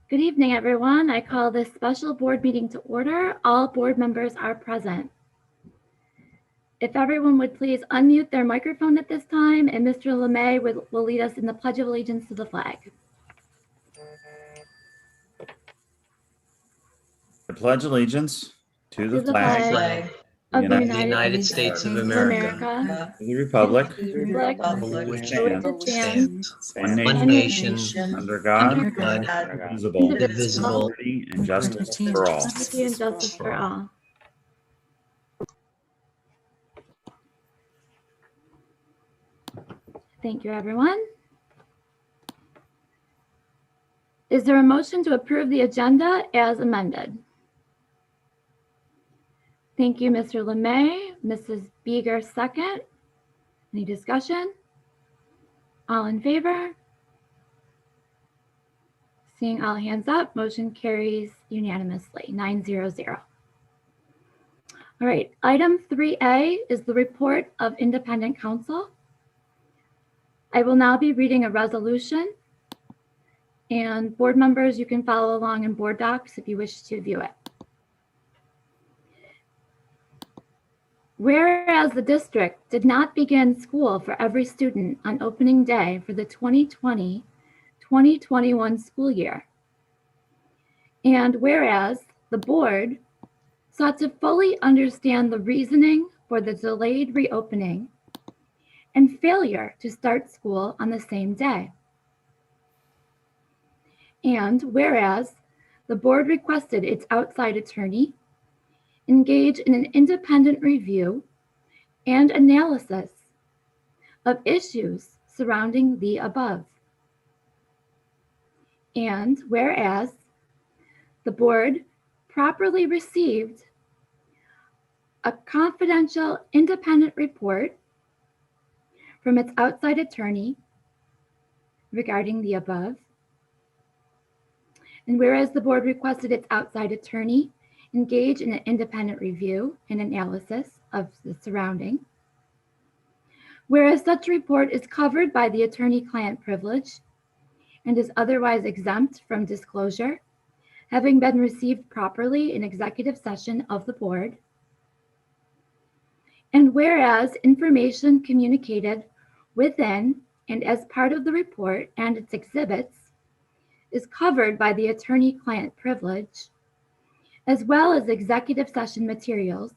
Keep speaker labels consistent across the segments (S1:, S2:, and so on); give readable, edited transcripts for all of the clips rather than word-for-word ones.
S1: Good evening, everyone. I call this special board meeting to order. All board members are present. If everyone would please unmute their microphone at this time, and Mr. LeMay will lead us in the Pledge of Allegiance to the flag.
S2: I pledge allegiance to the
S1: flag of the
S2: United
S1: States of
S2: America,
S1: America,
S2: to the republic
S1: for
S2: which
S1: stands
S2: one nation, under God, indivisible,
S1: indivisible,
S2: liberty and justice for all.
S1: liberty and justice for all. Thank you, everyone. Is there a motion to approve the agenda as amended? Thank you, Mr. LeMay. Mrs. Beeger, second. Any discussion? All in favor? Seeing all hands up, motion carries unanimously, 900. All right, item 3A is the report of independent counsel. I will now be reading a resolution, and board members, you can follow along in board docs if you wish to view it. Whereas the district did not begin school for every student on opening day for the 2020-2021 school year, and whereas the board sought to fully understand the reasoning for the delayed reopening and failure to start school on the same day, and whereas the board requested its outside attorney engage in an independent review and analysis of issues surrounding the above. And whereas the board properly received a confidential independent report from its outside attorney regarding the above, and whereas the board requested its outside attorney engage in an independent review and analysis of the surrounding, whereas such report is covered by the attorney-client privilege and is otherwise exempt from disclosure, having been received properly in executive session of the board, and whereas information communicated within and as part of the report and its exhibits is covered by the attorney-client privilege, as well as executive session materials,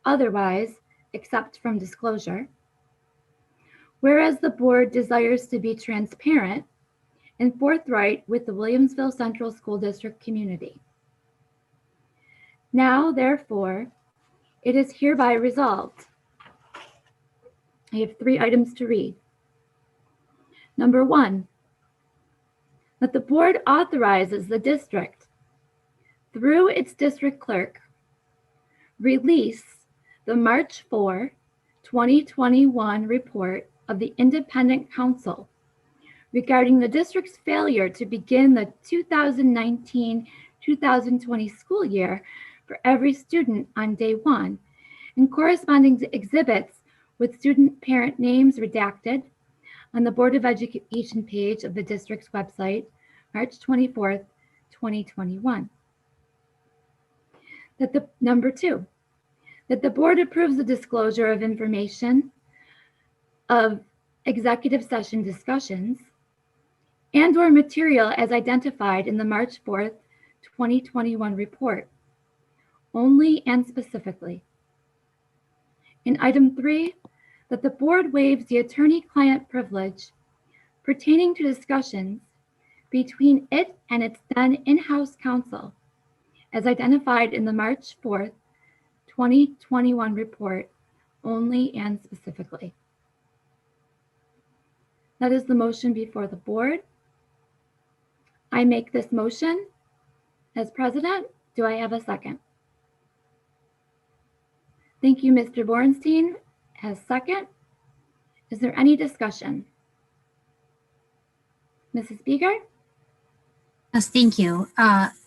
S1: otherwise except from disclosure, whereas the board desires to be transparent and forthright with the Williamsville Central School District community. Now, therefore, it is hereby resolved. I have 3 items to read. Number 1, that the board authorizes the district, through its district clerk, release the March 4, 2021 report of the independent counsel regarding the district's failure to begin the 2019-2020 school year for every student on day 1, and corresponding exhibits with student parent names redacted on the Board of Education page of the district's website, March 24th, 2021. Number 2, that the board approves the disclosure of information of executive session discussions and/or material as identified in the March 4th, 2021 report, only and specifically. In item 3, that the board waives the attorney-client privilege pertaining to discussions between it and its then in-house counsel, as identified in the March 4th, 2021 report, only and specifically. That is the motion before the board. I make this motion as president. Do I have a second? Thank you, Mr. Borenstein, as second. Is there any discussion? Mrs. Beeger?
S3: Yes, thank you.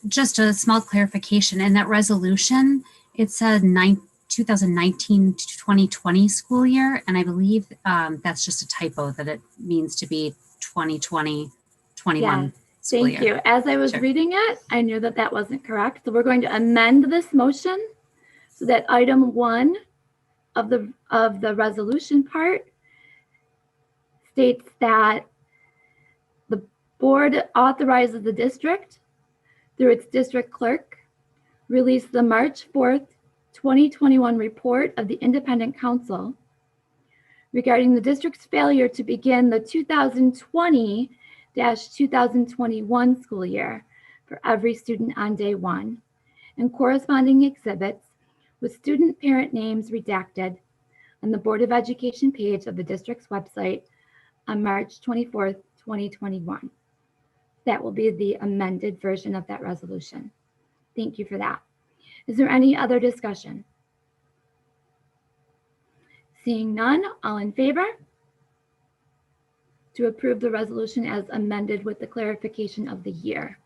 S3: Just a small clarification. In that resolution, it said 2019-2020 school year, and I believe that's just a typo, that it means to be 2020-21
S1: Yeah.
S3: school
S1: Thank
S3: year.
S1: you. As I was
S3: Sure.
S1: reading it, I knew that that wasn't correct. So we're going to amend this motion so that item 1 of the resolution part states that the board authorizes the district through its district clerk release the March 4th, 2021 report of the independent counsel regarding the district's failure to begin the 2020-2021 school year for every student on day 1, and corresponding exhibits with student parent names redacted on the Board of Education page of the district's website on March 24th, 2021. That will be the amended version of that resolution. Thank you for that. Is there any other discussion? Seeing none, all in favor to approve the resolution as amended with the clarification of the year?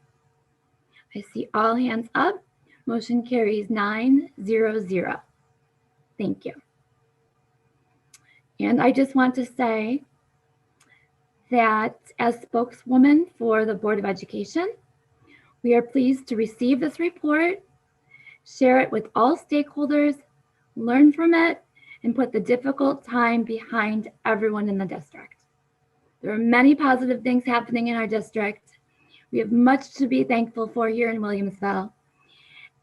S1: I see all hands up. Motion carries 9-0-0. Thank you. And I just want to say that as spokeswoman for the Board of Education, we are pleased to receive this report, share it with all stakeholders, learn from it, and put the difficult time behind everyone in the district. There are many positive things happening in our district. We have much to be thankful for here in Williamsville,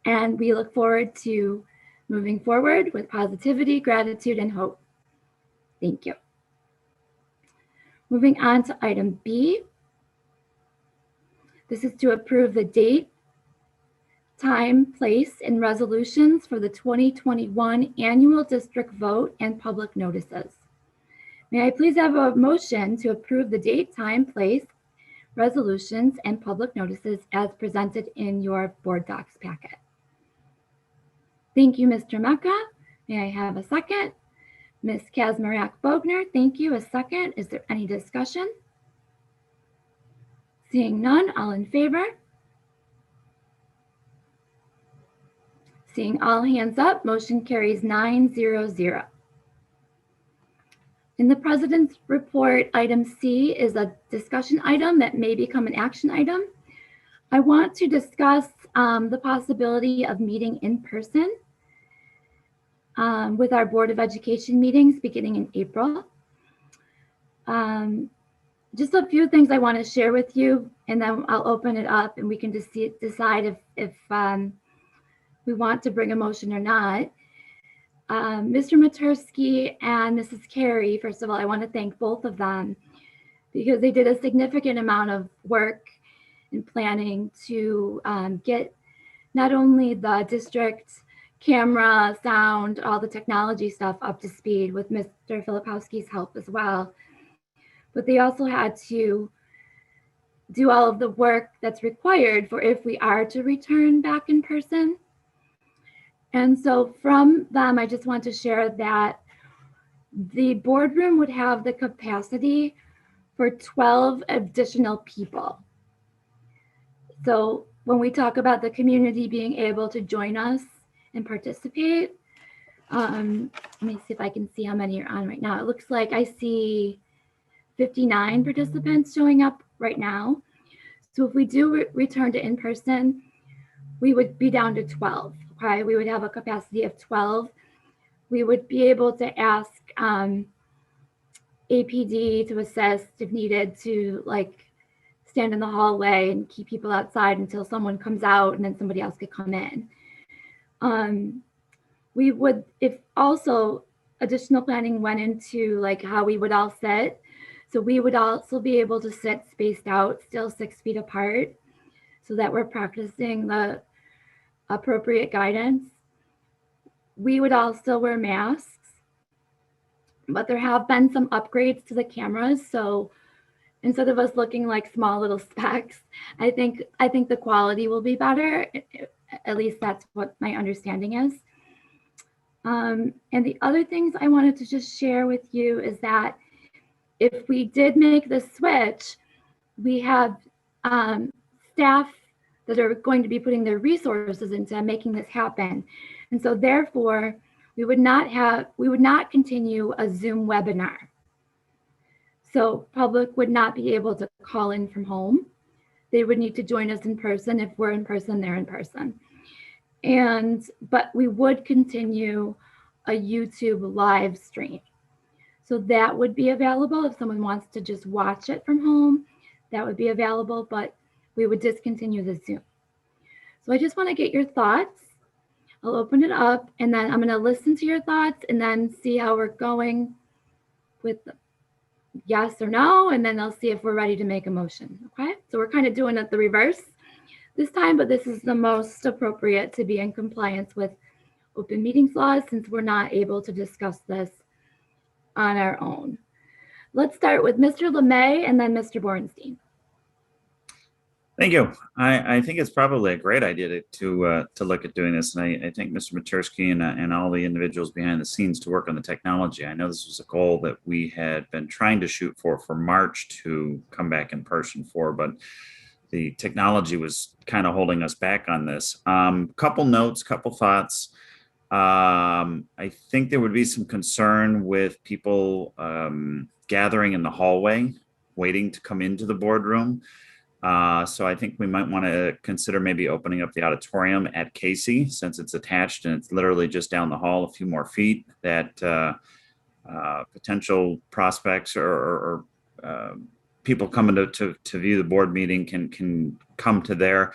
S1: and we look forward to moving forward with positivity, gratitude, and hope. Thank you. Moving on to item B. This is to approve the date, time, place, and resolutions for the 2021 annual district vote and public notices. May I please have a motion to approve the date, time, place, resolutions, and public notices as presented in your board docs packet? Thank you, Mr. Mecca. May I have a second? Ms. Kazmarek-Bogner, thank you. A second. Is there any discussion? Seeing none, all in favor? Seeing all hands up, motion carries 9-0-0. In the president's report, item C is a discussion item that may become an action item. I want to discuss the possibility of meeting in person with our Board of Education meetings beginning in April. Just a few things I want to share with you, and then I'll open it up and we can just decide if we want to bring a motion or not. Mr. Matursky and Mrs. Carey, first of all, I want to thank both of them because they did a significant amount of work and planning to get not only the district camera, sound, all the technology stuff up to speed with Mr. Filipowski's help as well. But they also had to do all of the work that's required for if we are to return back in person. And so from them, I just want to share that the boardroom would have the capacity for 12 additional people. So when we talk about the community being able to join us and participate, let me see if I can see how many are on right now. It looks like I see 59 participants showing up right now. So if we do return to in-person, we would be down to 12. Okay, we would have a capacity of 12. We would be able to ask APD to assist if needed to like stand in the hallway and keep people outside until someone comes out and then somebody else could come in. We would, if also additional planning went into like how we would all sit. So we would also be able to sit spaced out, still 6 feet apart, so that we're practicing the appropriate guidance. We would also wear masks, but there have been some upgrades to the cameras. So instead of us looking like small little specks, I think the quality will be better. At least that's what my understanding is. And the other things I wanted to just share with you is that if we did make the switch, we have staff that are going to be putting their resources into making this happen. And so therefore, we would not continue a Zoom webinar. So public would not be able to call in from home. they would need to join us in person. If we're in person, they're in person. But we would continue a YouTube live stream. So that would be available if someone wants to just watch it from home, that would be available, but we would discontinue the Zoom. So I just want to get your thoughts. I'll open it up and then I'm going to listen to your thoughts and then see how we're going with yes or no. And then I'll see if we're ready to make a motion. Okay. So we're kind of doing it the reverse this time, but this is the most appropriate to be in compliance with open meetings laws since we're not able to discuss this on our own. Let's start with Mr. LeMay and then Mr. Bornstein.
S2: Thank you. I think it's probably a great idea to look at doing this, and I think Mr. Matursky and all the individuals behind the scenes to work on the technology. I know this was a goal that we had been trying to shoot for March to come back in person for, but the technology was kind of holding us back on this. Couple notes, couple thoughts. I think there would be some concern with people gathering in the hallway, waiting to come into the boardroom. So I think we might want to consider maybe opening up the auditorium at Casey, since it's attached and it's literally just down the hall a few more feet, that potential prospects or people coming to view the board meeting can come to there.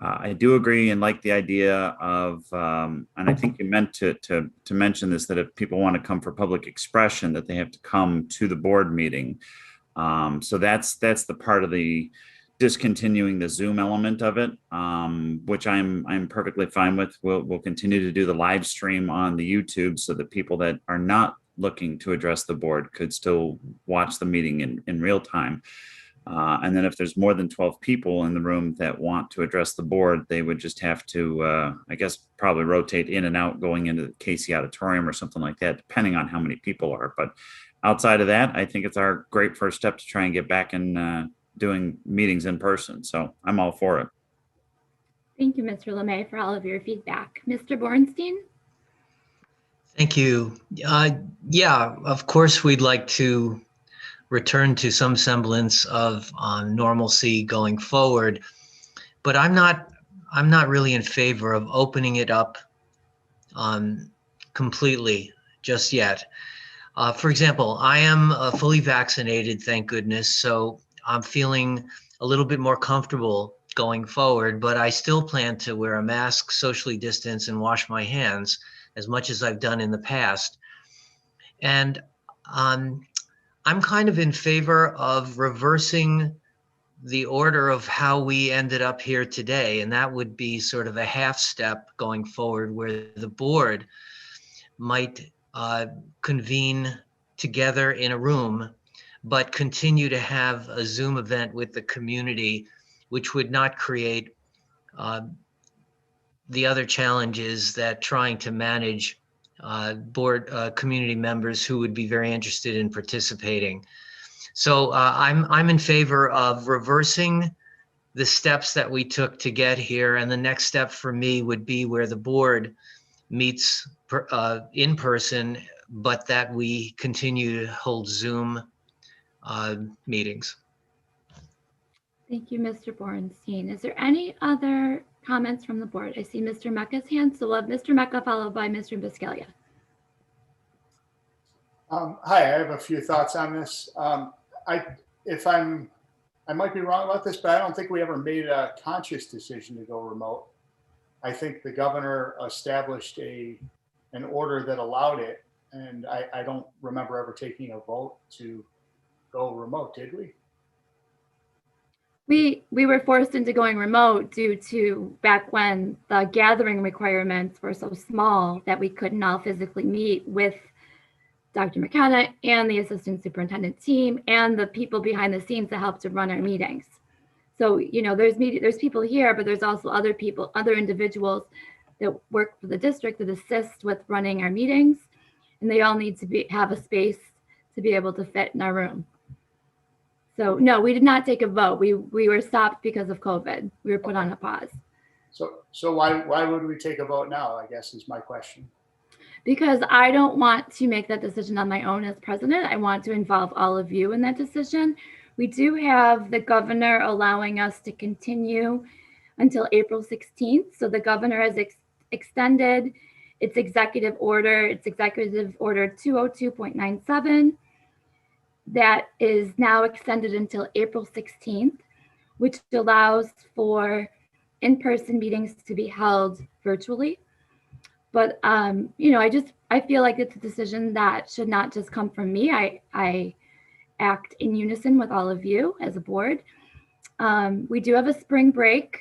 S2: I do agree and like the idea of, and I think you meant to mention this, that if people want to come for public expression, that they have to come to the board meeting. So that's the part of the discontinuing the Zoom element of it, which I'm perfectly fine with. We'll continue to do the live stream on the YouTube so that people that are not looking to address the board could still watch the meeting in real time. And then if there's more than 12 people in the room that want to address the board, they would just have to, I guess, probably rotate in and out going into the Casey Auditorium or something like that, depending on how many people are. But outside of that, I think it's our great first step to try and get back in doing meetings in person. So I'm all for it.
S1: Thank you, Mr. LeMay, for all of your feedback. Mr. Bornstein?
S4: Thank you. Yeah, of course, we'd like to return to some semblance of normalcy going forward, but I'm not really in favor of opening it up completely just yet. For example, I am fully vaccinated, thank goodness, so I'm feeling a little bit more comfortable going forward, but I still plan to wear a mask, socially distance, and wash my hands as much as I've done in the past. And I'm kind of in favor of reversing the order of how we ended up here today. And that would be sort of a half step going forward, where the board might convene together in a room, but continue to have a Zoom event with the community, which would not create the other challenges that trying to manage board community members who would be very interested in participating. So I'm in favor of reversing the steps that we took to get here. And the next step for me would be where the board meets in person, but that we continue to hold Zoom meetings.
S1: Thank you, Mr. Bornstein. Is there any other comments from the board? I see Mr. Mecca's hand, so we'll have Mr. Mecca followed by Mr. Biscaglia.
S5: Hi, I have a few thoughts on this. I might be wrong about this, but I don't think we ever made a conscious decision to go remote. I think the governor established an order that allowed it, and I don't remember ever taking a vote to go remote, did we?
S1: We were forced into going remote due to back when the gathering requirements were so small that we couldn't all physically meet with Dr. McKenna and the assistant superintendent team and the people behind the scenes that help to run our meetings. So, you know, there's people here, but there's also other people, other individuals that work for the district that assist with running our meetings, and they all need to have a space to be able to fit in our room. So no, we did not take a vote. We were stopped because of COVID. We were put on a pause.
S5: So why would we take a vote now, I guess is my question.
S1: Because I don't want to make that decision on my own as president. I want to involve all of you in that decision. We do have the governor allowing us to continue until April 16th. So the governor has extended its executive order 202.97, that is now extended until April 16th, which allows for in-person meetings to be held virtually. But I feel like it's a decision that should not just come from me. I act in unison with all of you as a board. We do have a spring break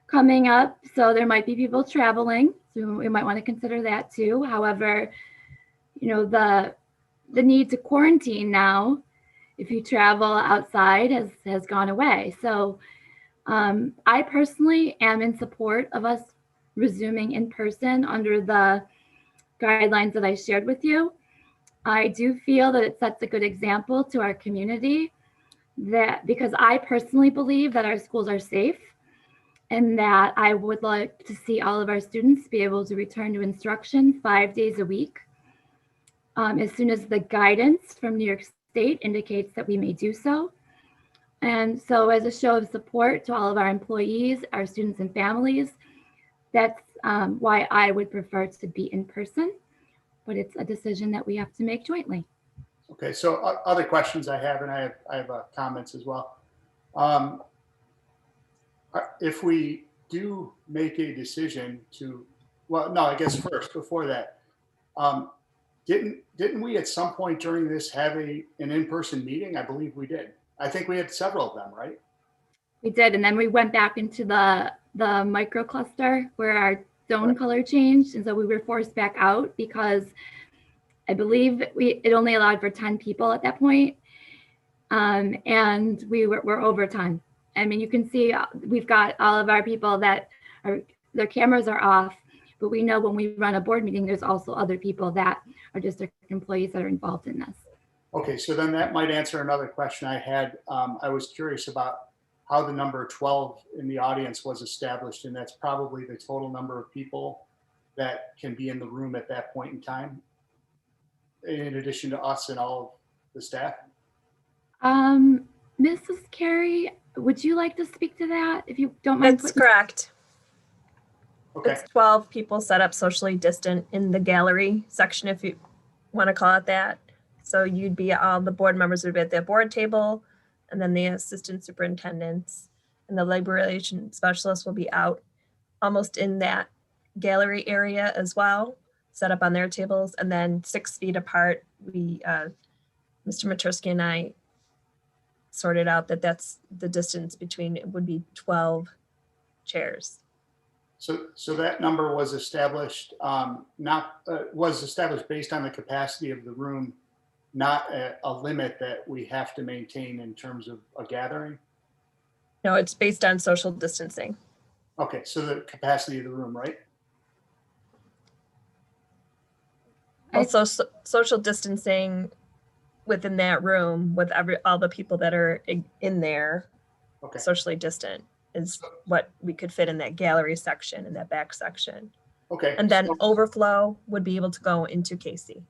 S1: coming up, so there might be people traveling, so we might want to consider that too. However, the need to quarantine now, if you travel outside, has gone away. So I personally am in support of us resuming in person under the guidelines that I shared with you. I do feel that it sets a good example to our community, that because I personally believe that our schools are safe, and that I would like to see all of our students be able to return to instruction 5 days a week. As soon as the guidance from New York State indicates that we may do so. And so as a show of support to all of our employees, our students and families, that's why I would prefer to be in person, but it's a decision that we have to make jointly.
S5: Okay, so other questions I have, and I have comments as well. If we do make a decision to, well, no, I guess first, before that, didn't we at some point during this have an in-person meeting? I believe we did. I think we had several of them, right?
S1: We did, and then we went back into the microcluster where our zone color changed, and so we were forced back out because I believe it only allowed for 10 people at that point, and we're over time. I mean, you can see we've got all of our people that their cameras are off, but we know when we run a board meeting, there's also other people that are district employees that are involved in this.
S5: Okay, so then that might answer another question I had. I was curious about how the number 12 in the audience was established, and that's probably the total number of people that can be in the room at that point in time, in addition to us and all of the staff.
S1: Mrs. Carey, would you like to speak to that, if you don't mind?
S6: That's correct.
S5: Okay.
S6: It's 12 people set up socially distant in the gallery section, if you want to call it that. So you'd be, all the board members would be at their board table, and then the assistant superintendents and the labor relations specialist will be out almost in that gallery area as well, set up on their tables. And then 6 feet apart, Mr. Matursky and I sorted out that that's the distance between, it would be 12 chairs.
S5: So that number was established, was established based on the capacity of the room, not a limit that we have to maintain in terms of a gathering?
S6: No, it's based on social distancing.
S5: Okay, so the capacity of the room, right?
S6: Also, social distancing within that room with all the people that are in there,
S5: Okay.
S6: socially distant, is what we could fit in that gallery section, in that back section.
S5: Okay.
S6: And then overflow would be able to go into Casey.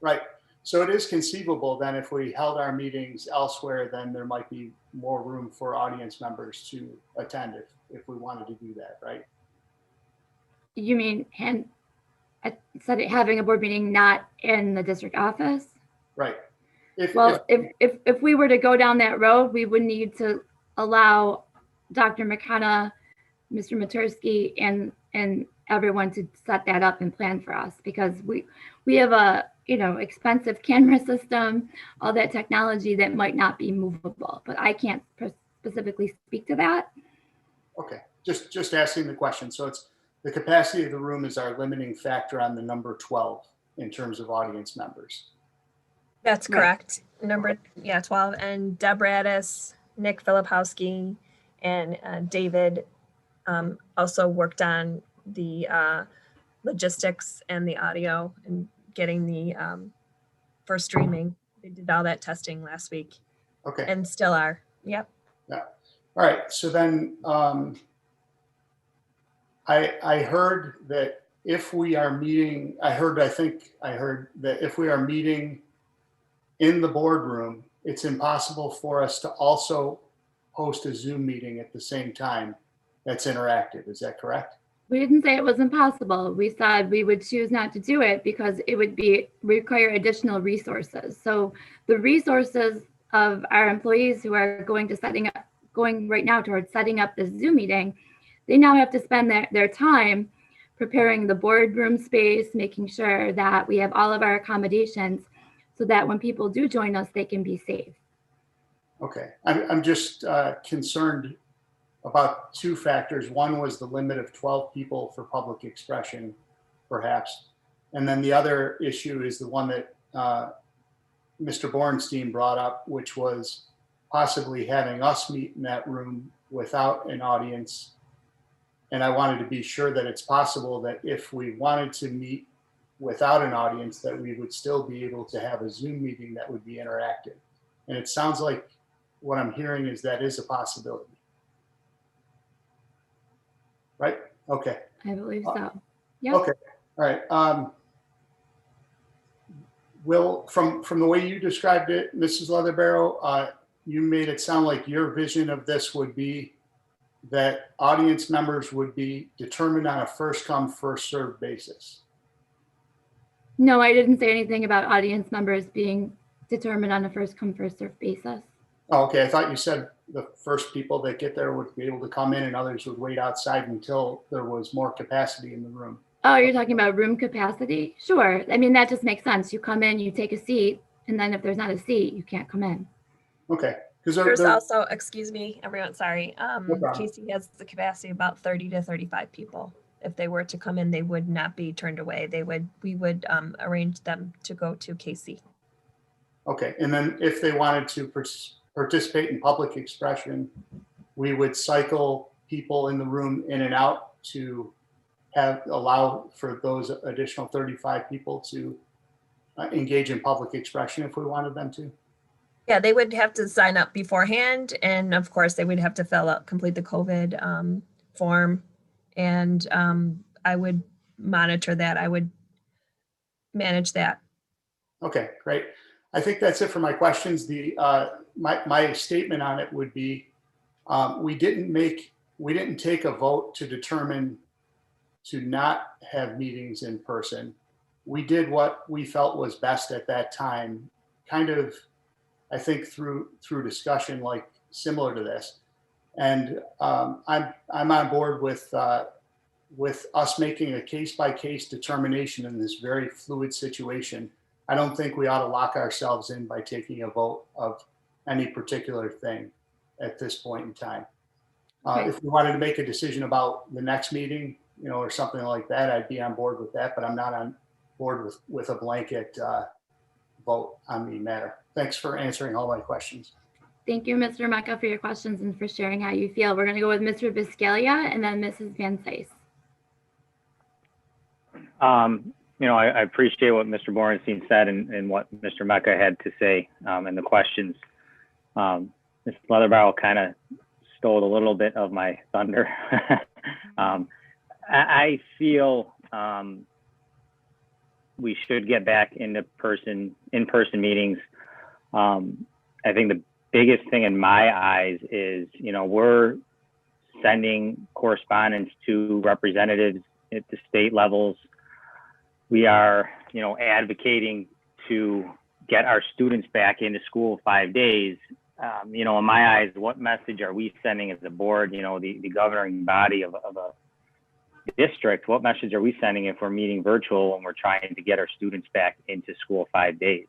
S5: Right. So it is conceivable then if we held our meetings elsewhere, then there might be more room for audience members to attend if we wanted to do that, right?
S1: You mean instead of having a board meeting not in the district office?
S5: Right.
S1: If we were to go down that road, we would need to allow Dr. McKenna, Mr. Matursky, and everyone to set that up and plan for us, because we have a expensive camera system, all that technology that might not be movable, but I can't specifically speak to that.
S5: Okay, just asking the question. So it's the capacity of the room is our limiting factor on the number 12 in terms of audience members.
S6: That's correct. Number 12, and Deb Radis, Nick Filipowski, and David also worked on the logistics and the audio and getting the for streaming. They did all that testing last week.
S5: Okay.
S6: And still are. Yep.
S5: Yeah. All right. So then I heard that if we are meeting, I heard that if we are meeting in the boardroom it's impossible for us to also host a Zoom meeting at the same time that's interactive. Is that correct?
S1: We didn't say it was impossible. We said we would choose not to do it because it would require additional resources. So the resources of our employees who are going right now towards setting up this Zoom meeting, they now have to spend their time preparing the boardroom space, making sure that we have all of our accommodations so that when people do join us, they can be safe.
S5: Okay, I'm just concerned about two factors. One was the limit of 12 people for public expression, perhaps. And then the other issue is the one that Mr. Borenstein brought up, which was possibly having us meet in that room without an audience. And I wanted to be sure that it's possible that if we wanted to meet without an audience, that we would still be able to have a Zoom meeting that would be interactive. And it sounds like what I'm hearing is that is a possibility. Right? Okay.
S1: I believe so. Yeah.
S5: Okay. All right. Will, from the way you described it, Mrs. Leatherbarrow, you made it sound like your vision of this would be that audience members would be determined on a first come, first served basis.
S1: No, I didn't say anything about audience members being determined on a first come, first served basis.
S5: Oh, okay. I thought you said the first people that get there would be able to come in and others would wait outside until there was more capacity in the room.
S1: Oh, you're talking about room capacity? Sure. I mean, that just makes sense. You come in, you take a seat, and then if there's not a seat, you can't come in.
S5: Okay. Because
S6: There's also, excuse me, everyone, sorry.
S5: problem.
S6: Casey has the capacity of about 30 to 35 people. If they were to come in, they would not be turned away. We would arrange them to go to Casey.
S5: Okay. And then if they wanted to participate in public expression, we would cycle people in the room in and out to allow for those additional 35 people to engage in public expression if we wanted them to.
S6: Yeah, they would have to sign up beforehand. And of course, they would have to complete the COVID form. And I would monitor that. I would manage that. Okay,
S5: great. I think that's it for my questions. My statement on it would be, we didn't take a vote to determine to not have meetings in person. We did what we felt was best at that time, kind of, I think through discussion like similar to this. And I'm on board with us making a case-by-case determination in this very fluid situation. I don't think we ought to lock ourselves in by taking a vote of any particular thing at this point in time.
S1: Okay.
S5: If we wanted to make a decision about the next meeting, or something like that, I'd be on board with that, but I'm not on board with a blanket vote on the matter. Thanks for answering all my questions.
S1: Thank you, Mr. Mecca, for your questions and for sharing how you feel. We're going to go with Mr. Biscaglia and then Mrs. Van Cise.
S7: I appreciate what Mr. Borenstein said and what Mr. Mecca had to say and the questions. Ms. Leatherbarrow kind of stole a little bit of my thunder. I feel we should get back into in-person meetings. I think the biggest thing in my eyes is, we're sending correspondence to representatives at the state levels. We are, advocating to get our students back into school 5 days. In my eyes, what message are we sending as a board, the governing body of a district? What message are we sending if we're meeting virtual and we're trying to get our students back into school 5 days?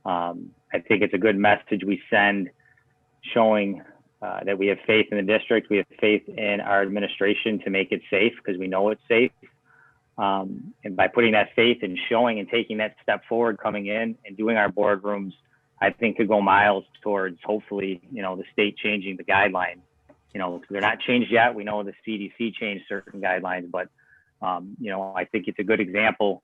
S7: I think it's a good message we send, showing that we have faith in the district, we have faith in our administration to make it safe, because we know it's safe. And by putting that faith and showing and taking that step forward, coming in and doing our boardrooms, I think could go miles towards hopefully, the state changing the guidelines. They're not changed yet. We know the CDC changed certain guidelines, but I think it's a good example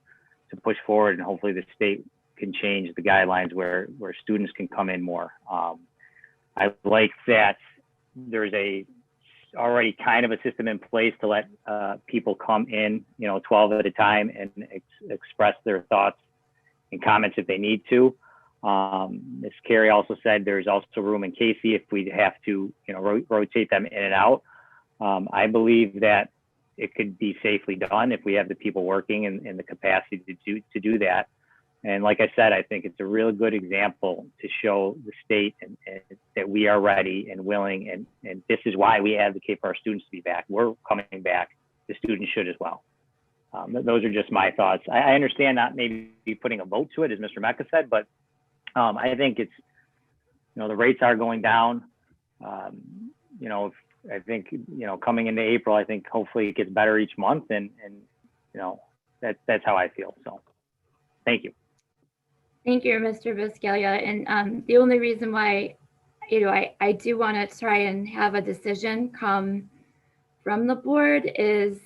S7: to push forward, and hopefully the state can change the guidelines where students can come in more. I like that there's already kind of a system in place to let people come in, 12 at a time and express their thoughts and comments if they need to. Ms. Carey also said there's also room in Casey if we have to, rotate them in and out. I believe that it could be safely done if we have the people working and the capacity to do that. And like I said, I think it's a really good example to show the state and that we are ready and willing, and this is why we advocate for our students to be back. We're coming back. The students should as well. Those are just my thoughts. I understand not maybe putting a vote to it, as Mr. Mecca said, but I think it's, the rates are going down. I think, coming into April, I think hopefully it gets better each month, and that's how I feel. So thank you.
S1: Thank you, Mr. Viscalia. And the only reason why, I do want to try and have a decision come from the board is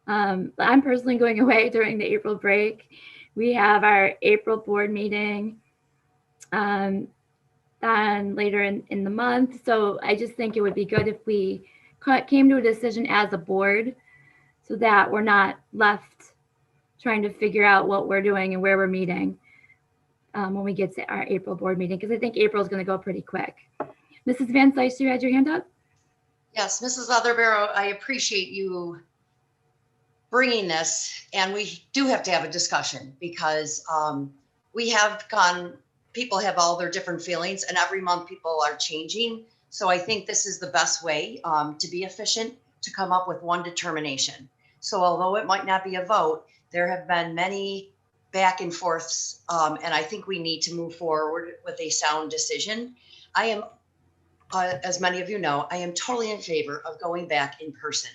S1: I'm personally going away during the April break. We have our April board meeting then later in the month. So I just think it would be good if we came to a decision as a board so that we're not left trying to figure out what we're doing and where we're meeting when we get to our April board meeting, because I think April is going to go pretty quick. Mrs. Van Slyce, you had your hand up?
S8: Yes, Mrs. Leatherbarrow, I appreciate you bringing this, and we do have to have a discussion because people have all their different feelings, and every month people are changing. So I think this is the best way to be efficient, to come up with one determination. So although it might not be a vote, there have been many back and forths, and I think we need to move forward with a sound decision. I am, as many of you know, I am totally in favor of going back in person.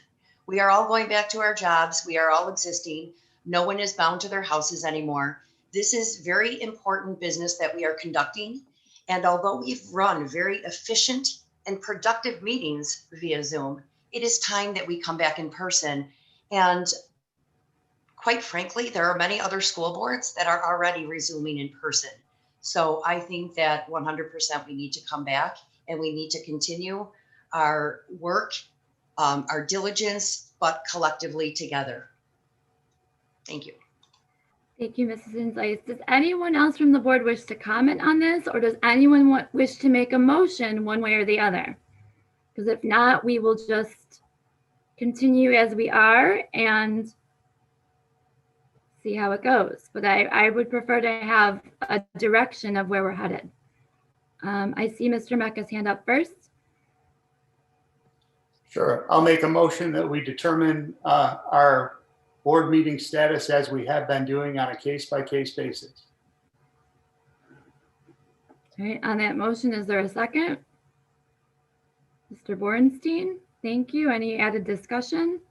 S8: We are all going back to our jobs. We are all existing. No one is bound to their houses anymore. This is very important business that we are conducting. And although we've run very efficient and productive meetings via Zoom, it is time that we come back in person. And quite frankly, there are many other school boards that are already resuming in person. So I think that 100% we need to come back, and we need to continue our work, our diligence, but collectively together. Thank you.
S1: Thank you, Mrs. Inslice. Does anyone else from the board wish to comment on this, or does anyone wish to make a motion one way or the other? Because if not, we will just continue as we are and see how it goes. But I would prefer to have a direction of where we're headed. I see Mr. Mecca's hand up first.
S5: Sure. I'll make a motion that we determine our board meeting status as we have been doing on a case-by-case basis.
S1: All right, on that motion, is there a second? Mr. Borenstein, thank you. Any added discussion?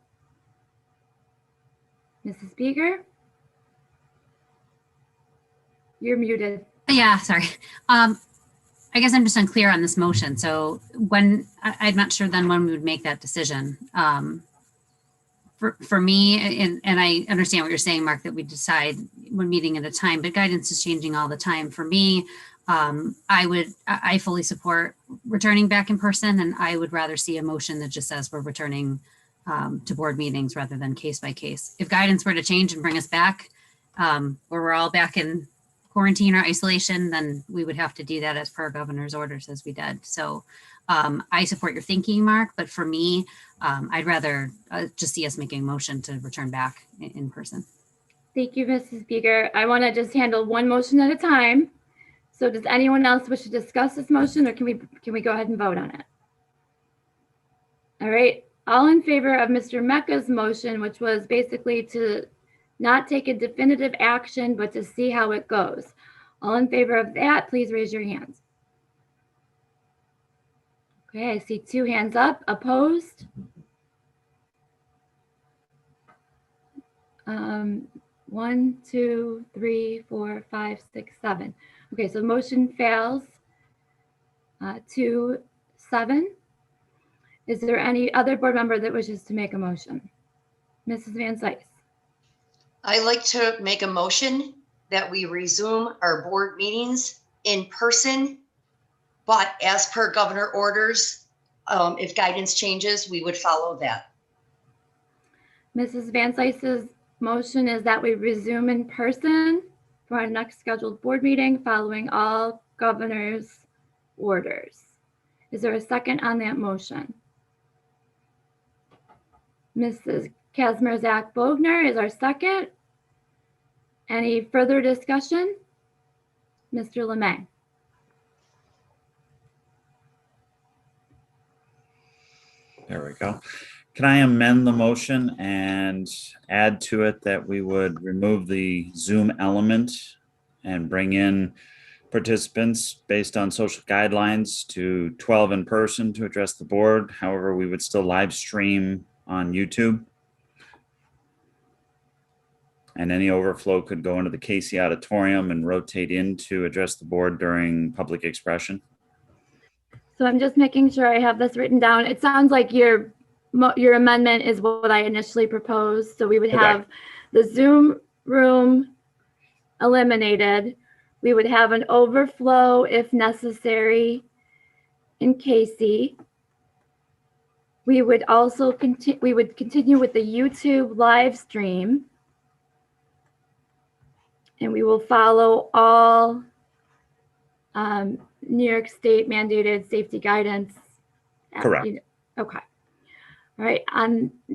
S1: Mrs. Beeger? You're muted.
S3: Yeah, sorry. I guess I'm just unclear on this motion. So when I'm not sure then when we would make that decision. For me, and I understand what you're saying, Mark, that we decide one meeting at a time, but guidance is changing all the time. For me, I fully support returning back in person, and I would rather see a motion that just says we're returning to board meetings rather than case by case. If guidance were to change and bring us back where we're all back in quarantine or isolation, then we would have to do that as per governor's orders as we did. So I support your thinking, Mark, but for me, I'd rather just see us making a motion to return back in person.
S1: Thank you, Mrs. Beeger. I want to just handle one motion at a time. So does anyone else wish to discuss this motion, or can we go ahead and vote on it? All right, all in favor of Mr. Mecca's motion, which was basically to not take a definitive action, but to see how it goes. All in favor of that, please raise your hands. Okay, I see 2 hands up. Opposed? 1, 2, 3, 4, 5, 6, 7. Okay, so the motion fails 2-7. Is there any other board member that wishes to make a motion? Mrs. Van Slyce.
S8: I'd like to make a motion that we resume our board meetings in person, but as per governor orders, if guidance changes, we would follow that.
S1: Mrs. Van Slyce's motion is that we resume in person. for our next scheduled board meeting following all governor's orders. Is there a second on that motion? Mrs. Kazmierzak Bogner is our second. Any further discussion? Mr. Lemay.
S2: There we go. Can I amend the motion and add to it that we would remove the Zoom element and bring in participants based on social guidelines to 12 in person to address the board? However, we would still live stream on YouTube. And any overflow could go into the Casey Auditorium and rotate in to address the board during public expression.
S1: So I'm just making sure I have this written down. It sounds like your amendment is what I initially proposed. So we would have the Zoom room eliminated. We would have an overflow if necessary in Casey. We would also continue with the YouTube live stream. And we will follow all New York State mandated safety guidance.
S2: Correct.
S1: Okay. All right.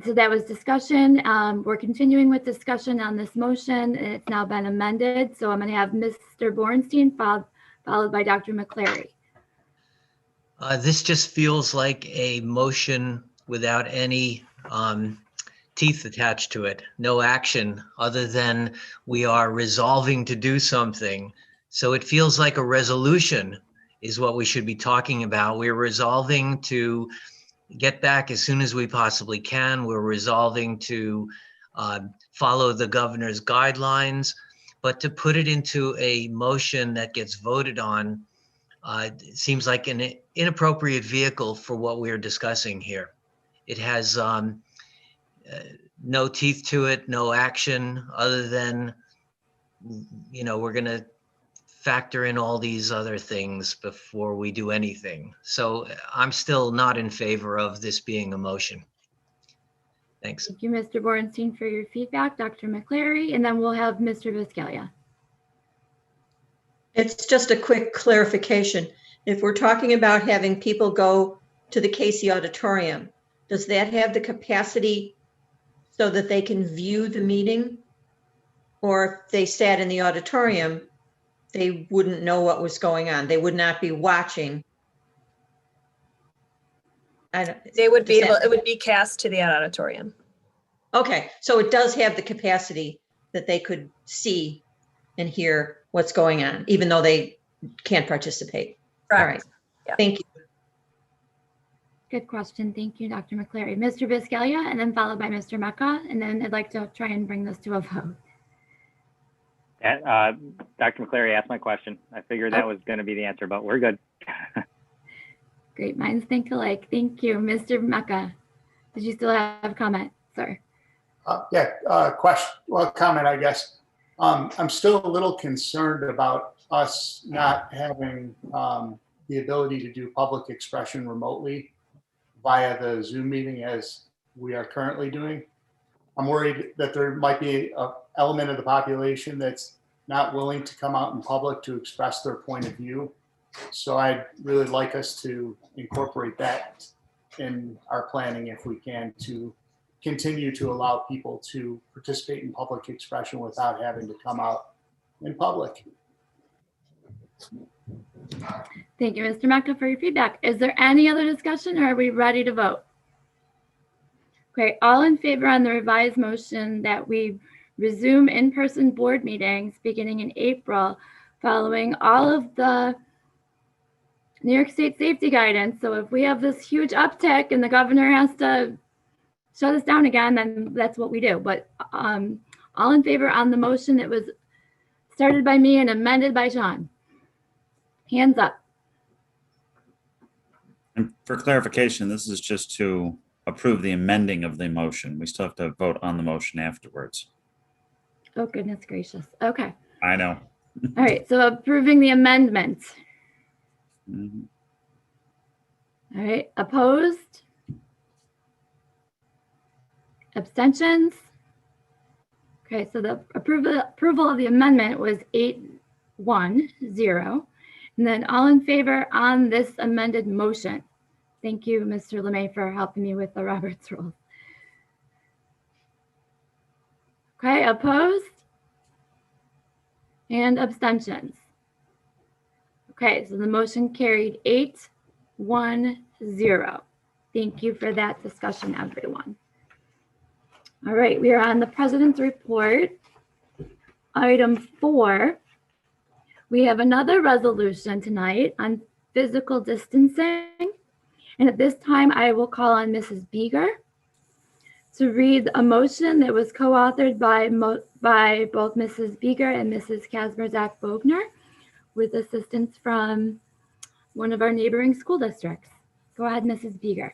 S1: So that was discussion. We're continuing with discussion on this motion. It's now been amended. So I'm going to have Mr. Bornstein followed by Dr. McClary.
S4: This just feels like a motion without any teeth attached to it. No action other than we are resolving to do something. So it feels like a resolution is what we should be talking about. We're resolving to get back as soon as we possibly can. We're resolving to follow the governor's guidelines, but to put it into a motion that gets voted on seems like an inappropriate vehicle for what we're discussing here. It has no teeth to it, no action other than, we're going to factor in all these other things before we do anything. So I'm still not in favor of this being a motion. Thanks.
S1: Thank you, Mr. Bornstein, for your feedback. Dr. McClary, and then we'll have Mr. Viscalia.
S9: It's just a quick clarification. If we're talking about having people go to the Casey Auditorium, does that have the capacity so that they can view the meeting? Or if they sat in the auditorium, they wouldn't know what was going on. They would not be watching.
S6: They would be able, it would be cast to the auditorium.
S9: Okay, so it does have the capacity that they could see and hear what's going on, even though they can't participate.
S6: Correct.
S9: All right,
S6: Yeah.
S9: Thank you.
S1: Good question. Thank you, Dr. McClary. Mr. Viscalia, and then followed by Mr. Mecca, and then I'd like to try and bring this to a vote.
S7: Dr. McClary asked my question. I figured that was going to be the answer, but we're good.
S1: Great minds think alike. Thank you. Mr. Mecca, did you still have a comment, sir?
S5: Comment, I guess. I'm still a little concerned about us not having the ability to do public expression remotely via the Zoom meeting as we are currently doing. I'm worried that there might be an element of the population that's not willing to come out in public to express their point of view. So I'd really like us to incorporate that in our planning if we can, to continue to allow people to participate in public expression without having to come out in public.
S1: Thank you, Mr. Mecca, for your feedback. Is there any other discussion or are we ready to vote? Okay, all in favor on the revised motion that we resume in-person board meetings beginning in April, following all of the New York State safety guidance. So if we have this huge uptick and the governor has to shut us down again, then that's what we do. But all in favor on the motion that was started by me and amended by Sean. Hands up.
S2: And for clarification, this is just to approve the amending of the motion. We still have to vote on the motion afterwards.
S1: Oh, goodness gracious. Okay.
S2: I know.
S1: All right. So approving the amendment.
S2: Mhm.
S1: All right. Opposed? Abstentions? Okay, so the approval of the amendment was 8-1-0. And then all in favor on this amended motion. Thank you, Mr. Lemay, for helping me with the Roberts rules. Okay, opposed and abstentions. Okay, so the motion carried 8-1-0. Thank you for that discussion, everyone. All right, we are on the president's report. Item 4, we have another resolution tonight on physical distancing. And at this time, I will call on Mrs. Beeger to read a motion that was co-authored by both Mrs. Beeger and Mrs. Kazmierzak-Bogner with assistance from one of our neighboring school districts. Go ahead, Mrs. Beeger.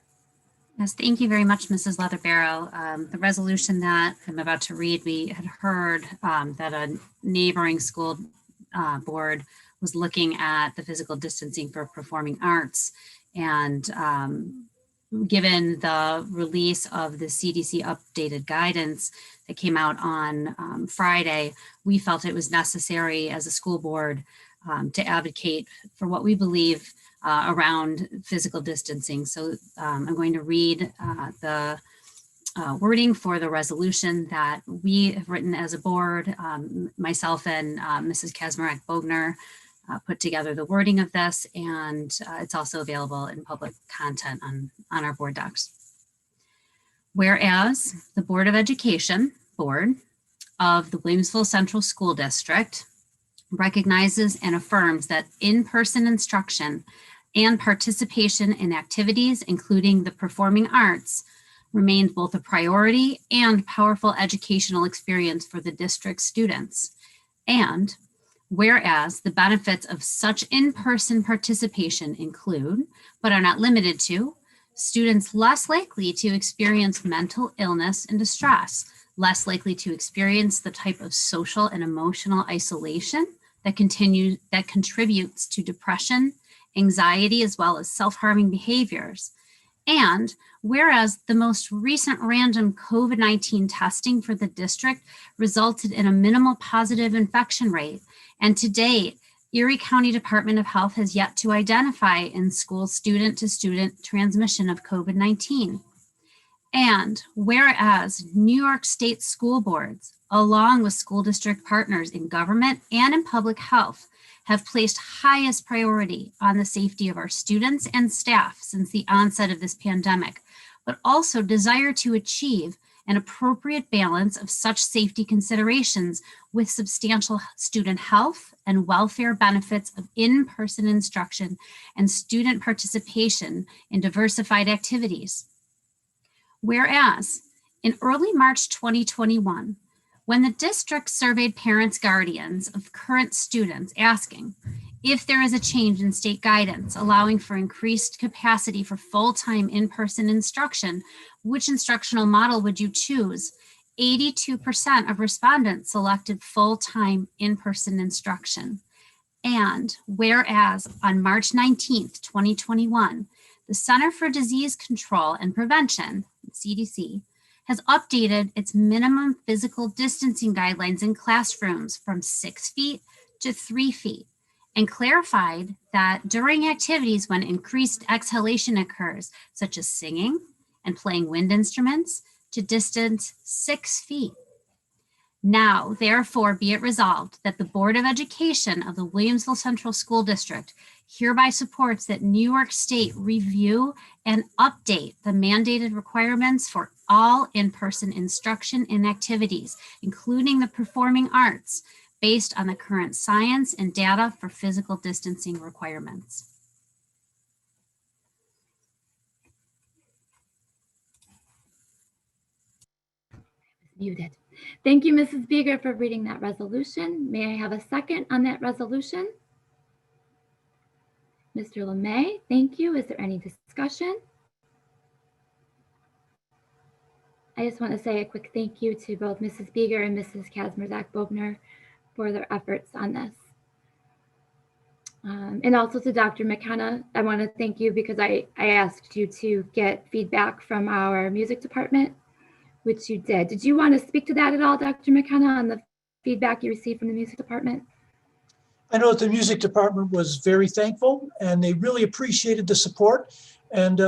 S3: Yes, thank you very much, Mrs. Leatherbarrow. The resolution that I'm about to read, we had heard that a neighboring school board was looking at the physical distancing for performing arts. And given the release of the CDC updated guidance that came out on Friday, we felt it was necessary as a school board to advocate for what we believe around physical distancing. So I'm going to read the wording for the resolution that we have written as a board. Myself and Mrs. Kazmierzak-Bogner put together the wording of this, and it's also available in public content on our board docs. Whereas the Board of Education Board of the Williamsville Central School District recognizes and affirms that in-person instruction and participation in activities, including the performing arts, remains both a priority and powerful educational experience for the district students. And whereas the benefits of such in-person participation include, but are not limited to, students less likely to experience mental illness and distress, less likely to experience the type of social and emotional isolation that contributes to depression, anxiety, as well as self-harming behaviors. And whereas the most recent random COVID-19 testing for the district resulted in a minimal positive infection rate, and to date, Erie County Department of Health has yet to identify in school student-to-student transmission of COVID-19. And whereas New York State school boards, along with school district partners in government and in public health, have placed highest priority on the safety of our students and staff since the onset of this pandemic, but also desire to achieve an appropriate balance of such safety considerations with substantial student health and welfare benefits of in-person instruction and student participation in diversified activities. Whereas in early March 2021, when the district surveyed parents, guardians of current students asking if there is a change in state guidance allowing for increased capacity for full-time in-person instruction, which instructional model would you choose? 82% of respondents selected full-time in-person instruction. And whereas on March 19th, 2021, the Center for Disease Control and Prevention, CDC, has updated its minimum physical distancing guidelines in classrooms from 6 feet to 3 feet and clarified that during activities when increased exhalation occurs, such as singing and playing wind instruments, to distance 6 feet. Now, therefore, be it resolved that the Board of Education of the Williamsville Central School District hereby supports that New York State review and update the mandated requirements for all in-person instruction and activities, including the performing arts, based on the current science and data for physical distancing requirements.
S1: Muted. Thank you, Mrs. Beeger, for reading that resolution. May I have a second on that resolution? Mr. Lemay, thank you. Is there any discussion? I just want to say a quick thank you to both Mrs. Beeger and Mrs. Kazmierzak-Bogner for their efforts on this. And also to Dr. McKenna, I want to thank you because I asked you to get feedback from our music department which you did. Did you want to speak to that at all, Dr. McKenna, on the feedback you received from the music department?
S10: I know that the music department was very thankful and they really appreciated the support. And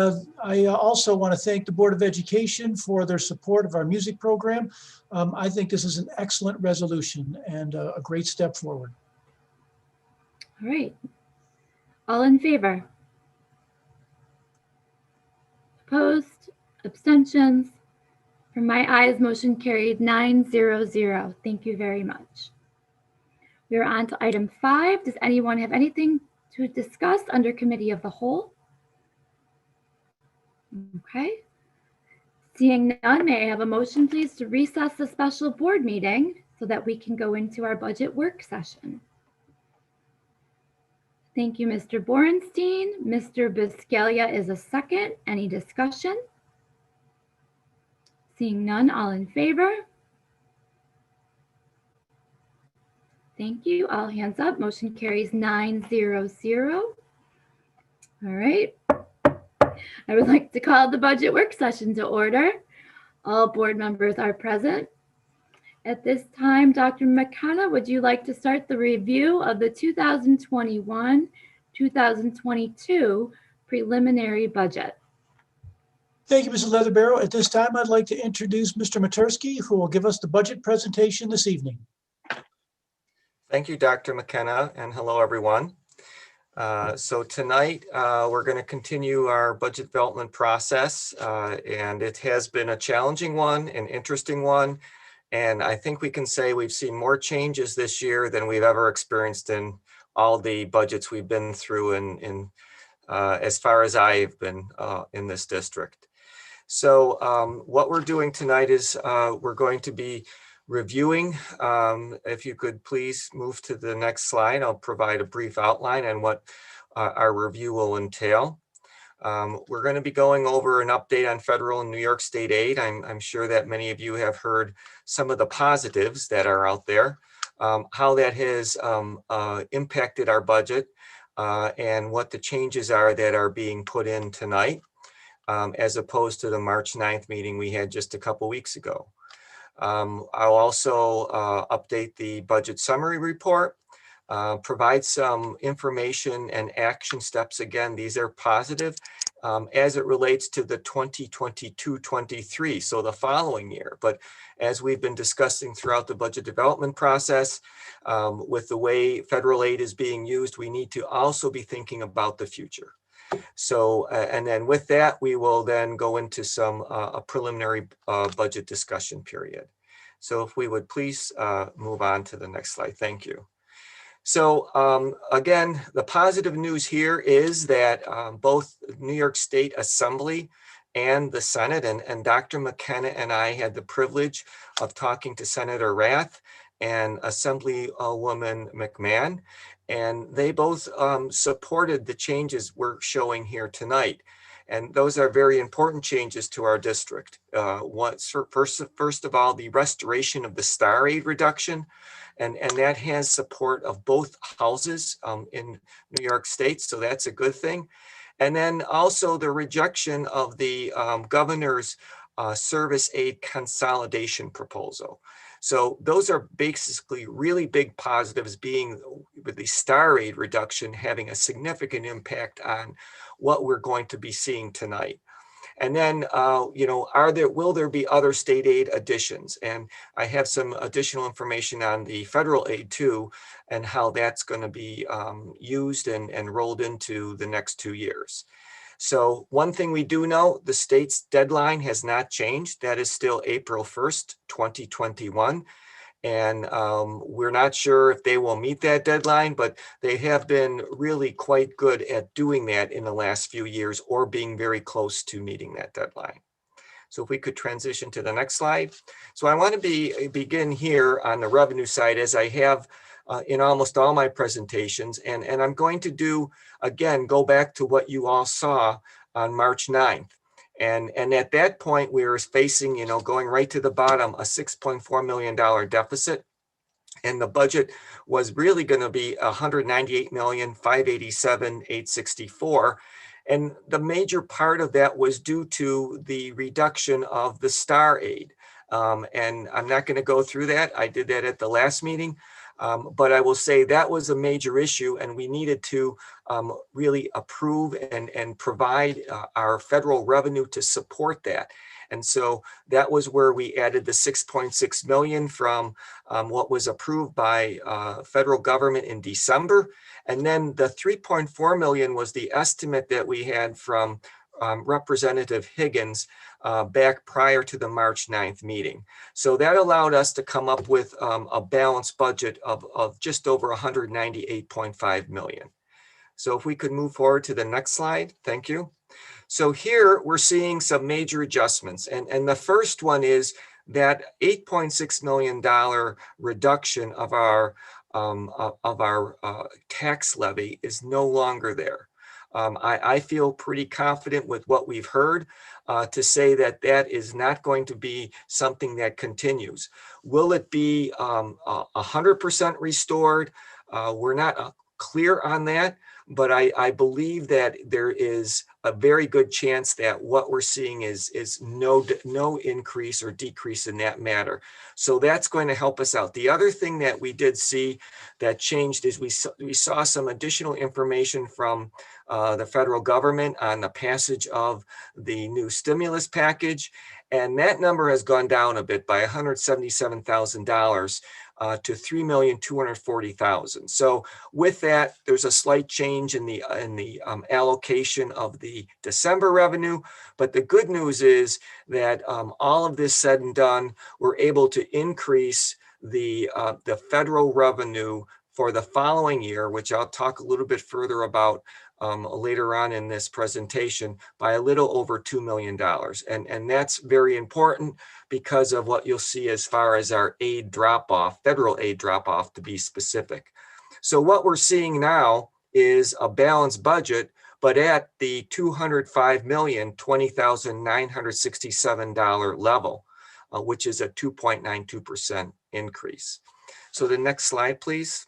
S10: I also want to thank the Board of Education for their support of our music program. I think this is an excellent resolution and a great step forward.
S1: All right. All in favor? Opposed? Abstentions? From my eyes, motion carried 900. Thank you very much. We are on to item 5. Does anyone have anything to discuss under committee of the whole? Okay. Seeing none, may I have a motion, please, to recess the special board meeting so that we can go into our budget work session? Thank you, Mr. Borenstein. Mr. Biscaglia is a second. Any discussion? Seeing none, all in favor? Thank you. All hands up. Motion carries 900. All right. I would like to call the budget work session to order. All board members are present. At this time, Dr. McKenna, would you like to start the review of the 2021-2022 preliminary budget?
S10: Thank you, Mrs. Leatherbarrow. At this time, I'd like to introduce Mr. Matursky, who will give us the budget presentation this evening.
S11: Thank you, Dr. McKenna, and hello, everyone. So tonight, we're going to continue our budget development process, and it has been a challenging one, an interesting one, and I think we can say we've seen more changes this year than we've ever experienced in all the budgets we've been through in as far as I've been in this district. So what we're doing tonight is we're going to be reviewing. If you could please move to the next slide, I'll provide a brief outline on what our review will entail. We're going to be going over an update on federal and New York state aid. I'm sure that many of you have heard some of the positives that are out there, how that has impacted our budget, and what the changes are that are being put in tonight, as opposed to the March 9th meeting we had just a couple weeks ago. I'll also update the budget summary report, provide some information and action steps. Again, these are positive as it relates to the 2022-23, so the following year. But as we've been discussing throughout the budget development process, with the way federal aid is being used, we need to also be thinking about the future. So, and then with that, we will then go into some a preliminary budget discussion period. So if we would please move on to the next slide. Thank you. So again, the positive news here is that both New York State Assembly and the Senate, and Dr. McKenna and I had the privilege of talking to Senator Rath and Assemblywoman McMahon, and they both supported the changes we're showing here tonight. And those are very important changes to our district. First of all, the restoration of the star aid reduction, and that has support of both houses in New York State, so that's a good thing. And then also the rejection of the governor's service aid consolidation proposal. So those are basically really big positives, being with the star aid reduction having a significant impact on what we're going to be seeing tonight. And then, you know, will there be other state aid additions? And I have some additional information on the federal aid too, and how that's going to be used and rolled into the next 2 years. So one thing we do know, the state's deadline has not changed. That is still April 1st, 2021. And we're not sure if they will meet that deadline, but they have been really quite good at doing that in the last few years, or being very close to meeting that deadline. So if we could transition to the next slide. So I want to begin here on the revenue side, as I have in almost all my presentations. And I'm going to do, again, go back to what you all saw on March 9th. And at that point, we were facing, you know, going right to the bottom, a $6.4 million deficit. And the budget was really going to be $198,587,864. And the major part of that was due to the reduction of the star aid. And I'm not going to go through that. I did that at the last meeting. But I will say that was a major issue, and we needed to really approve and provide our federal revenue to support that. And so that was where we added the 6.6 million from what was approved by federal government in December. And then the 3.4 million was the estimate that we had from Representative Higgins back prior to the March 9th meeting. So that allowed us to come up with a balanced budget of just over 198.5 million. So if we could move forward to the next slide, thank you. So here we're seeing some major adjustments. And the first one is that $8.6 million reduction of our tax levy is no longer there. I feel pretty confident with what we've heard to say that that is not going to be something that continues. Will it be 100% restored? We're not clear on that, but I believe that there is a very good chance that what we're seeing is no increase or decrease in that matter. So that's going to help us out. The other thing that we did see that changed is we saw some additional information from the federal government on the passage of the new stimulus package. And that number has gone down a bit by $177,000 to $3,240,000. So with that, there's a slight change in the allocation of the December revenue. But the good news is that all of this said and done, we're able to increase the federal revenue for the following year, which I'll talk a little bit further about later on in this presentation, by a little over $2 million. And that's very important because of what you'll see as far as our aid drop-off, federal aid drop-off to be specific. So what we're seeing now is a balanced budget, but at the $205,020,967 level, which is a 2.92% increase. So the next slide, please.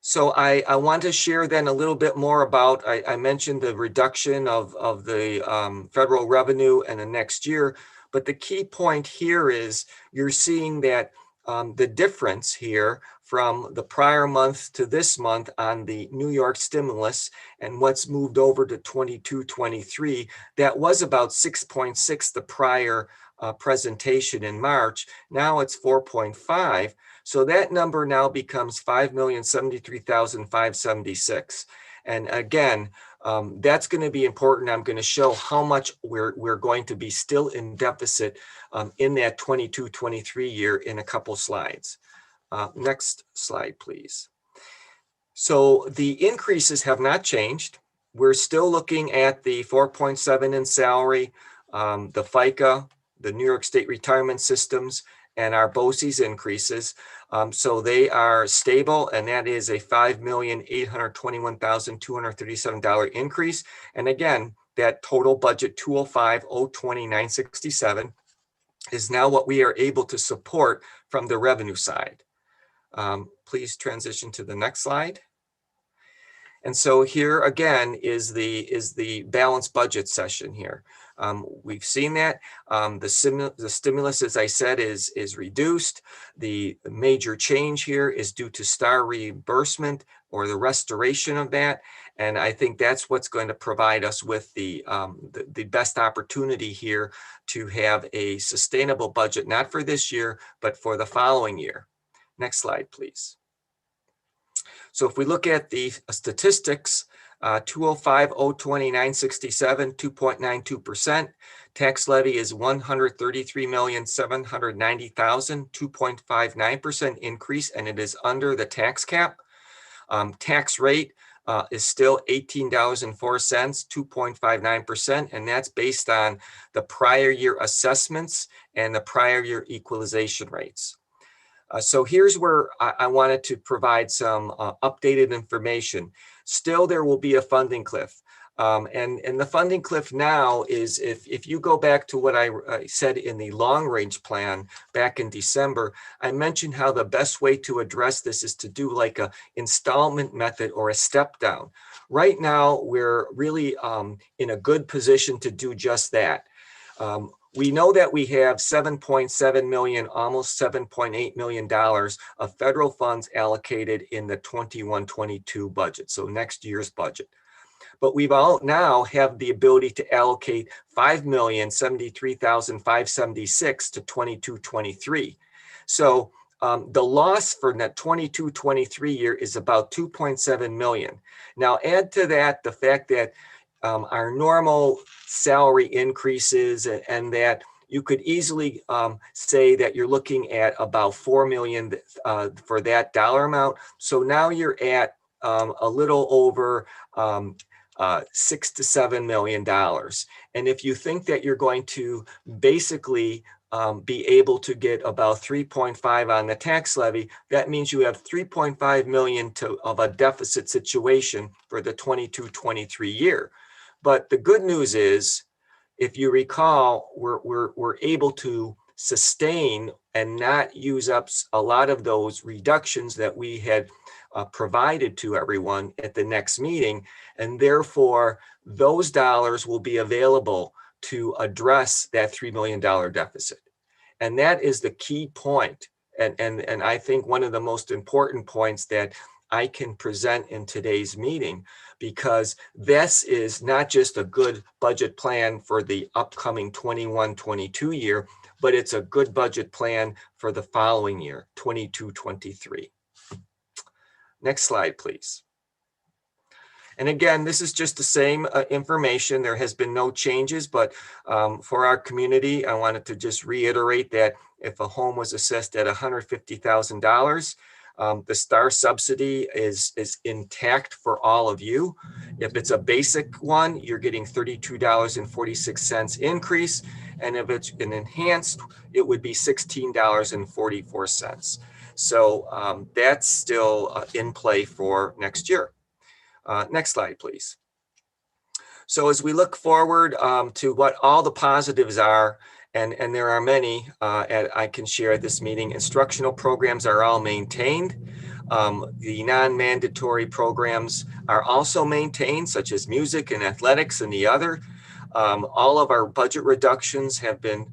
S11: So I want to share then a little bit more about, I mentioned the reduction of the federal revenue in the next year, but the key point here is you're seeing that the difference here from the prior month to this month on the New York stimulus and what's moved over to 22-23, that was about 6.6 the prior presentation in March. Now it's 4.5. So that number now becomes 5,073,576. And again, that's going to be important. I'm going to show how much we're going to be still in deficit in that 22-23 year in a couple slides. Next slide, please. So the increases have not changed. We're still looking at the 4.7 in salary, the FICA, the New York State retirement systems, and our BOCES increases. So they are stable, and that is a $5,821,237 increase. And again, that total budget 205,020,967 is now what we are able to support from the revenue side. Please transition to the next slide. And so here again is the balanced budget session here. We've seen that the stimulus, as I said, is reduced. The major change here is due to STAR reimbursement or the restoration of that. And I think that's what's going to provide us with the best opportunity here to have a sustainable budget, not for this year, but for the following year. Next slide, please. So if we look at the statistics, 205,020,967, 2.92%. Tax levy is 133,790,000, 2.59% increase, and it is under the tax cap. Tax rate is still $18.04, 2.59%, and that's based on the prior year assessments and the prior year equalization rates. So here's where I wanted to provide some updated information. Still, there will be a funding cliff. And the funding cliff now is if you go back to what I said in the long range plan back in December, I mentioned how the best way to address this is to do like a installment method or a step down. Right now, we're really in a good position to do just that. we know that we have $7.7 million, almost $7.8 million of federal funds allocated in the 21-22 budget, so next year's budget. But we've all now have the ability to allocate $5,073,576 to 22-23. So the loss for that 22-23 year is about 2.7 million. Now add to that the fact that our normal salary increases, and that you could easily say that you're looking at about 4 million for that dollar amount. So now you're at a little over $6 to $7 million. And if you think that you're going to basically be able to get about 3.5 on the tax levy, that means you have 3.5 million of a deficit situation for the 22-23 year. But the good news is, if you recall, we're able to sustain and not use up a lot of those reductions that we had provided to everyone at the next meeting. And therefore, those dollars will be available to address that $3 million deficit. And that is the key point. And I think one of the most important points that I can present in today's meeting, because this is not just a good budget plan for the upcoming 21-22 year, but it's a good budget plan for the following year, 22-23. Next slide, please. And again, this is just the same information. There has been no changes, but for our community, I wanted to just reiterate that if a home was assessed at $150,000, the STAR subsidy is intact for all of you. If it's a basic one, you're getting $32.46 increase. And if it's an enhanced, it would be $16.44. So that's still in play for next year. Next slide, please. So as we look forward to what all the positives are, and there are many I can share at this meeting, instructional programs are all maintained. The non-mandatory programs are also maintained, such as music and athletics and the other. All of our budget reductions have been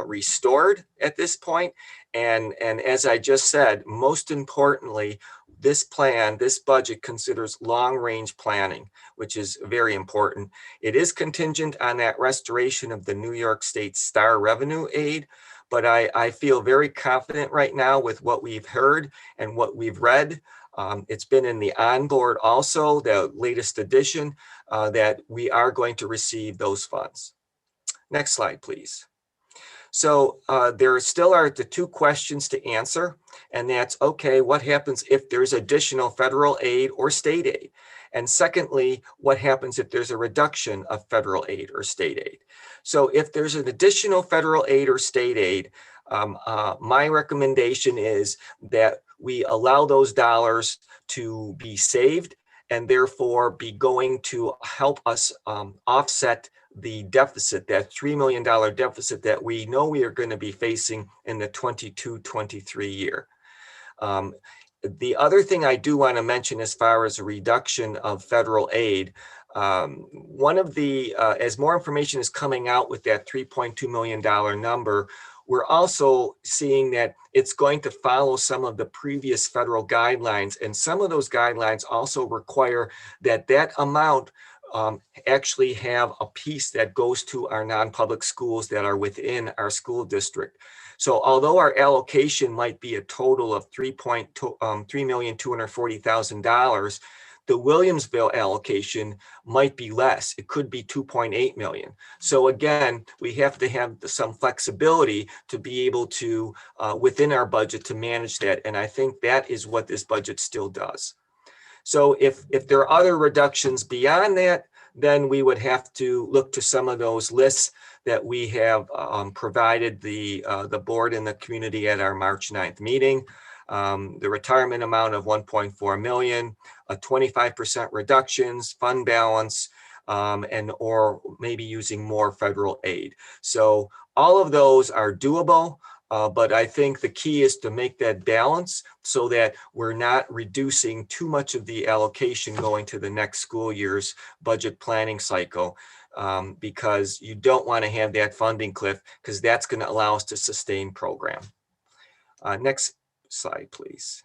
S11: restored at this point. And as I just said, most importantly, this plan, this budget considers long-range planning, which is very important. It is contingent on that restoration of the New York State STAR revenue aid, but I feel very confident right now with what we've heard and what we've read. It's been in the onboard also, the latest edition, that we are going to receive those funds. Next slide, please. So there still are the two questions to answer, and that's, okay, what happens if there's additional federal aid or state aid? And secondly, what happens if there's a reduction of federal aid or state aid? So if there's an additional federal aid or state aid, my recommendation is that we allow those dollars to be saved and therefore be going to help us offset the deficit, that $3 million deficit that we know we are going to be facing in the 22-23 year. The other thing I do want to mention as far as a reduction of federal aid, one of the, as more information is coming out with that $3.2 million number, we're also seeing that it's going to follow some of the previous federal guidelines. And some of those guidelines also require that that amount actually have a piece that goes to our non-public schools that are within our school district. So although our allocation might be a total of $3,240,000, the Williamsville allocation might be less. It could be 2.8 million. So again, we have to have some flexibility to be able to, within our budget, to manage that. And I think that is what this budget still does. So if there are other reductions beyond that, then we would have to look to some of those lists that we have provided the board and the community at our March 9th meeting. The retirement amount of 1.4 million, a 25% reductions, fund balance, and or maybe using more federal aid. So all of those are doable. But I think the key is to make that balance so that we're not reducing too much of the allocation going to the next school year's budget planning cycle. because you don't want to have that funding cliff, because that's going to allow us to sustain program. Next slide, please.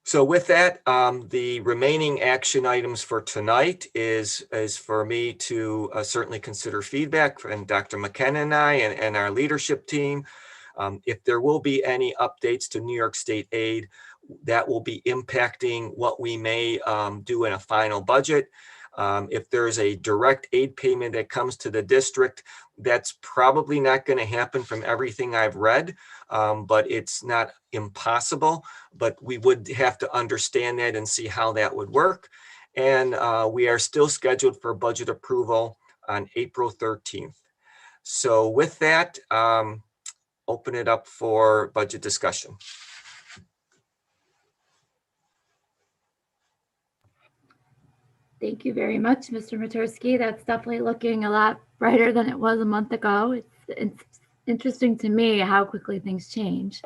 S11: So with that, the remaining action items for tonight is for me to certainly consider feedback from Dr. McKenna and I and our leadership team. If there will be any updates to New York State aid, that will be impacting what we may do in a final budget. If there's a direct aid payment that comes to the district, that's probably not going to happen from everything I've read, but it's not impossible. But we would have to understand that and see how that would work. And we are still scheduled for budget approval on April 13th. So with that, open it up for budget discussion.
S1: Thank you very much, Mr. Matursky. That's definitely looking a lot brighter than it was a month ago. It's interesting to me how quickly things change.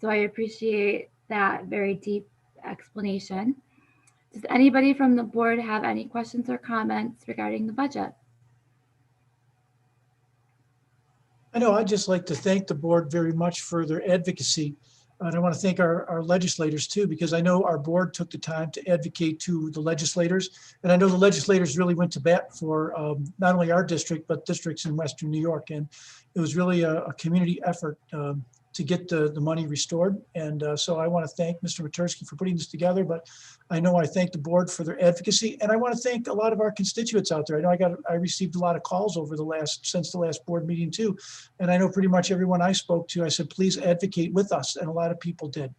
S1: So I appreciate that very deep explanation. Does anybody from the board have any questions or comments regarding the budget?
S10: I know I'd just like to thank the board very much for their advocacy. And I want to thank our legislators too, because I know our board took the time to advocate to the legislators. And I know the legislators really went to bat for not only our district, but districts in Western New York. And it was really a community effort to get the money restored. And so I want to thank Mr. Matursky for putting this together, but I know I thank the board for their advocacy. And I want to thank a lot of our constituents out there. I know I received a lot of calls since the last board meeting too. And I know pretty much everyone I spoke to, I said, please advocate with us. And a lot of people did.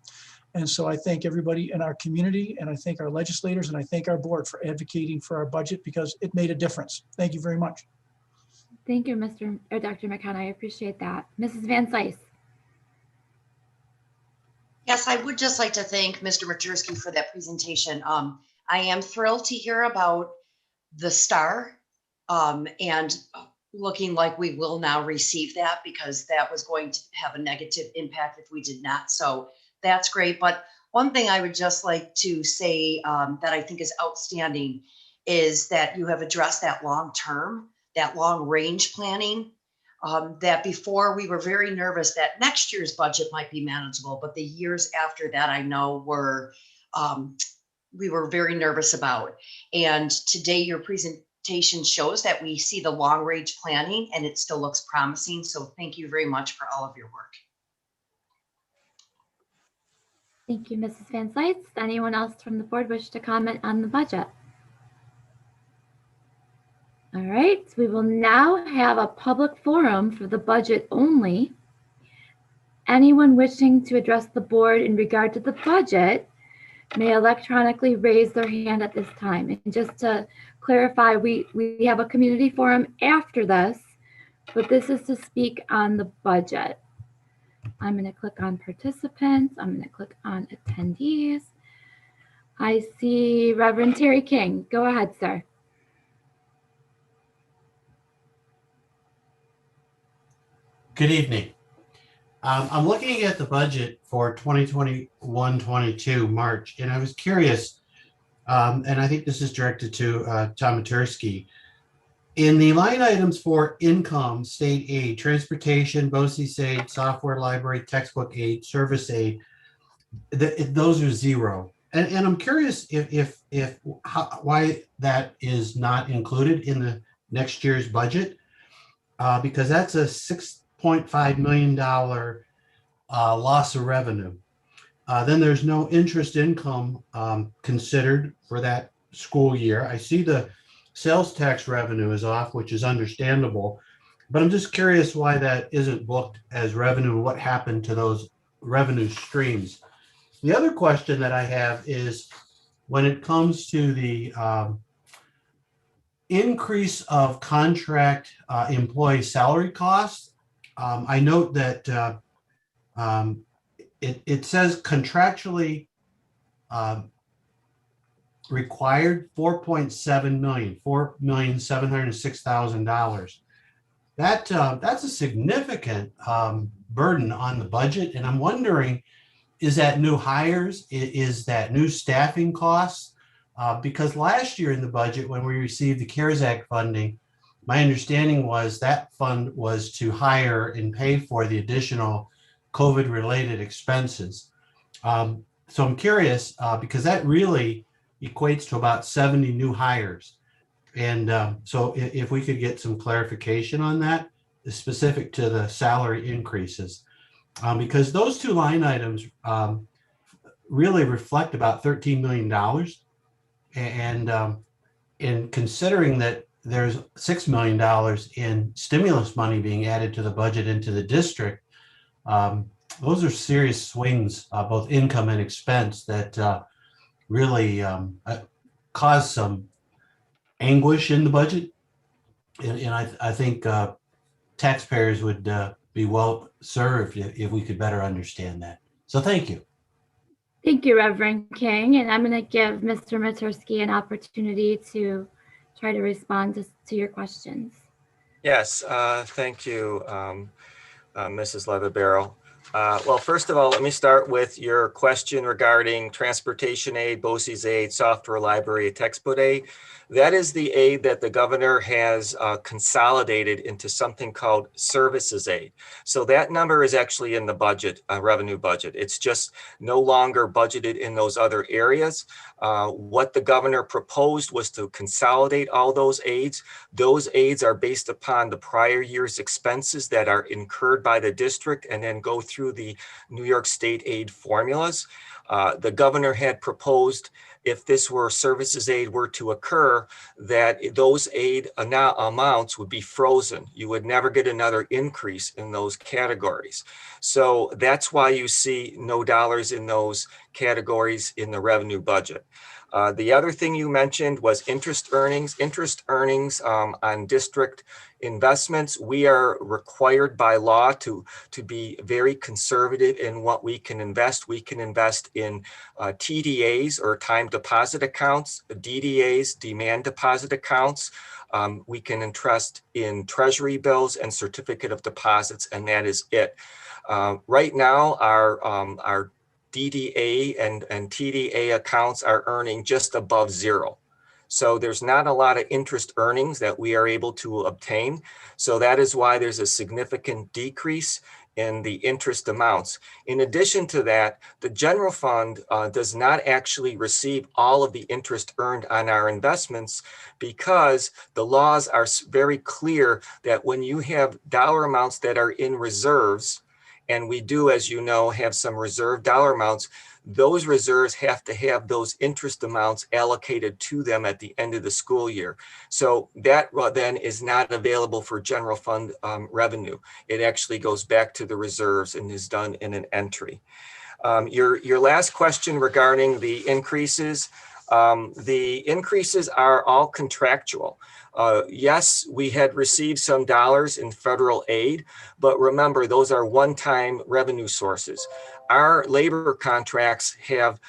S10: And so I thank everybody in our community, and I thank our legislators, and I thank our board for advocating for our budget, because it made a difference. Thank you very much.
S1: Thank you, Dr. McKenna. I appreciate that. Mrs. Van Slyce.
S8: Yes, I would just like to thank Mr. Matursky for that presentation. I am thrilled to hear about the STAR and looking like we will now receive that, because that was going to have a negative impact if we did not. So that's great. But one thing I would just like to say that I think is outstanding is that you have addressed that long-term, that long-range planning. That before we were very nervous that next year's budget might be manageable, but the years after that, I know we were very nervous about. And today your presentation shows that we see the long range planning and it still looks promising. So thank you very much for all of your work.
S1: Thank you, Mrs. Van Slyce. Does anyone else from the board wish to comment on the budget? All right, we will now have a public forum for the budget only. Anyone wishing to address the board in regard to the budget may electronically raise their hand at this time. And just to clarify, we have a community forum after this, but this is to speak on the budget. I'm going to click on participants. I'm going to click on attendees. I see Reverend Terry King. Go ahead, sir.
S12: Good evening. I'm looking at the budget for 2021-22 March, and I was curious, and I think this is directed to Tom Matursky. In the line items for income, state aid, transportation, BOCES aid, software library, textbook aid, service aid, those are zero. And I'm curious why that is not included in the next year's budget, because that's a $6.5 million loss of revenue. Then there's no interest income considered for that school year. I see the sales tax revenue is off, which is understandable, but I'm just curious why that isn't booked as revenue, what happened to those revenue streams. The other question that I have is when it comes to the increase of contract employee salary costs, I note that it says contractually required $4.7 million, $4,706,000. That's a significant burden on the budget, and I'm wondering, is that new hires? Is that new staffing costs? Because last year in the budget, when we received the CARES Act funding, my understanding was that fund was to hire and pay for the additional COVID-related expenses. So I'm curious, because that really equates to about 70 new hires. And so if we could get some clarification on that, specific to the salary increases, because those two line items really reflect about $13 million. And considering that there's $6 million in stimulus money being added to the budget into the district, those are serious swings, both income and expense, that really cause some anguish in the budget. And I think taxpayers would be well served if we could better understand that. So thank you.
S1: Thank you, Reverend King. And I'm going to give Mr. Matursky an opportunity to try to respond to your questions.
S11: Yes, thank you, Mrs. Leatherbarrow. Well, first of all, let me start with your question regarding transportation aid, BOCES aid, software library, textbook aid. That is the aid that the governor has consolidated into something called services aid. So that number is actually in the budget, revenue budget. It's just no longer budgeted in those other areas. What the governor proposed was to consolidate all those aids. Those aids are based upon the prior year's expenses that are incurred by the district and then go through the New York State aid formulas. The governor had proposed, if this were services aid were to occur, that those aid amounts would be frozen. You would never get another increase in those categories. So that's why you see no dollars in those categories in the revenue budget. The other thing you mentioned was interest earnings. Interest earnings on district investments. We are required by law to be very conservative in what we can invest. We can invest in TDAs, or time deposit accounts, DDAs, demand deposit accounts. We can entrust in treasury bills and certificate of deposits, and that is it. Right now, our DDA and TDA accounts are earning just above zero. So there's not a lot of interest earnings that we are able to obtain. So that is why there's a significant decrease in the interest amounts. In addition to that, the general fund does not actually receive all of the interest earned on our investments, because the laws are very clear that when you have dollar amounts that are in reserves, and we do, as you know, have some reserve dollar amounts, those reserves have to have those interest amounts allocated to them at the end of the school year. So that then is not available for general fund revenue. It actually goes back to the reserves and is done in an entry. Your last question regarding the increases are all contractual. Yes, we had received some dollars in federal aid, but remember, those are one-time revenue sources. Our labor contracts have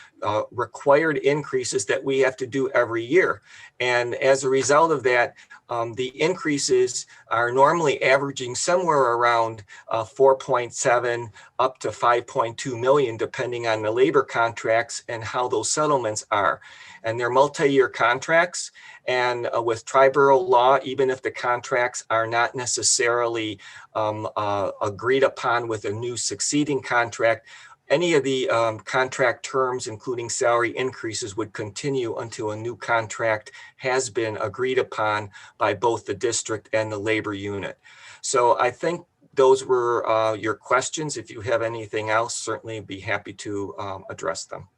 S11: required increases that we have to do every year. And as a result of that, the increases are normally averaging somewhere around 4.7 up to 5.2 million, depending on the labor contracts and how those settlements are. And they're multi-year contracts. And with triborough law, even if the contracts are not necessarily agreed upon with a new succeeding contract, any of the contract terms, including salary increases, would continue until a new contract has been agreed upon by both the district and the labor unit. So I think those were your questions. If you have anything else, certainly be happy to address them.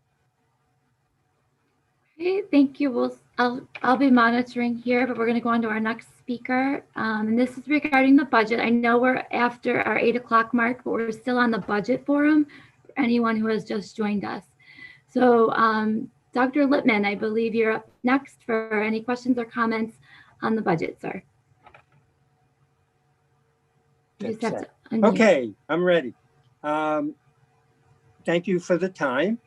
S1: Okay, thank you. I'll be monitoring here, but we're going to go on to our next speaker. And this is regarding the budget. I know we're after our 8 o'clock mark, but we're still on the budget forum for anyone who has just joined us. So Dr. Lippman, I believe you're up next for any questions or comments on the budget, sir. You just have to unmute.
S13: Okay, I'm ready. Thank you for the time.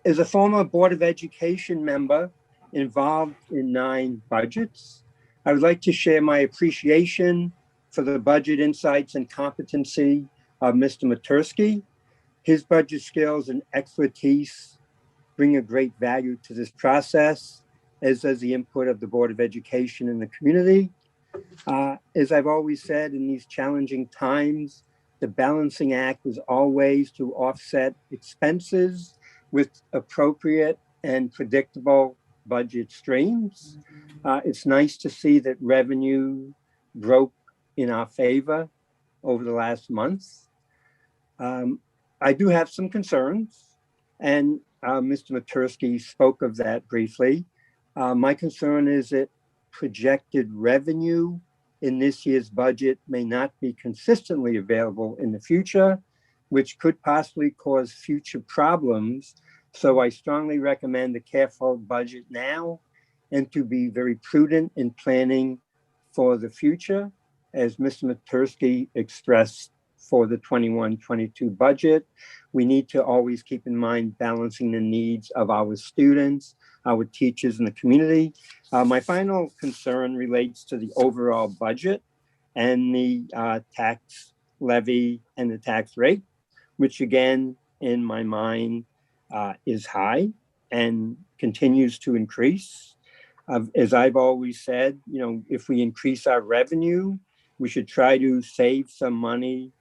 S13: As a former Board of Education member involved in 9 budgets, I would like to share my appreciation for the budget insights and competency of Mr. Matursky. His budget skills and expertise bring a great value to this process, as does the input of the Board of Education and the community. As I've always said, in these challenging times, the balancing act was always to offset expenses with appropriate and predictable budget streams. It's nice to see that revenue broke in our favor over the last month. I do have some concerns, and Mr. Matursky spoke of that briefly. My concern is that projected revenue in this year's budget may not be consistently available in the future, which could possibly cause future problems. So I strongly recommend a careful budget now and to be very prudent in planning for the future, as Mr. Matursky expressed for the 21-22 budget. We need to always keep in mind balancing the needs of our students, our teachers, and the community. My final concern relates to the overall budget and the tax levy and the tax rate, which again, in my mind, is high and continues to increase. As I've always said, if we increase our revenue, we should try to save some money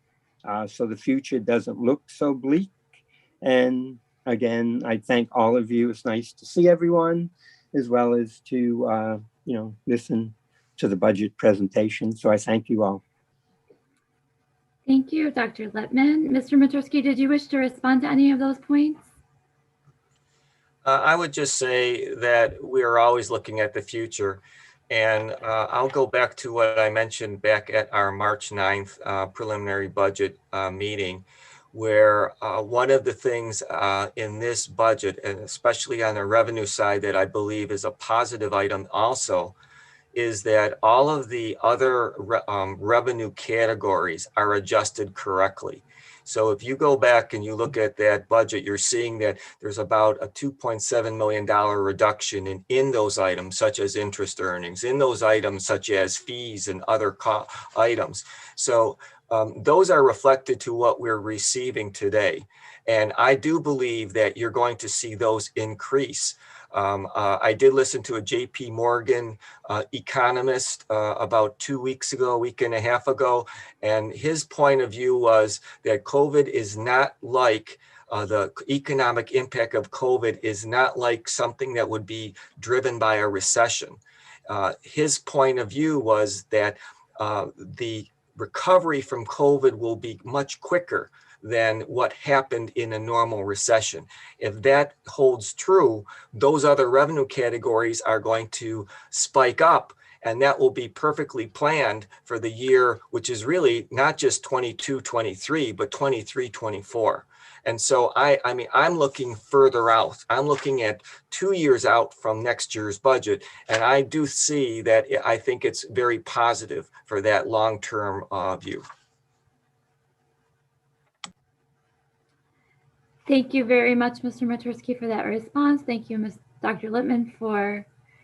S13: so the future doesn't look so bleak. And again, I thank all of you. It's nice to see everyone, as well as to listen to the budget presentation. So I thank you all.
S1: Thank you, Dr. Lippman. Mr. Matursky, did you wish to respond to any of those points?
S11: I would just say that we are always looking at the future. And I'll go back to what I mentioned back at our March 9th preliminary budget meeting, where one of the things in this budget, and especially on the revenue side, that I believe is a positive item also, is that all of the other revenue categories are adjusted correctly. So if you go back and you look at that budget, you're seeing that there's about a $2.7 million reduction in those items, such as interest earnings, in those items such as fees and other items. So those are reflected to what we're receiving today. And I do believe that you're going to see those increase. I did listen to a JP Morgan economist about 2 weeks ago, a week and a half ago, and his point of view was that COVID is not like the economic impact of COVID is not like something that would be driven by a recession. His point of view was that the recovery from COVID will be much quicker than what happened in a normal recession. If that holds true, those other revenue categories are going to spike up, and that will be perfectly planned for the year, which is really not just 22-23, but 23-24. And so I mean, I'm looking further out. I'm looking at 2 years out from next year's budget. And I do see that I think it's very positive for that long-term view.
S1: Thank you very much, Mr. Matursky, for that response. Thank you, Dr. Lippman, for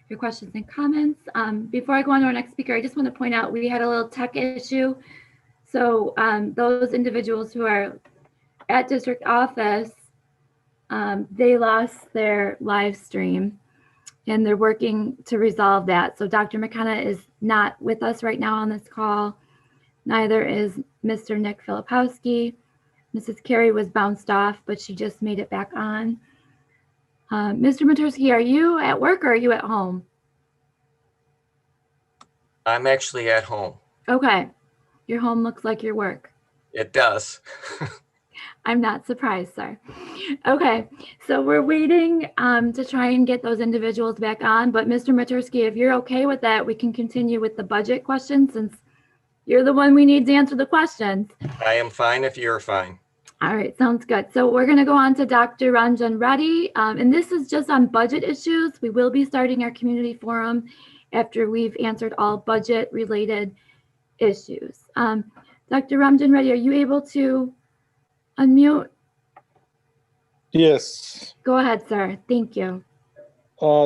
S1: your questions and comments. Before I go on to our next speaker, I just want to point out we had a little tech issue. So those individuals who are at district office, they lost their live stream and they're working to resolve that. So Dr. McKenna is not with us right now on this call. Neither is Mr. Nick Filipowski. Mrs. Carey was bounced off, but she just made it back on. Mr. Matursky, are you at work or are you at home?
S11: I'm actually at home.
S1: Okay. Your home looks like your work.
S11: It does.
S1: I'm not surprised, sir. Okay, so we're waiting to try and get those individuals back on. But Mr. Matursky, if you're okay with that, we can continue with the budget questions since you're the one we need to answer the questions.
S11: I am fine if you're fine.
S1: All right, sounds good. So we're going to go on to Dr. Ranjan Reddy, and this is just on budget issues. We will be starting our community forum after we've answered all budget-related issues. Dr. Ranjan Reddy, are you able to unmute?
S14: Yes.
S1: Go ahead, sir. Thank you.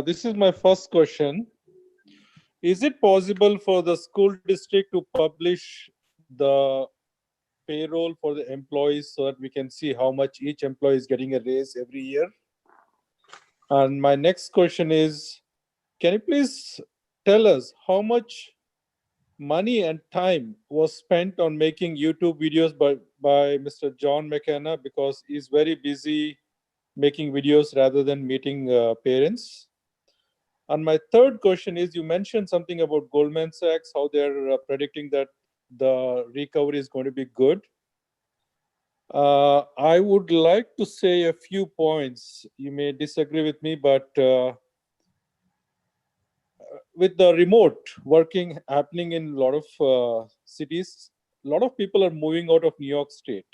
S14: This is my first question. Is it possible for the school district to publish the payroll for the employees so that we can see how much each employee is getting a raise every year? And my next question is, can you please tell us how much money and time was spent on making YouTube videos by Mr. John McKenna, because he's very busy making videos rather than meeting parents? And my third question is, you mentioned something about Goldman Sachs, how they're predicting that the recovery is going to be good. I would like to say a few points. You may disagree with me, but with the remote working happening in a lot of cities, a lot of people are moving out of New York State.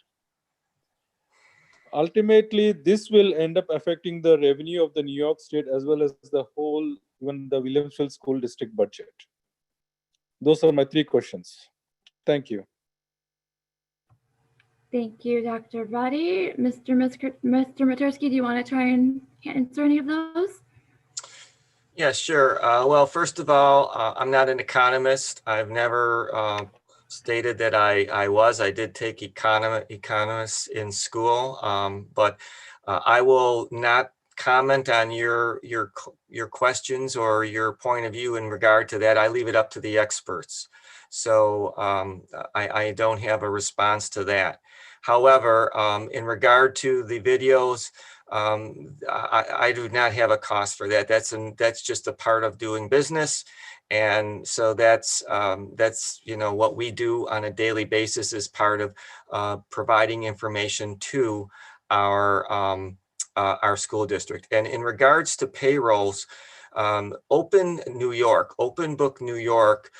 S14: Ultimately, this will end up affecting the revenue of the New York State as well as the whole, even the Williamsville School District budget. Those are my three questions. Thank you.
S1: Thank you, Dr. Reddy. Mr. Matursky, do you want to try and answer any of those?
S11: Yeah, sure. Well, first of all, I'm not an economist. I've never stated that I was. I did take economics in school, but I will not comment on your questions or your point of view in regard to that. I leave it up to the experts. So I don't have a response to that. However, in regard to the videos, I do not have a cost for that. That's just a part of doing business. And so that's what we do on a daily basis as part of providing information to our school district. And in regards to payrolls, Open Book New York,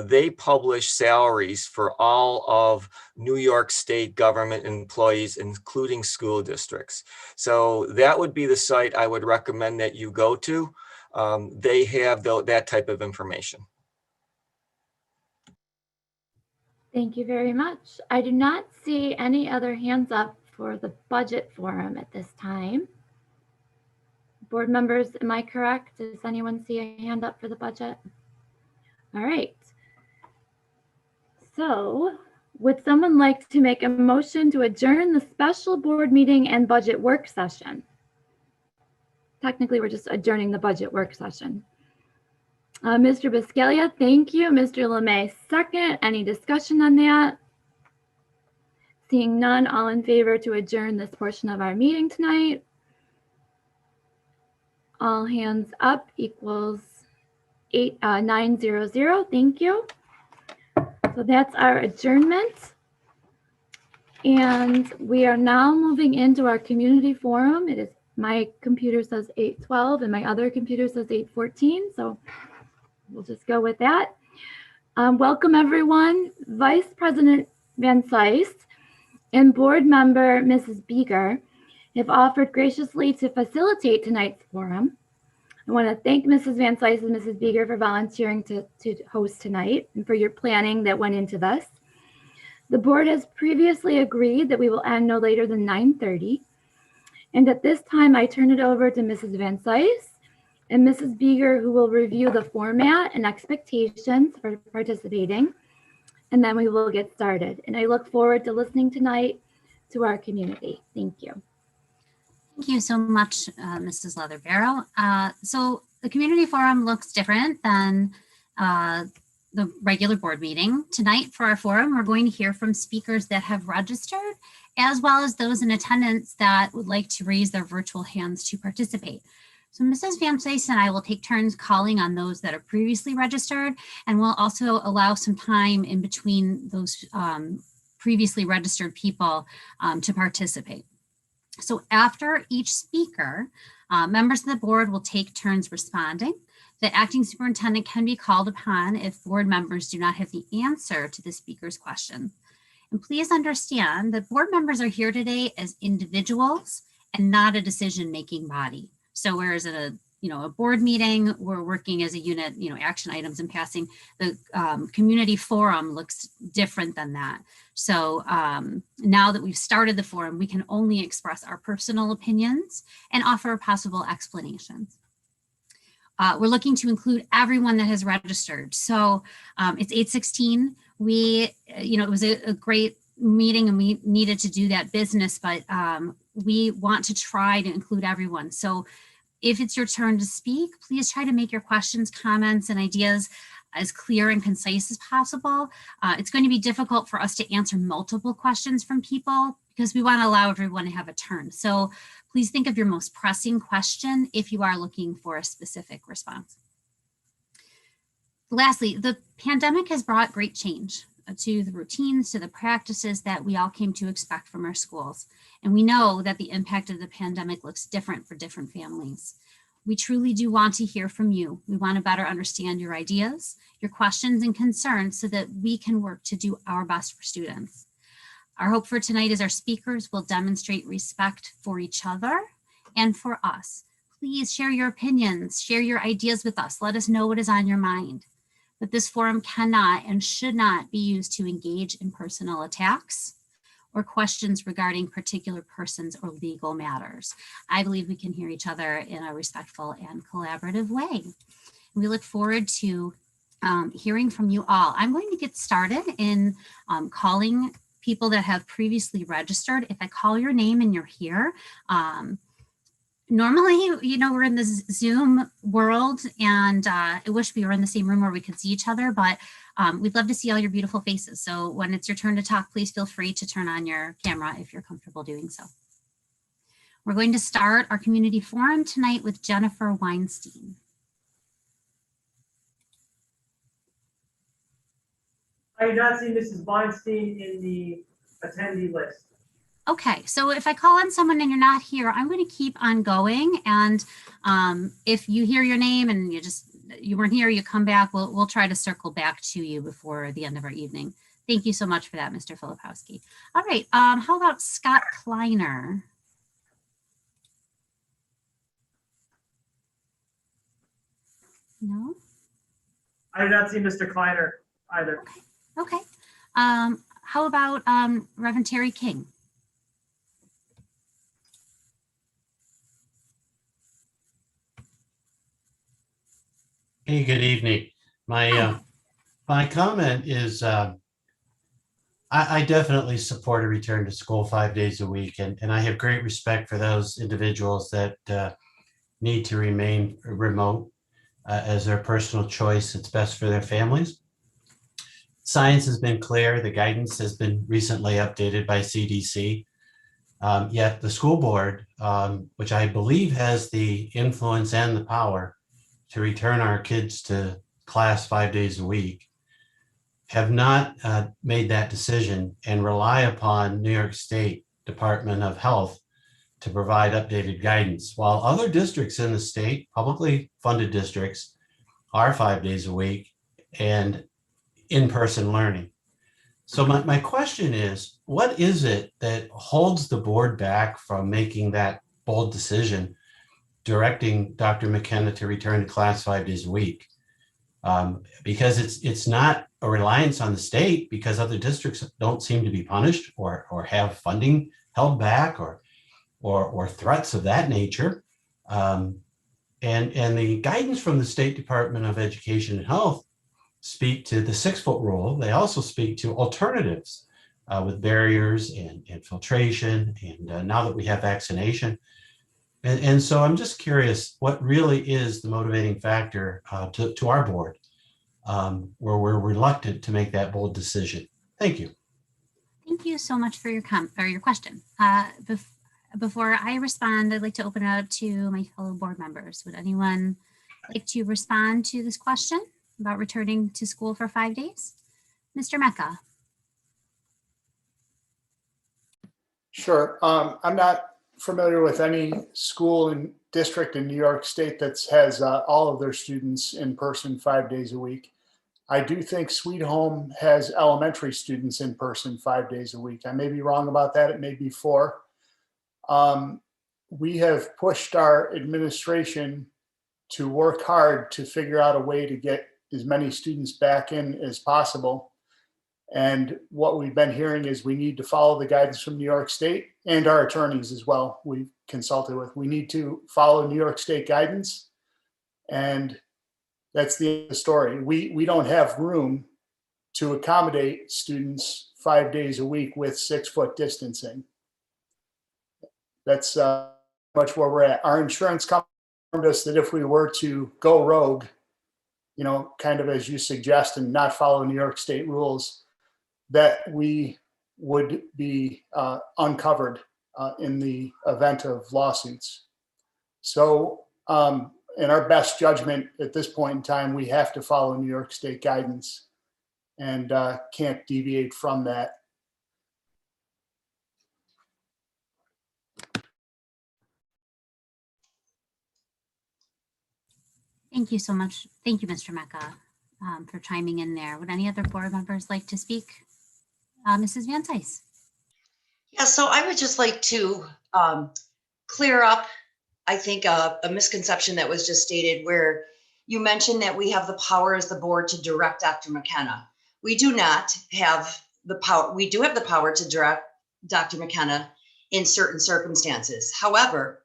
S11: they publish salaries for all of New York State government employees, including school districts. So that would be the site I would recommend that you go to. They have that type of information.
S1: Thank you very much. I do not see any other hands up for the budget forum at this time. Board members, am I correct? Does anyone see a hand up for the budget? All right. So would someone like to make a motion to adjourn the special board meeting and budget work session? Technically, we're just adjourning the budget work session. Mr. Biscaglia, thank you. Mr. Lemay, second. Any discussion on that? Seeing none, all in favor to adjourn this portion of our meeting tonight? All hands up equals 900. Thank you. So that's our adjournment. And we are now moving into our community forum. It is, my computer says 8:12 and my other computer says 8:14. So we'll just go with that. Welcome everyone. Vice President Van Sise and board member Mrs. Beeger have offered graciously to facilitate tonight's forum. I want to thank Mrs. Van Sise and Mrs. Beeger for volunteering to host tonight and for your planning that went into this. The board has previously agreed that we will end no later than 9:30. And at this time, I turn it over to Mrs. Van Sise and Mrs. Beeger, who will review the format and expectations for participating. And then we will get started. And I look forward to listening tonight to our community. Thank you.
S3: Thank you so much, Mrs. Leatherbarrow. So the community forum looks different than the regular board meeting. Tonight for our forum, we're going to hear from speakers that have registered, as well as those in attendance that would like to raise their virtual hands to participate. So Mrs. Van Sise and I will take turns calling on those that are previously registered, and we'll also allow some time in between those previously registered people to participate. So after each speaker, members of the board will take turns responding. The acting superintendent can be called upon if board members do not have the answer to the speaker's question. And please understand that board members are here today as individuals and not a decision-making body. So whereas at a board meeting, we're working as a unit, action items and passing, the community forum looks different than that. So now that we've started the forum, we can only express our personal opinions and offer possible explanations. We're looking to include everyone that has registered. So it's 8:16. It was a great meeting and we needed to do that business, but we want to try to include everyone. So If it's your turn to speak, please try to make your questions, comments, and ideas as clear and concise as possible. It's going to be difficult for us to answer multiple questions from people because we want to allow everyone to have a turn. So please think of your most pressing question if you are looking for a specific response. Lastly, the pandemic has brought great change to the routines, to the practices that we all came to expect from our schools. And we know that the impact of the pandemic looks different for different families. We truly do want to hear from you. We want to better understand your ideas, your questions and concerns so that we can work to do our best for students. Our hope for tonight is our speakers will demonstrate respect for each other and for us. Please share your opinions, share your ideas with us. Let us know what is on your mind. But this forum cannot and should not be used to engage in personal attacks or questions regarding particular persons or legal matters. I believe we can hear each other in a respectful and collaborative way. We look forward to hearing from you all. I'm going to get started in calling people that have previously registered. If I call your name and you're here, normally, you know, we're in the Zoom world and I wish we were in the same room where we could see each other, but we'd love to see all your beautiful faces. So when it's your turn to talk, please feel free to turn on your camera if you're comfortable doing so. We're going to start our community forum tonight with Jennifer Weinstein.
S15: I do not see Mrs. Weinstein in the attendee list.
S3: Okay, so if I call on someone and you're not here, I'm going to keep on going. And if you hear your name and you weren't here, you come back, we'll try to circle back to you before the end of our evening. Thank you so much for that, Mr. Filipowski. All right, how about Scott Kleiner? No?
S15: I do not see Mr. Kleiner either.
S3: Okay. How about Reverend Terry King?
S12: Hey, good evening. My comment is I definitely support a return to school 5 days a week, and I have great respect for those individuals that need to remain remote as their personal choice. It's best for their families. Science has been clear. The guidance has been recently updated by CDC. Yet the school board, which I believe has the influence and the power to return our kids to class 5 days a week, have not made that decision and rely upon New York State Department of Health to provide updated guidance. While other districts in the state, publicly funded districts, are 5 days a week and in-person learning. So my question is, what is it that holds the board back from making that bold decision directing Dr. McKenna to return to class 5 days a week? Because it's not a reliance on the state, because other districts don't seem to be punished or have funding held back or threats of that nature. And the guidance from the State Department of Education and Health speak to the 6-foot rule. They also speak to alternatives with barriers and filtration, and now that we have vaccination. And so I'm just curious, what really is the motivating factor to our board where we're reluctant to make that bold decision? Thank you.
S3: Thank you so much for your question. Before I respond, I'd like to open it up to my fellow board members. Would anyone like to respond to this question about returning to school for 5 days? Mr. Mecca.
S5: Sure. I'm not familiar with any school and district in New York State that has all of their students in person 5 days a week. I do think Sweet Home has elementary students in person 5 days a week. I may be wrong about that. It may be 4. We have pushed our administration to work hard to figure out a way to get as many students back in as possible. And what we've been hearing is we need to follow the guidance from New York State and our attorneys as well. We've consulted with, we need to follow New York State guidance. And that's the story. We don't have room to accommodate students 5 days a week with 6-foot distancing. That's much where we're at. Our insurance company us that if we were to go rogue, you know, kind of as you suggest, and not follow New York State rules, that we would be uncovered in the event of lawsuits. So in our best judgment at this point in time, we have to follow New York State guidance and can't deviate from that.
S3: Thank you so much. Thank you, Mr. Mecca, for chiming in there. Would any other board members like to speak? Mrs. Van Cise.
S8: Yeah, so I would just like to clear up, I think, a misconception that was just stated where you mentioned that we have the power as the board to direct Dr. McKenna. We do not have the power. We do have the power to direct Dr. McKenna in certain circumstances. However,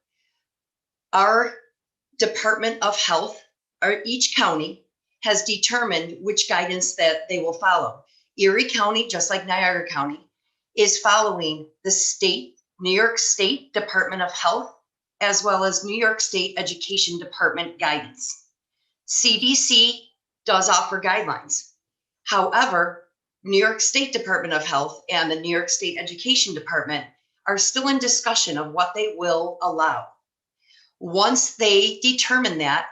S8: our Department of Health, or each county, has determined which guidance that they will follow. Erie County, just like Niagara County, is following the state, New York State Department of Health, as well as New York State Education Department guidance. CDC does offer guidelines. However, New York State Department of Health and the New York State Education Department are still in discussion of what they will allow. Once they determine that,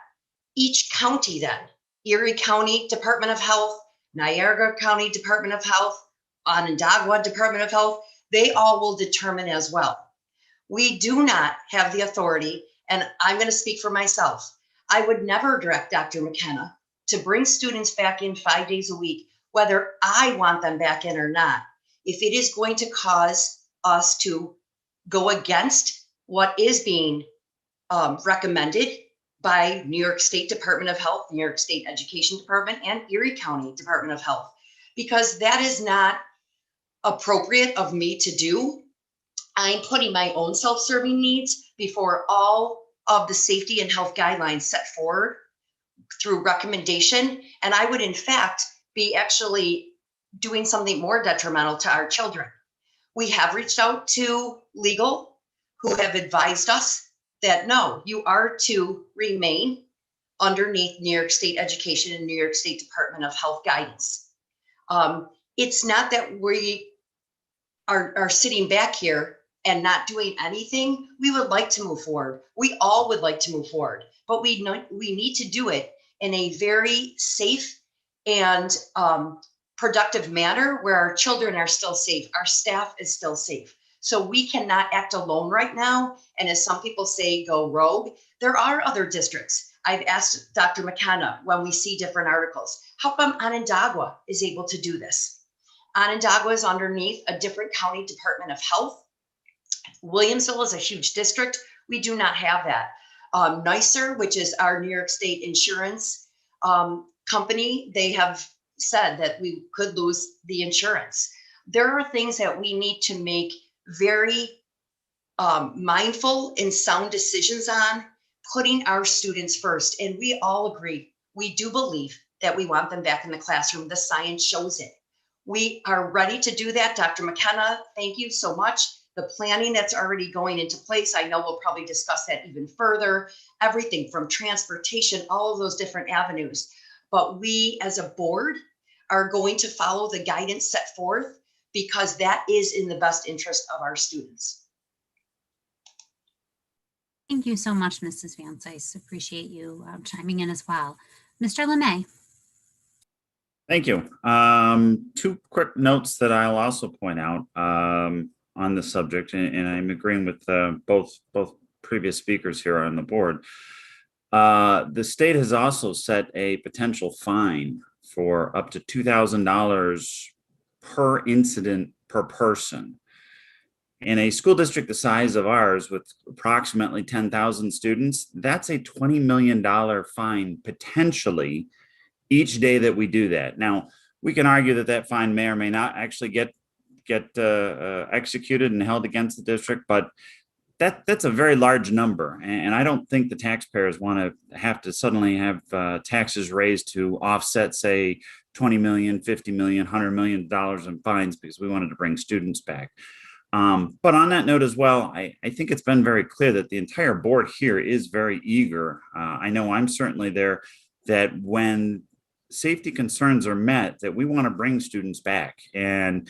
S8: each county then, Erie County Department of Health, Niagara County Department of Health, Onondaga Department of Health, they all will determine as well. We do not have the authority, and I'm going to speak for myself. I would never direct Dr. McKenna to bring students back in 5 days a week, whether I want them back in or not. If it is going to cause us to go against what is being recommended by New York State Department of Health, New York State Education Department, and Erie County Department of Health, because that is not appropriate of me to do. I'm putting my own self-serving needs before all of the safety and health guidelines set forward through recommendation. And I would, in fact, be actually doing something more detrimental to our children. We have reached out to legal, who have advised us that no, you are to remain underneath New York State Education and New York State Department of Health guidance. It's not that we are sitting back here and not doing anything. We would like to move forward. We all would like to move forward, but we need to do it in a very safe and productive manner where our children are still safe, our staff is still safe. So we cannot act alone right now. And as some people say, go rogue. There are other districts. I've asked Dr. McKenna when we see different articles, how come Onondaga is able to do this? Onondaga is underneath a different county Department of Health. Williamsville is a huge district. We do not have that. NYSER, which is our New York State insurance company, they have said that we could lose the insurance. There are things that we need to make very mindful and sound decisions on, putting our students first. And we all agree, we do believe that we want them back in the classroom. The science shows it. We are ready to do that. Dr. McKenna, thank you so much. The planning that's already going into place, I know we'll probably discuss that even further, everything from transportation, all of those different avenues. But we as a board are going to follow the guidance set forth because that is in the best interest of our students.
S3: Thank you so much, Mrs. Van Cise. Appreciate you chiming in as well. Mr. Lemay.
S2: Thank you. Two quick notes that I'll also point out on the subject, and I'm agreeing with both previous speakers here on the board. The state has also set a potential fine for up to $2,000 per incident per person. In a school district the size of ours with approximately 10,000 students, that's a $20 million fine potentially each day that we do that. Now, we can argue that that fine may or may not actually get executed and held against the district, but that's a very large number. And I don't think the taxpayers want to have to suddenly have taxes raised to offset, say, 20 million, 50 million, $100 million in fines because we wanted to bring students back. But on that note as well, I think it's been very clear that the entire board here is very eager. I know I'm certainly there, that when safety concerns are met, that we want to bring students back. And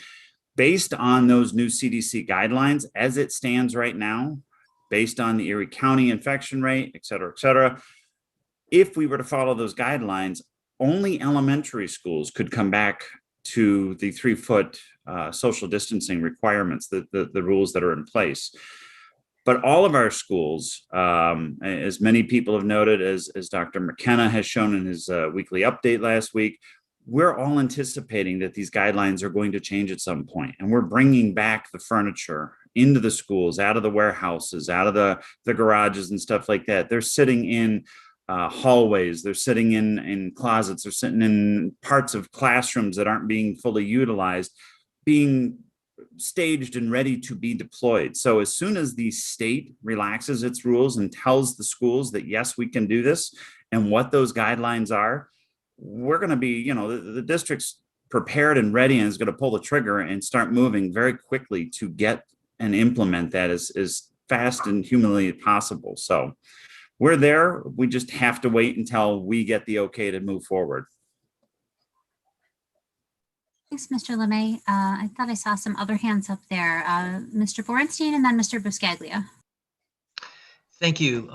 S2: based on those new CDC guidelines, as it stands right now, based on the Erie County infection rate, et cetera, if we were to follow those guidelines, only elementary schools could come back to the 3-foot social distancing requirements, the rules that are in place. But all of our schools, as many people have noted, as Dr. McKenna has shown in his weekly update last week, we're all anticipating that these guidelines are going to change at some point. And we're bringing back the furniture into the schools, out of the warehouses, out of the garages and stuff like that. They're sitting in hallways, they're sitting in closets, they're sitting in parts of classrooms that aren't being fully utilized, being staged and ready to be deployed. So as soon as the state relaxes its rules and tells the schools that, yes, we can do this, and what those guidelines are, we're going to be, the district's prepared and ready and is going to pull the trigger and start moving very quickly to get and implement that as fast and humanly possible. So we're there. We just have to wait until we get the okay to move forward.
S3: Thanks, Mr. LeMay. I thought I saw some other hands up there. Mr. Borenstein and then Mr. Buscaglia.
S4: Thank you.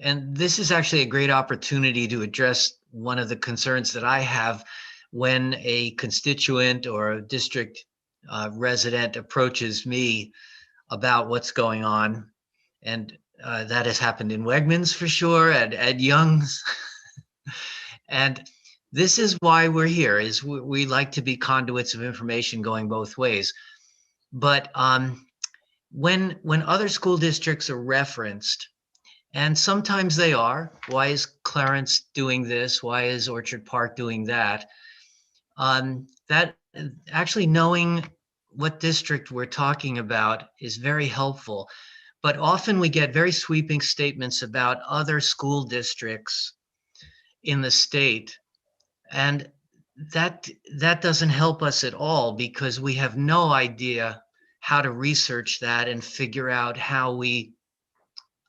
S4: And this is actually a great opportunity to address one of the concerns that I have when a constituent or a district resident approaches me about what's going on. And that has happened in Wegmans for sure, at Young's. And this is why we're here, is we like to be conduits of information going both ways. But when other school districts are referenced, and sometimes they are, why is Clarence doing this? Why is Orchard Park doing that? That actually knowing what district we're talking about is very helpful. But often we get very sweeping statements about other school districts in the state. And that doesn't help us at all, because we have no idea how to research that and figure out how we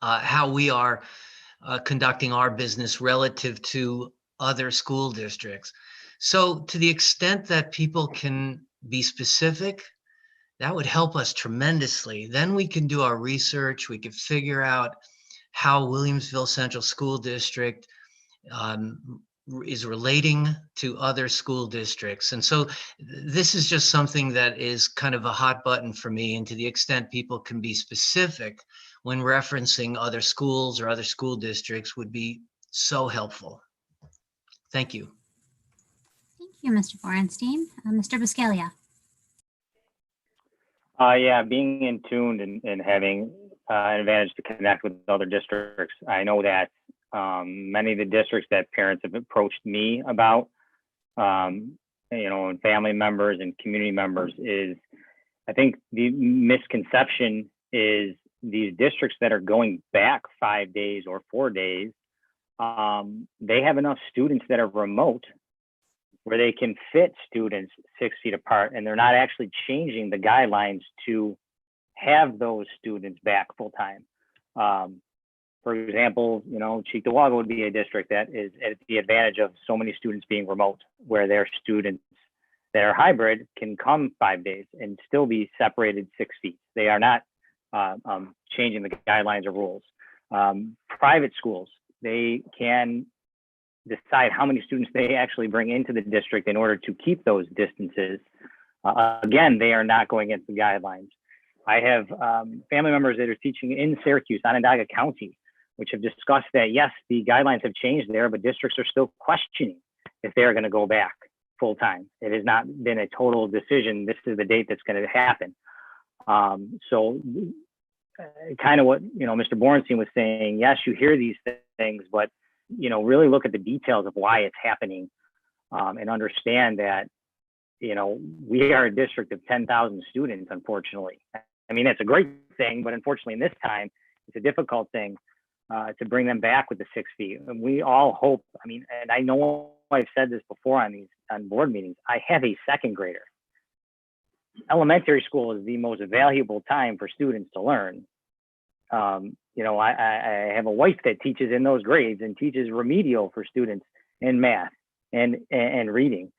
S4: are conducting our business relative to other school districts. So to the extent that people can be specific, that would help us tremendously. Then we can do our research. We can figure out how Williamsville Central School District is relating to other school districts. And so this is just something that is kind of a hot button for me. And to the extent people can be specific when referencing other schools or other school districts would be so helpful. Thank you.
S3: Thank you, Mr. Borenstein. Mr. Buscaglia.
S7: Yeah, being in tuned and having an advantage to connect with other districts. I know that many of the districts that parents have approached me about, and family members and community members, is I think the misconception is these districts that are going back 5 days or 4 days, they have enough students that are remote where they can fit students 6 feet apart, and they're not actually changing the guidelines to have those students back full time. For example, Cheektowaga would be a district that is at the advantage of so many students being remote, where their students that are hybrid can come 5 days and still be separated 6 feet. They are not changing the guidelines or rules. Private schools, they can decide how many students they actually bring into the district in order to keep those distances. Again, they are not going against the guidelines. I have family members that are teaching in Syracuse, Onondaga County, which have discussed that, yes, the guidelines have changed there, but districts are still questioning if they're going to go back full time. It has not been a total decision. This is the date that's going to happen. So kind of what, Mr. Borenstein was saying, yes, you hear these things, but, really look at the details of why it's happening, and understand that, we are a district of 10,000 students, unfortunately. I mean, it's a great thing, but unfortunately in this time, it's a difficult thing to bring them back with the 6 feet. And we all hope, and I know I've said this before on board meetings, I have a second grader elementary school is the most valuable time for students to learn. You know, I have a wife that teaches in those grades and teaches remedial for students in math and reading.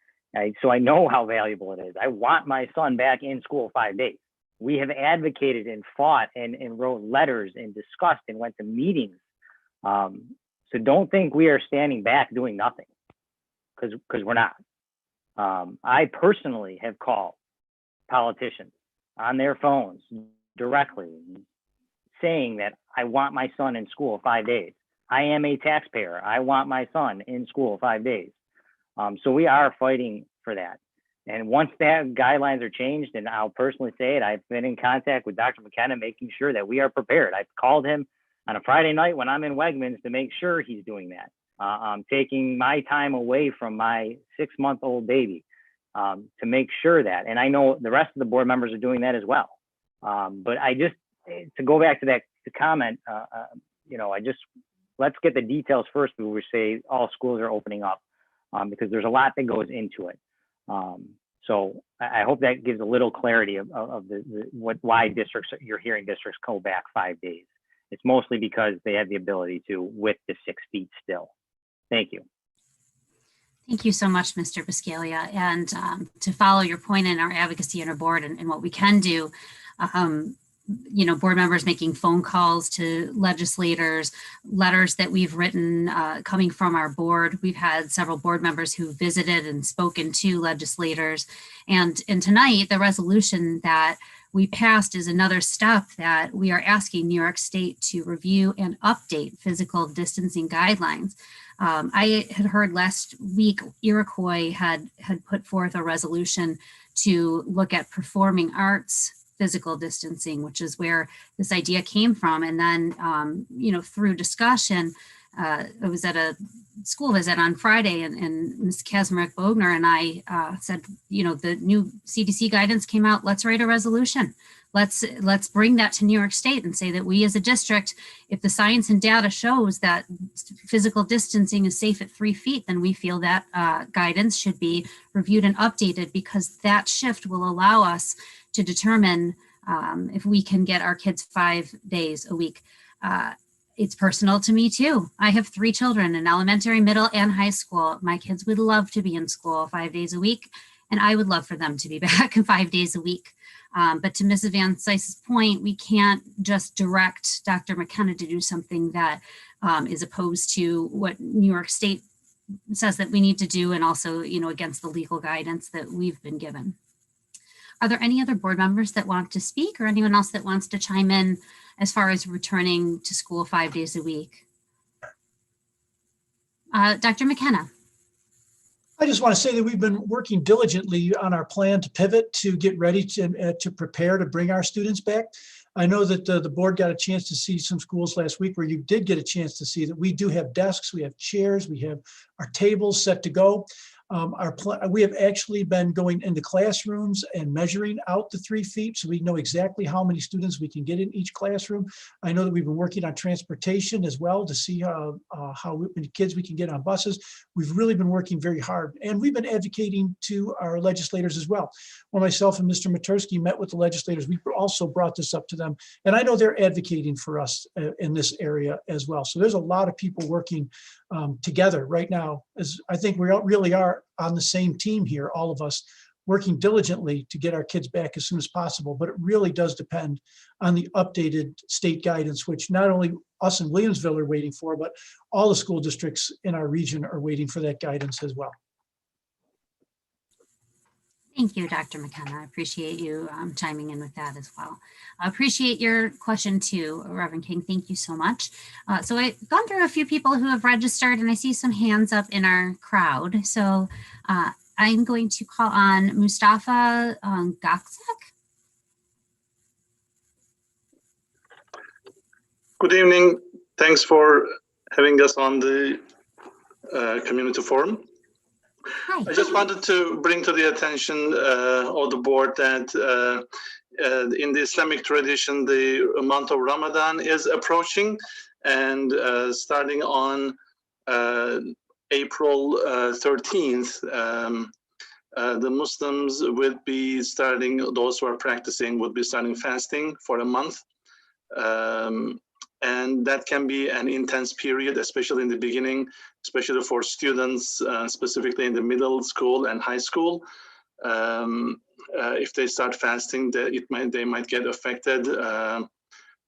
S7: So I know how valuable it is. I want my son back in school 5 days. We have advocated and fought and wrote letters and discussed and went to meetings. So don't think we are standing back doing nothing, because we're not. I personally have called politicians on their phones directly saying that I want my son in school 5 days. I am a taxpayer. I want my son in school 5 days. So we are fighting for that. And once that guidelines are changed, and I'll personally say it, I've been in contact with Dr. McKenna, making sure that we are prepared. I've called him on a Friday night when I'm in Wegmans to make sure he's doing that. I'm taking my time away from my 6-month-old baby to make sure that, and I know the rest of the board members are doing that as well. But I just, to go back to that comment, you know, let's get the details first before we say all schools are opening up, because there's a lot that goes into it. So I hope that gives a little clarity of why districts, you're hearing districts go back 5 days. It's mostly because they have the ability to with the 6 feet still. Thank you.
S3: Thank you so much, Mr. Biscaglia. And to follow your point in our advocacy in our board and what we can do, you know, board members making phone calls to legislators, letters that we've written coming from our board. We've had several board members who visited and spoken to legislators. And tonight, the resolution that we passed is another step that we are asking New York State to review and update physical distancing guidelines. I had heard last week Iroquois had put forth a resolution to look at performing arts physical distancing, which is where this idea came from. And then, you know, through discussion, I was at a school visit on Friday, and Ms. Kaczmarek-Bogner and I said, you know, the new CDC guidance came out. Let's write a resolution. Let's bring that to New York State and say that we as a district, if the science and data shows that physical distancing is safe at 3 feet, then we feel that guidance should be reviewed and updated, because that shift will allow us to determine if we can get our kids 5 days a week. It's personal to me too. I have 3 children in elementary, middle, and high school. My kids would love to be in school 5 days a week, and I would love for them to be back 5 days a week. But to Mrs. Van Sice's point, we can't just direct Dr. McKenna to do something that is opposed to what New York State says that we need to do, and also, you know, against the legal guidance that we've been given. Are there any other board members that want to speak, or anyone else that wants to chime in as far as returning to school 5 days a week? Dr. McKenna.
S10: I just want to say that we've been working diligently on our plan to pivot, to get ready to prepare to bring our students back. I know that the board got a chance to see some schools last week where you did get a chance to see that we do have desks, we have chairs, we have our tables set to go. We have actually been going into classrooms and measuring out the 3 feet, so we know exactly how many students we can get in each classroom. I know that we've been working on transportation as well to see how many kids we can get on buses. We've really been working very hard, and we've been advocating to our legislators as well. When myself and Mr. Matursky met with the legislators, we also brought this up to them, and I know they're advocating for us in this area as well. So there's a lot of people working together right now. As I think we really are on the same team here, all of us working diligently to get our kids back as soon as possible. But it really does depend on the updated state guidance, which not only us in Williamsville are waiting for, but all the school districts in our region are waiting for that guidance as well.
S3: Thank you, Dr. McKenna. I appreciate you chiming in with that as well. I appreciate your question too, Reverend King. Thank you so much. So I've gone through a few people who have registered, and I see some hands up in our crowd. So I'm going to call on Mustafa Gaksak.
S16: Good evening. Thanks for having us on the community forum.
S3: Hi.
S16: I just wanted to bring to the attention of the board that in the Islamic tradition, the month of Ramadan is approaching, and starting on April 13th, The Muslims would be starting, those who are practicing would be starting fasting for a month. And that can be an intense period, especially in the beginning, especially for students, specifically in the middle school and high school. If they start fasting, they might get affected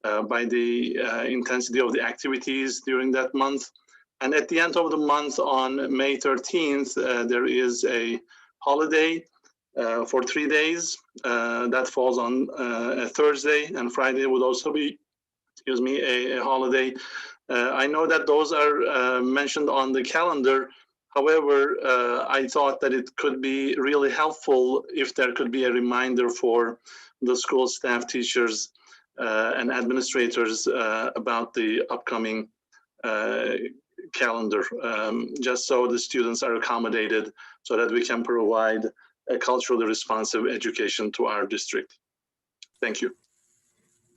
S16: by the intensity of the activities during that month. And at the end of the month, on May 13th, there is a holiday for 3 days. That falls on a Thursday, and Friday would also be, a holiday. I know that those are mentioned on the calendar. However, I thought that it could be really helpful if there could be a reminder for the school staff, teachers, and administrators about the upcoming calendar, just so the students are accommodated so that we can provide a culturally responsive education to our district. Thank you.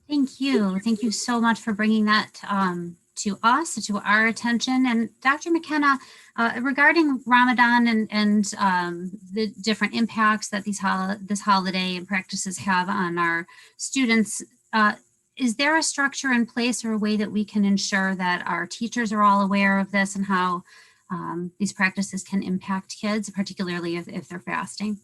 S16: Thank you.
S3: Thank you so much for bringing that to us, to our attention. And Dr. McKenna, regarding Ramadan and the different impacts that this holiday and practices have on our students, is there a structure in place or a way that we can ensure that our teachers are all aware of this and how these practices can impact kids, particularly if they're fasting?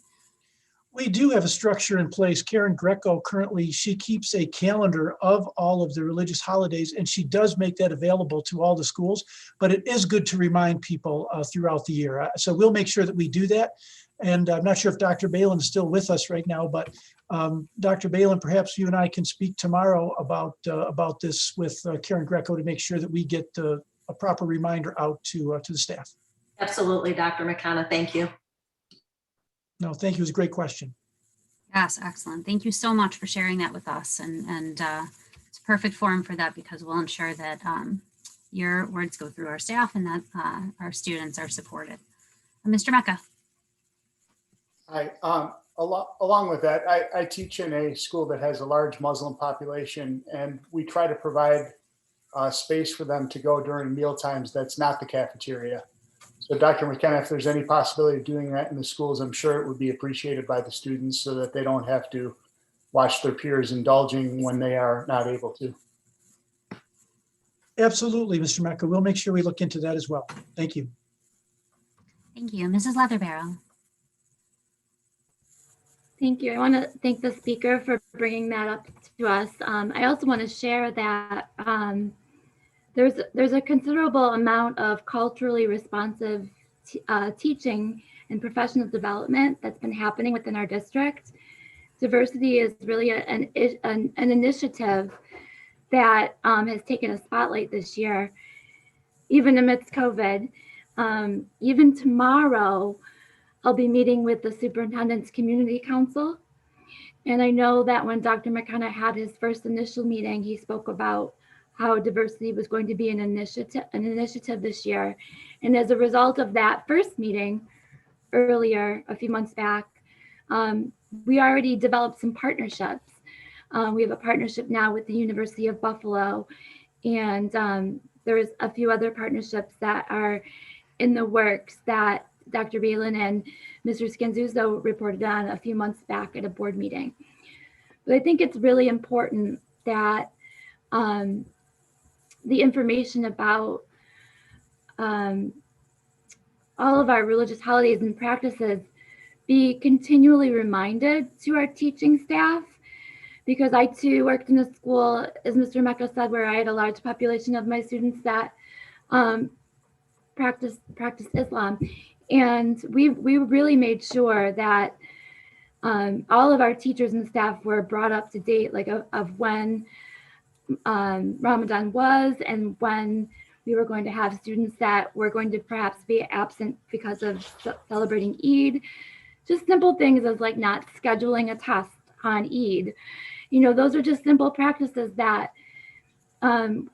S10: We do have a structure in place. Karen Greco currently, she keeps a calendar of all of the religious holidays, and she does make that available to all the schools, but it is good to remind people throughout the year. So we'll make sure that we do that. And I'm not sure if Dr. Balin is still with us right now, but Dr. Balin, perhaps you and I can speak tomorrow about this with Karen Greco to make sure that we get a proper reminder out to the staff.
S17: Absolutely, Dr. McKenna, thank you.
S10: No, thank you. It was a great question.
S3: Yes, excellent. Thank you so much for sharing that with us. And it's a perfect forum for that because we'll ensure that your words go through our staff and that our students are supported. Mr. Mecca.
S5: Hi. Along with that, I teach in a school that has a large Muslim population, and we try to provide space for them to go during meal times that's not the cafeteria. So Dr. McKenna, if there's any possibility of doing that in the schools, I'm sure it would be appreciated by the students so that they don't have to watch their peers indulging when they are not able to.
S10: Absolutely, Mr. Mecca. We'll make sure we look into that as well. Thank you.
S3: Thank you. Mrs. Leatherbarrow.
S1: Thank you. I want to thank the speaker for bringing that up to us. I also want to share that there's a considerable amount of culturally responsive teaching and professional development that's been happening within our district. Diversity is really an initiative that has taken a spotlight this year, even amidst COVID. Even tomorrow, I'll be meeting with the superintendent's community council. And I know that when Dr. McKenna had his first initial meeting, he spoke about how diversity was going to be an initiative this year. And as a result of that first meeting earlier, a few months back, we already developed some partnerships. We have a partnership now with the University of Buffalo, and there's a few other partnerships that are in the works that Dr. Balin and Mr. Scanzuzzo reported on a few months back at a board meeting. But I think it's really important that the information about all of our religious holidays and practices be continually reminded to our teaching staff, because I too worked in a school, as Mr. Mecca said, where I had a large population of my students that practice Islam. And we really made sure that all of our teachers and staff were brought up to date, like of when Ramadan was and when we were going to have students that were going to perhaps be absent because of celebrating Eid. Just simple things as like not scheduling a test on Eid. You know, those are just simple practices that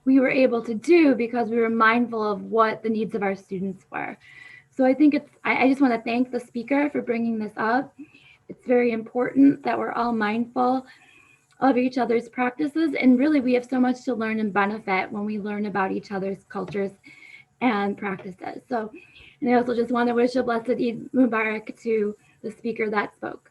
S1: we were able to do because we were mindful of what the needs of our students were. So I think I just want to thank the speaker for bringing this up. It's very important that we're all mindful of each other's practices. And really, we have so much to learn and benefit when we learn about each other's cultures and practices. So, and I also just want to wish a blessed Eid Mubarak to the speaker that spoke.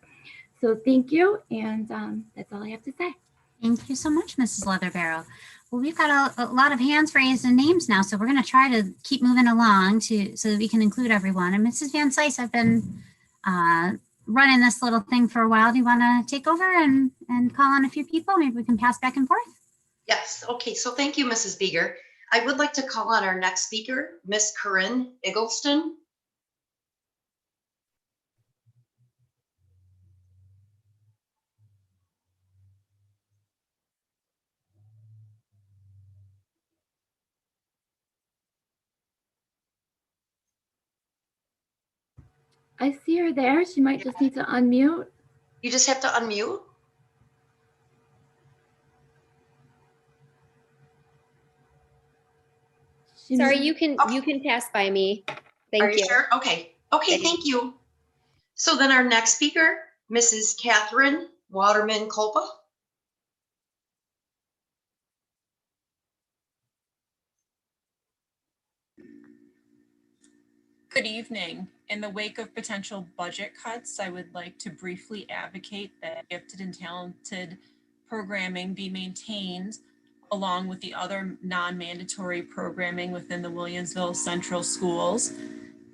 S1: So thank you, and that's all I have to say.
S3: Thank you so much, Mrs. Leatherbarrow. Well, we've got a lot of hands raised and names now, so we're going to try to keep moving along so that we can include everyone. And Mrs. Van Sice, I've been running this little thing for a while. Do you want to take over and call on a few people? Maybe we can pass back and forth.
S8: Yes. Okay. So thank you, Mrs. Beeger. I would like to call on our next speaker, Miss Corinne Eggleston.
S1: I see her there. She might just need to unmute.
S8: You just have to unmute.
S18: Sorry, you can pass by me. Thank
S8: Are you sure? Okay. Okay, thank you. So then our next speaker, Mrs. Catherine Waterman-Kolpa.
S19: Good evening. In the wake of potential budget cuts, I would like to briefly advocate that gifted and talented programming be maintained along with the other non-mandatory programming within the Williamsville Central Schools.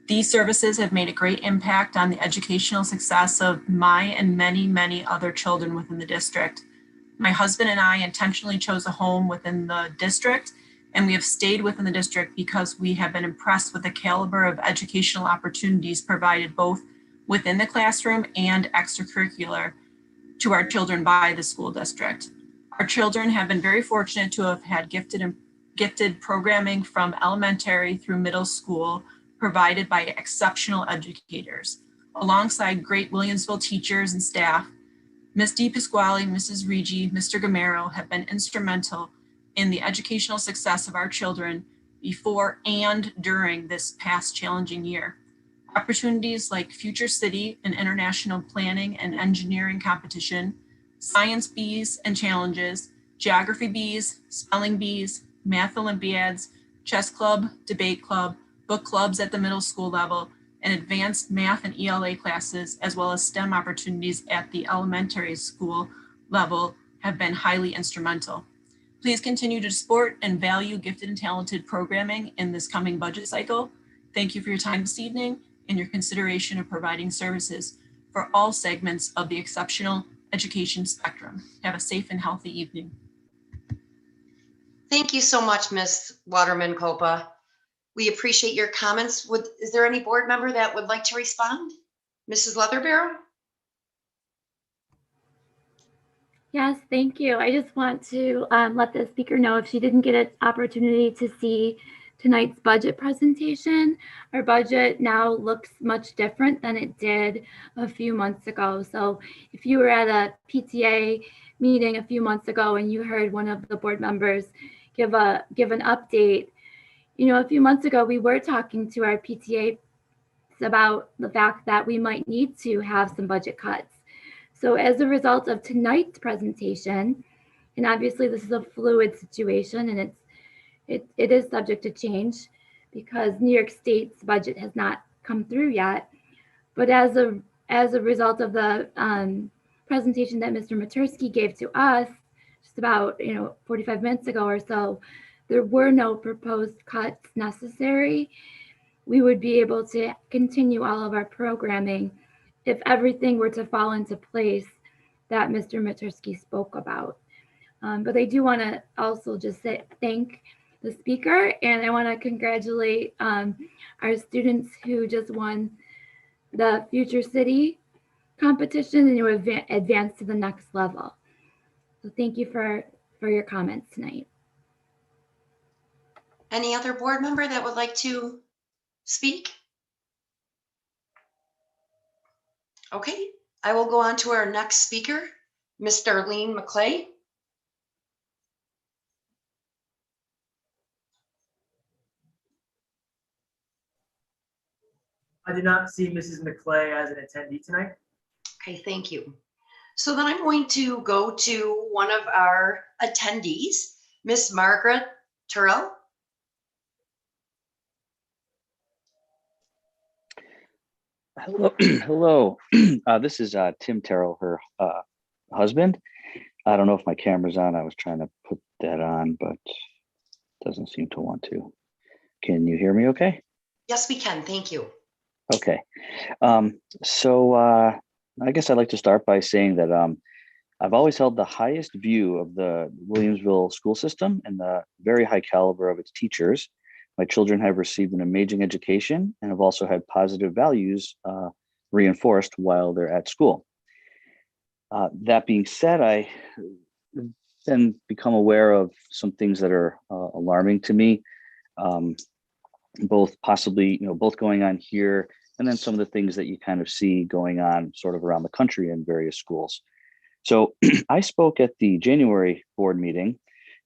S19: These services have made a great impact on the educational success of my and many, many other children within the district. My husband and I intentionally chose a home within the district, and we have stayed within the district because we have been impressed with the caliber of educational opportunities provided both within the classroom and extracurricular to our children by the school district. Our children have been very fortunate to have had gifted programming from elementary through middle school provided by exceptional educators. Alongside great Williamsville teachers and staff, Ms. DePasquale, Mrs. Rigi, Mr. Gamero have been instrumental in the educational success of our children before and during this past challenging year. Opportunities like Future City and International Planning and Engineering Competition, Science Bees and Challenges, Geography Bees, Spelling Bees, Math Olympiads, Chess Club, Debate Club, book clubs at the middle school level, and advanced math and ELA classes, as well as STEM opportunities at the elementary school level have been highly instrumental. Please continue to support and value gifted and talented programming in this coming budget cycle. Thank you for your time this evening and your consideration of providing services for all segments of the exceptional education spectrum. Have a safe and healthy evening.
S8: Thank you so much, Ms. Waterman-Kolpa. We appreciate your comments. Is there any board member that would like to respond? Mrs. Leatherbarrow?
S1: Yes, thank you. I just want to let the speaker know if she didn't get an opportunity to see tonight's budget presentation, our budget now looks much different than it did a few months ago. So if you were at a PTA meeting a few months ago and you heard one of the board members give an update, you know, a few months ago, we were talking to our PTA about the fact that we might need to have some budget cuts. So as a result of tonight's presentation, and obviously this is a fluid situation and it is subject to change because New York State's budget has not come through yet. But as a result of the presentation that Mr. Matursky gave to us just about 45 minutes ago or so, there were no proposed cuts necessary. We would be able to continue all of our programming if everything were to fall into place that Mr. Matursky spoke about. But I do want to also just thank the speaker, and I want to congratulate our students who just won the Future City competition and who advanced to the next level. So thank you for your comments tonight.
S8: Any other board member that would like to speak? Okay, I will go on to our next speaker, Ms. Darlene McClay.
S15: I do not see Mrs. McClay as an attendee tonight.
S8: Okay, thank you. So then I'm going to go to one of our attendees, Miss Margaret Turrell.
S20: Hello, hello. This is Tim Terrell, her husband. I don't know if my camera's on. I was trying to put that on, but it doesn't seem to want to. Can you hear me okay?
S8: Yes, we can. Thank you.
S20: Okay. I guess I'd like to start by saying that I've always held the highest view of the Williamsville school system and the very high caliber of its teachers. My children have received an amazing education and have also had positive values reinforced while they're at school. That being said, I then become aware of some things that are alarming to me, both possibly, both going on here and then some of the things that you kind of see going on sort of around the country in various schools. So I spoke at the January board meeting,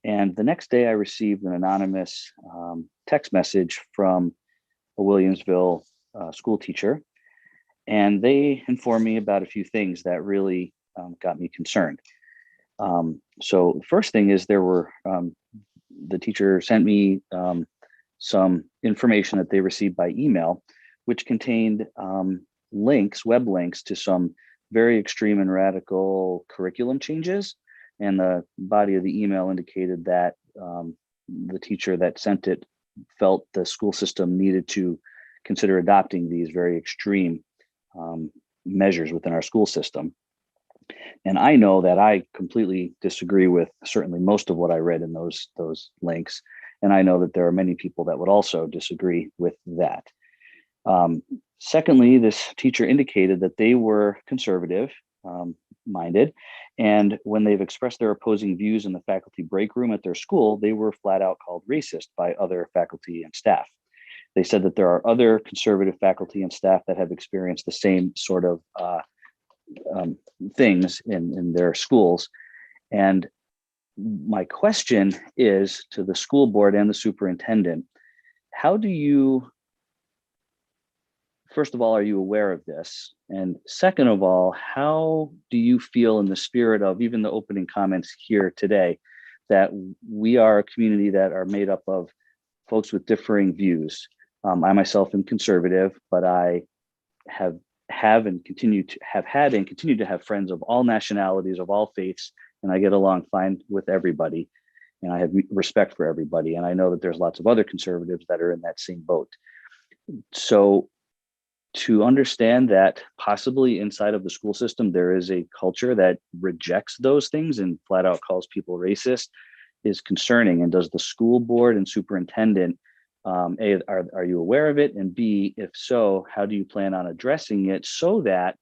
S20: and the next day I received an anonymous text message from a Williamsville school teacher, and they informed me about a few things that really got me concerned. So the first thing is the teacher sent me some information that they received by email, which contained web links to some very extreme and radical curriculum changes. And the body of the email indicated that the teacher that sent it felt the school system needed to consider adopting these very extreme measures within our school system. And I know that I completely disagree with certainly most of what I read in those links. And I know that there are many people that would also disagree with that. Secondly, this teacher indicated that they were conservative minded. And when they've expressed their opposing views in the faculty break room at their school, they were flat out called racist by other faculty and staff. They said that there are other conservative faculty and staff that have experienced the same sort of things in their schools. And my question is to the school board and the superintendent, how do you, first of all, are you aware of this? And second of all, how do you feel in the spirit of even the opening comments here today, that we are a community that are made up of folks with differing views? I myself am conservative, but I have and continue to have had and continue to have friends of all nationalities, of all faiths, and I get along fine with everybody. And I have respect for everybody. And I know that there's lots of other conservatives that are in that same boat. So to understand that possibly inside of the school system, there is a culture that rejects those things and flat out calls people racist is concerning. And does the school board and superintendent, A, are you aware of it? And B, if so, how do you plan on addressing it so that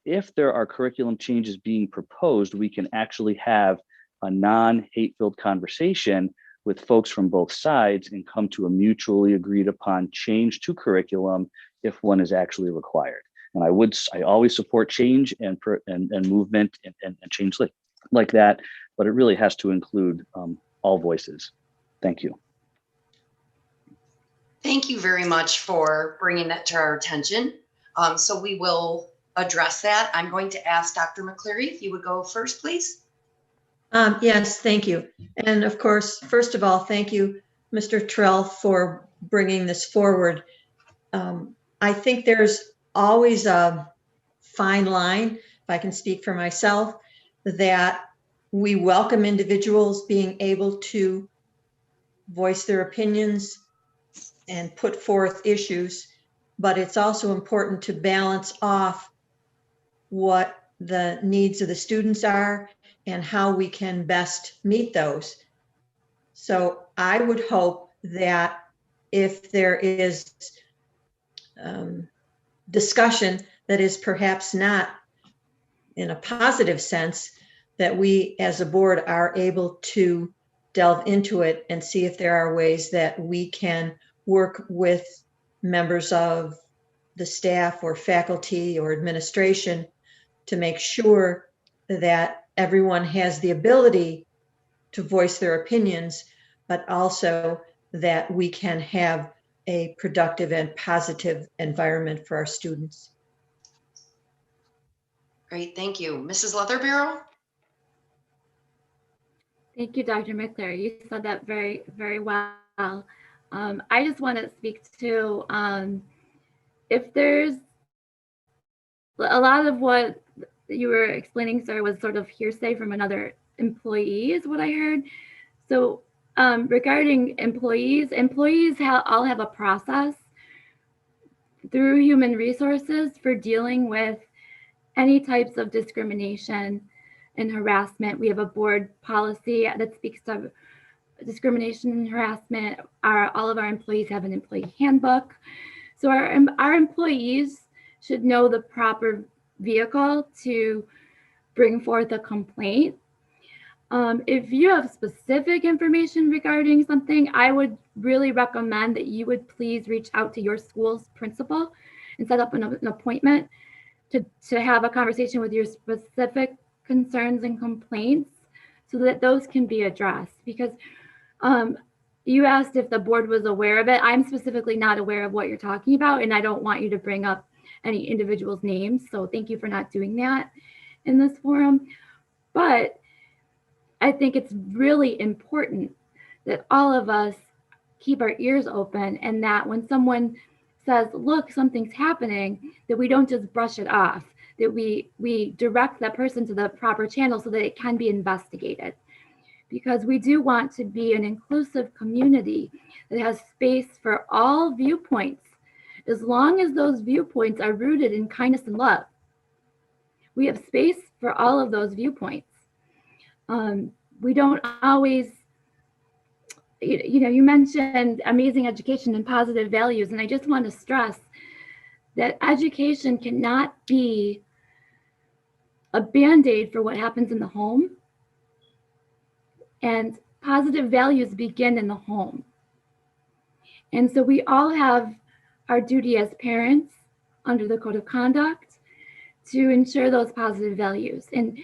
S20: if there are curriculum changes being proposed, we can actually have a non-hate-filled conversation with folks from both sides and come to a mutually agreed upon change to curriculum if one is actually required. And I always support change and movement and change like that, but it really has to include all voices. Thank you.
S8: Thank you very much for bringing that to our attention. So we will address that. I'm going to ask Dr. McCleary if you would go first, please.
S9: Yes, thank you. And of course, first of all, thank you, Mr. Terrell, for bringing this forward. I think there's always a fine line, if I can speak for myself, that we welcome individuals being able to voice their opinions and put forth issues, but it's also important to balance off what the needs of the students are and how we can best meet those. So I would hope that if there is discussion that is perhaps not in a positive sense, that we as a board are able to delve into it and see if there are ways that we can work with members of the staff or faculty or administration to make sure that everyone has the ability to voice their opinions, but also that we can have a productive and positive environment for our students.
S8: Great, thank you. Mrs. Leatherbarrow?
S1: Thank you, Dr. McCleary. You said that very, very well. I just want to speak to if there's a lot of what you were explaining, sir, was sort of hearsay from another employee is what I heard. So regarding employees all have a process through human resources for dealing with any types of discrimination and harassment. We have a board policy that speaks to discrimination and harassment. All of our employees have an employee handbook. So our employees should know the proper vehicle to bring forth a complaint. If you have specific information regarding something, I would really recommend that you would please reach out to your school's principal and set up an appointment to have a conversation with your specific concerns and complaints so that those can be addressed. Because you asked if the board was aware of it. I'm specifically not aware of what you're talking about, and I don't want you to bring up any individual's names. So thank you for not doing that in this forum. But I think it's really important that all of us keep our ears open, and that when someone says, look, something's happening, that we don't just brush it off, that we direct that person to the proper channel so that it can be investigated. Because we do want to be an inclusive community that has space for all viewpoints, as long as those viewpoints are rooted in kindness and love. We have space for all of those viewpoints. We don't always, you mentioned amazing education and positive values, and I just want to stress that education cannot be a Band-Aid for what happens in the home. And positive values begin in the home. And so we all have our duty as parents under the code of conduct to ensure those positive values. And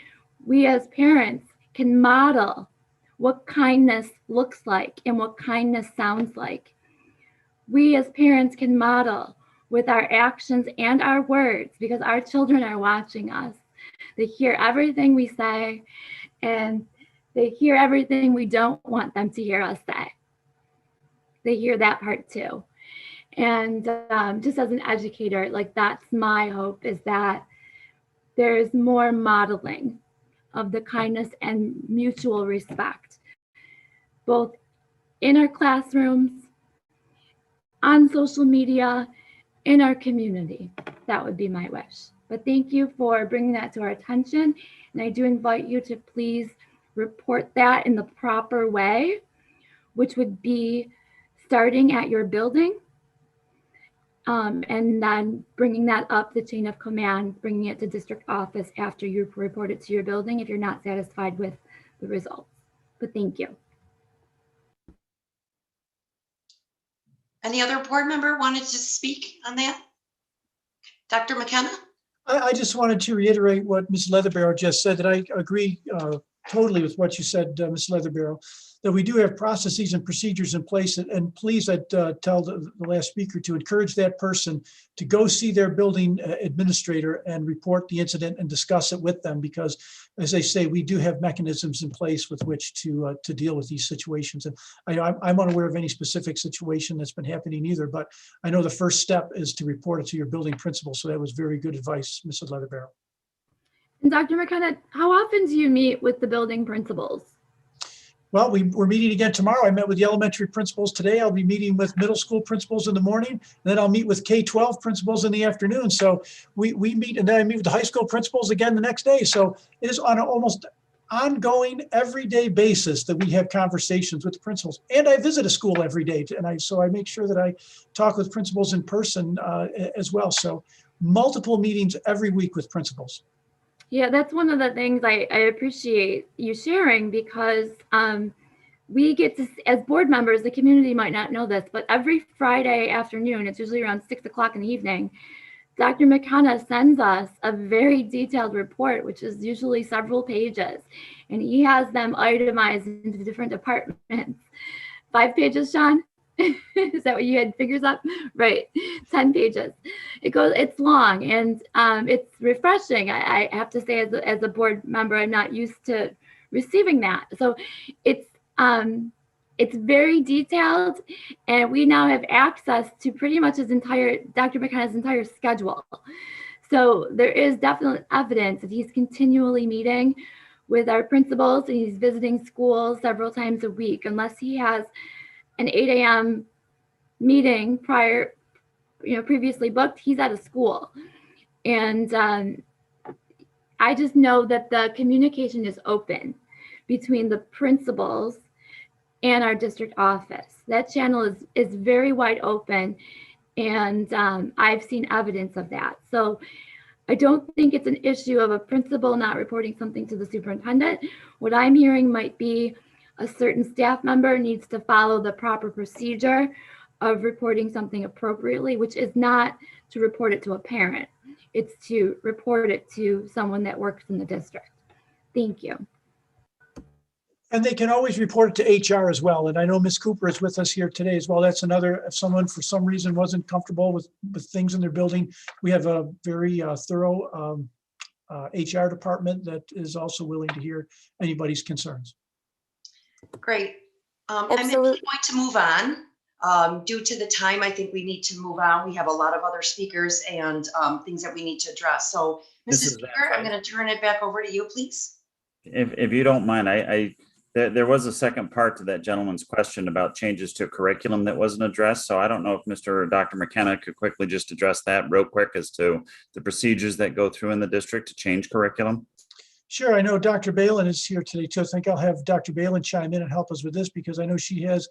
S1: we as parents can model what kindness looks like and what kindness sounds like. We as parents can model with our actions and our words, because our children are watching us. They hear everything we say, and they hear everything we don't want them to hear us say. They hear that part too. And just as an educator, like, that's my hope, is that there's more modeling of the kindness and mutual respect, both in our classrooms, on social media, in our community. That would be my wish. But thank you for bringing that to our attention. And I do invite you to please report that in the proper way, which would be starting at your building, and then bringing that up the chain of command, bringing it to district office after you report it to your building if you're not satisfied with the results. But thank you.
S8: Any other board member wanted to speak on that? Dr. McKenna?
S10: I just wanted to reiterate what Ms. Leatherbarrow just said, that I agree totally with what you said, Ms. Leatherbarrow, that we do have processes and procedures in place. And please, I'd tell the last speaker to encourage that person to go see their building administrator and report the incident and discuss it with them, because, as they say, we do have mechanisms in place with which to deal with these situations. And I'm unaware of any specific situation that's been happening either, but I know the first step is to report it to your building principal. So that was very good advice, Mrs. Leatherbarrow.
S1: And Dr. McKenna, how often do you meet with the building principals?
S10: Well, we're meeting again tomorrow. I met with the elementary principals today. I'll be meeting with middle school principals in the morning. And then I'll meet with K-12 principals in the afternoon. So we meet, and then I meet with the high school principals again the next day. So it is on an almost ongoing everyday basis that we have conversations with the principals. And I visit a school every day. So I make sure that I talk with principals in person as well. So multiple meetings every week with principals.
S1: Yeah, that's one of the things I appreciate you sharing, because we get to, as board members, the community might not know this, but every Friday afternoon, it's usually around 6 o'clock in the evening, Dr. McKenna sends us a very detailed report, which is usually several pages, and he has them itemized into different departments. 5 pages, Sean? Is that what you had figures up? Right, 10 pages. It's long, and it's refreshing. I have to say, as a board member, I'm not used to receiving that. So it's very detailed, and we now have access to pretty much Dr. McKenna's entire schedule. So there is definite evidence that he's continually meeting with our principals, and he's visiting schools several times a week. Unless he has an 8 a.m. meeting previously booked, he's at a school. And I just know that the communication is open between the principals and our district office. That channel is very wide open, and I've seen evidence of that. So I don't think it's an issue of a principal not reporting something to the superintendent. What I'm hearing might be a certain staff member needs to follow the proper procedure of reporting something appropriately, which is not to report it to a parent. It's to report it to someone that works in the district. Thank you.
S10: And they can always report it to HR as well. And I know Ms. Cooper is with us here today as well. That's another, if someone for some reason wasn't comfortable with things in their building, we have a very thorough HR department that is also willing to hear anybody's concerns.
S8: Great. I'm going to move on. Due to the time, I think we need to move on. We have a lot of other speakers and things that we need to address. So, Mrs. Speaker, I'm going to turn it back over to you, please.
S2: If you don't mind, there was a second part to that gentleman's question about changes to curriculum that wasn't addressed. So I don't know if Mr. or Dr. McKenna could quickly just address that real quick as to the procedures that go through in the district to change curriculum.
S10: Sure, I know Dr. Balin is here today too. I think I'll have Dr. Balin chime in and help us with this because I know she has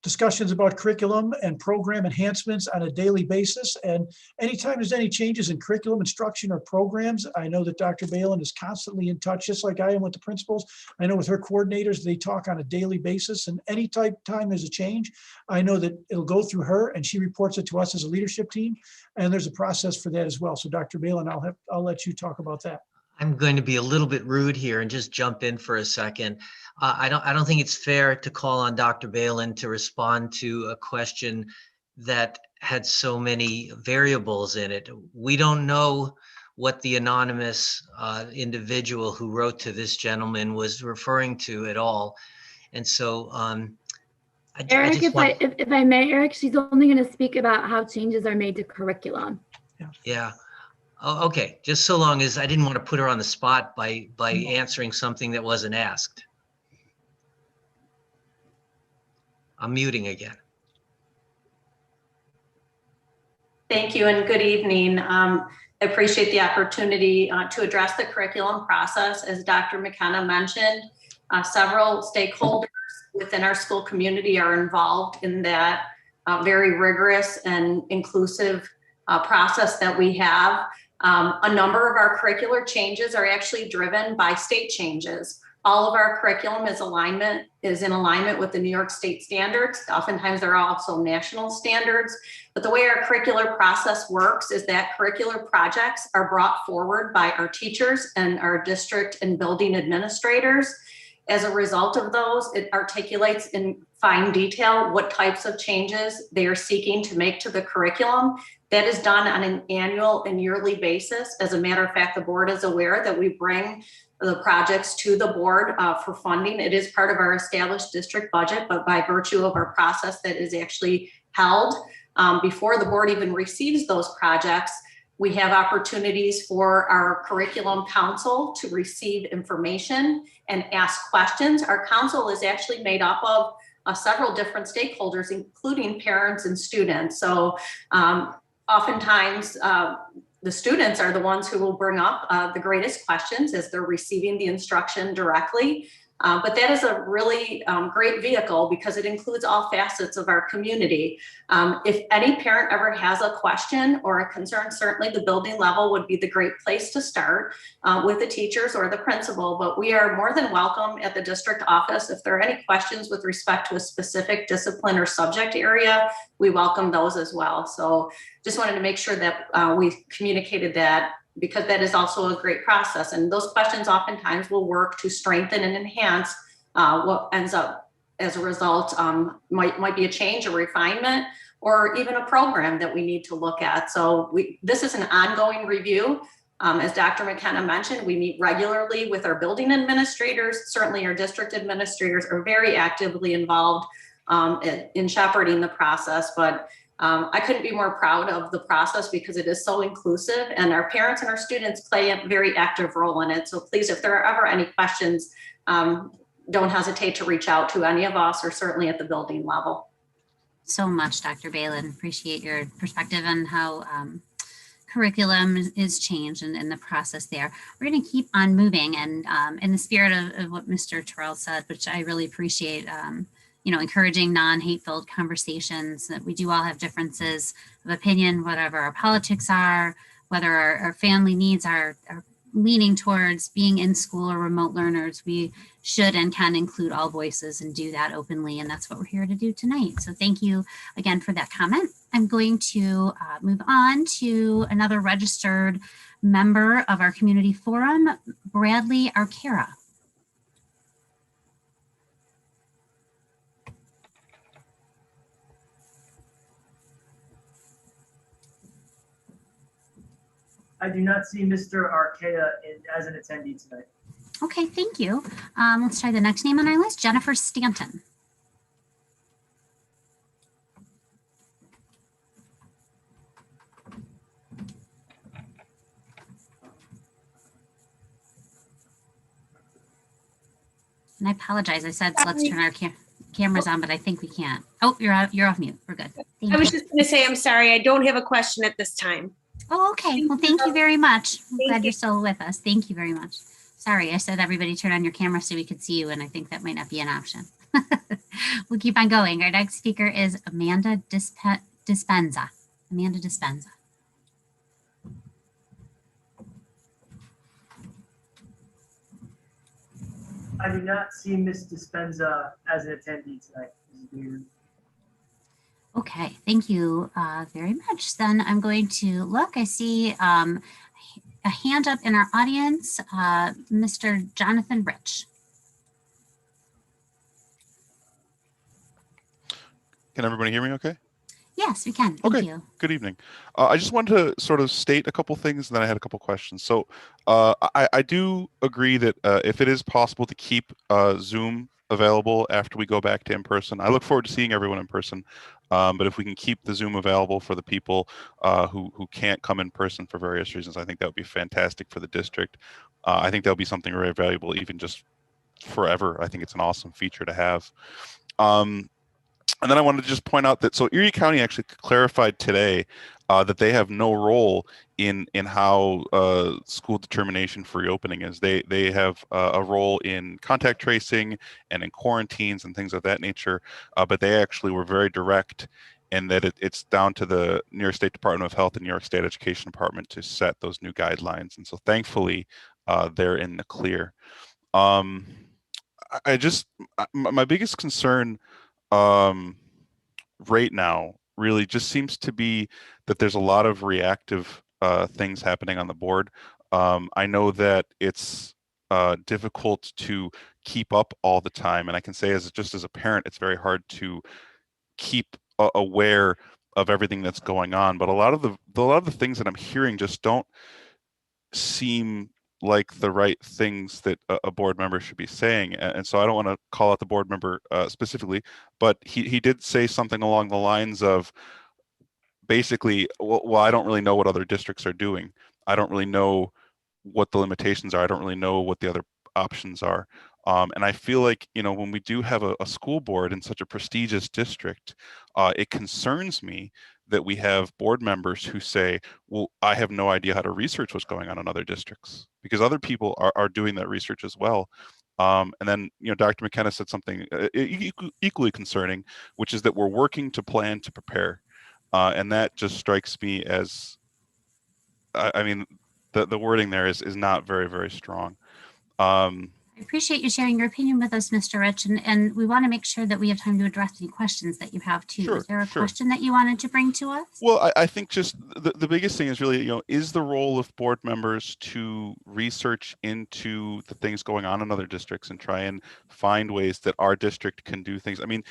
S10: discussions about curriculum and program enhancements on a daily basis. And anytime there's any changes in curriculum, instruction, or programs, I know that Dr. Balin is constantly in touch, just like I am with the principals. I know with her coordinators, they talk on a daily basis. And any time there's a change, I know that it'll go through her and she reports it to us as a leadership team. And there's a process for that as well. So Dr. Balin, I'll let you talk about that.
S4: I'm going to be a little bit rude here and just jump in for a second. I don't think it's fair to call on Dr. Balin to respond to a question that had so many variables in it. We don't know what the anonymous individual who wrote to this gentleman was referring to at all. And so
S1: Eric, if I may, Eric, she's only going to speak about how changes are made to curriculum.
S4: Yeah. Oh, okay. Just so long as I didn't want to put her on the spot by answering something that wasn't asked. I'm muting again.
S17: Thank you and good evening. I appreciate the opportunity to address the curriculum process. As Dr. McKenna mentioned, several stakeholders within our school community are involved in that very rigorous and inclusive process that we have. A number of our curricular changes are actually driven by state changes. All of our curriculum is in alignment with the New York State standards. Oftentimes there are also national standards, but the way our curricular process works is that curricular projects are brought forward by our teachers and our district and building administrators. As a result of those, it articulates in fine detail what types of changes they are seeking to make to the curriculum. That is done on an annual and yearly basis. As a matter of fact, the board is aware that we bring the projects to the board for funding. It is part of our established district budget, but by virtue of our process that is actually held before the board even receives those projects, we have opportunities for our curriculum council to receive information and ask questions. Our council is actually made up of several different stakeholders, including parents and students. So oftentimes, the students are the ones who will bring up the greatest questions as they're receiving the instruction directly. But that is a really great vehicle because it includes all facets of our community. If any parent ever has a question or a concern, certainly the building level would be the great place to start with the teachers or the principal, but we are more than welcome at the district office. If there are any questions with respect to a specific discipline or subject area, we welcome those as well. So just wanted to make sure that we communicated that, because that is also a great process. And those questions oftentimes will work to strengthen and enhance what ends up as a result, might be a change, a refinement, or even a program that we need to look at. So this is an ongoing review. As Dr. McKenna mentioned, we meet regularly with our building administrators. Certainly our district administrators are very actively involved in shepherding the process, but I couldn't be more proud of the process because it is so inclusive, and our parents and our students play a very active role in it. So please, if there are ever any questions, don't hesitate to reach out to any of us, or certainly at the building level.
S3: So much, Dr. Balin. Appreciate your perspective on how curriculum is changed and the process there. We're going to keep on moving, and in the spirit of what Mr. Terrell said, which I really appreciate, encouraging non-hate-filled conversations, that we do all have differences of opinion, whatever our politics are, whether our family needs are leaning towards being in school or remote learners. We should and can include all voices and do that openly, and that's what we're here to do tonight. So thank you again for that comment. I'm going to move on to another registered member of our community forum, Bradley Arcara.
S15: I do not see Mr. Archaea as an attendee tonight.
S3: Okay, thank you. Let's try the next name on our list, Jennifer Stanton. And I apologize. I said, let's turn our cameras on, but I think we can't. Oh, you're off mute. We're good.
S18: I was just going to say, I'm sorry. I don't have a question at this time.
S3: Oh, okay. Well, thank you very much. I'm glad you're still with us. Thank you very much. Sorry, I said everybody turn on your camera so we could see you, and I think that might not be an option. We'll keep on going. Our next speaker is Amanda Dispenza. Amanda Dispenza.
S15: I do not see Ms. Dispenza as an attendee tonight.
S3: Okay, thank you very much. Then I'm going to look. I see a hand up in our audience, Mr. Jonathan Rich.
S21: Can everybody hear me okay?
S3: Yes, we can. Thank
S21: Okay,
S3: you.
S21: good evening. I just wanted to sort of state a couple things, and then I had a couple questions. So I do agree that if it is possible to keep Zoom available after we go back to in-person, I look forward to seeing everyone in person. But if we can keep the Zoom available for the people who can't come in person for various reasons, I think that would be fantastic for the district. I think that'll be something very valuable, even just forever. I think it's an awesome feature to have. And then I wanted to just point out that, so Erie County actually clarified today that they have no role in how school determination for reopening is. They have a role in contact tracing and in quarantines and things of that nature, but they actually were very direct in that it's down to the New York State Department of Health and New York State Education Department to set those new guidelines. And so thankfully, they're in the clear. My biggest concern right now really just seems to be that there's a lot of reactive things happening on the board. I know that it's difficult to keep up all the time, and I can say just as a parent, it's very hard to keep aware of everything that's going on. But a lot of the things that I'm hearing just don't seem like the right things that a board member should be saying. And so I don't want to call out the board member specifically, but he did say something along the lines of basically, well, I don't really know what other districts are doing. I don't really know what the limitations are. I don't really know what the other options are. And I feel like, when we do have a school board in such a prestigious district, it concerns me that we have board members who say, well, I have no idea how to research what's going on in other districts, because other people are doing that research as well. And then, Dr. McKenna said something equally concerning, which is that we're working to plan to prepare. And that just strikes me as, I mean, the wording there is not very, very strong.
S3: I appreciate you sharing your opinion with us, Mr. Rich, and we want to make sure that we have time to address any questions that you have too.
S21: Sure,
S3: is there a
S21: sure.
S3: question that you wanted to bring to us?
S21: Well, I think just the biggest thing is really, is the role of board members to research into the things going on in other districts and try and find ways that our district can do things. I mean,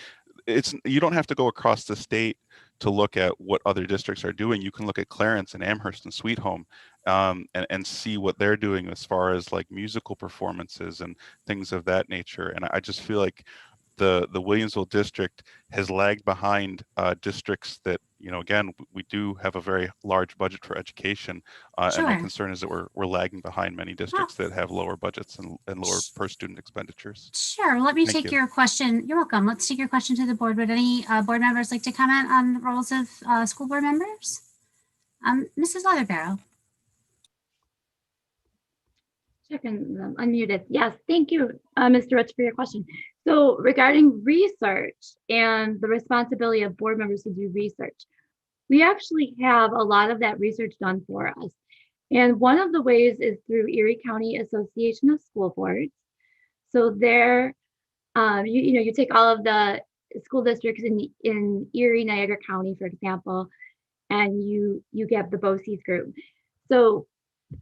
S21: you don't have to go across the state to look at what other districts are doing. You can look at Clarence and Amherst and Sweet Home and see what they're doing as far as like musical performances and things of that nature. And I just feel like the Williamsville district has lagged behind districts that, you know, again, we do have a very large budget for education. And my
S3: Sure.
S21: concern is that we're lagging behind many districts that have lower budgets and lower per student expenditures.
S3: Sure. Let me
S21: Thank
S3: take
S21: you.
S3: your question. You're welcome. Let's take your question to the board. Would any board members like to comment on the roles of school board members? Mrs. Leatherbarrow.
S1: Second, unmuted. Yes, thank you, Mr. Rich, for your question. So regarding research and the responsibility of board members to do research, we actually have a lot of that research done for us. And one of the ways is through Erie County Association of School Boards. So there, you take all of the school districts in Erie, Niagara County, for example, and you get the BOCES group. So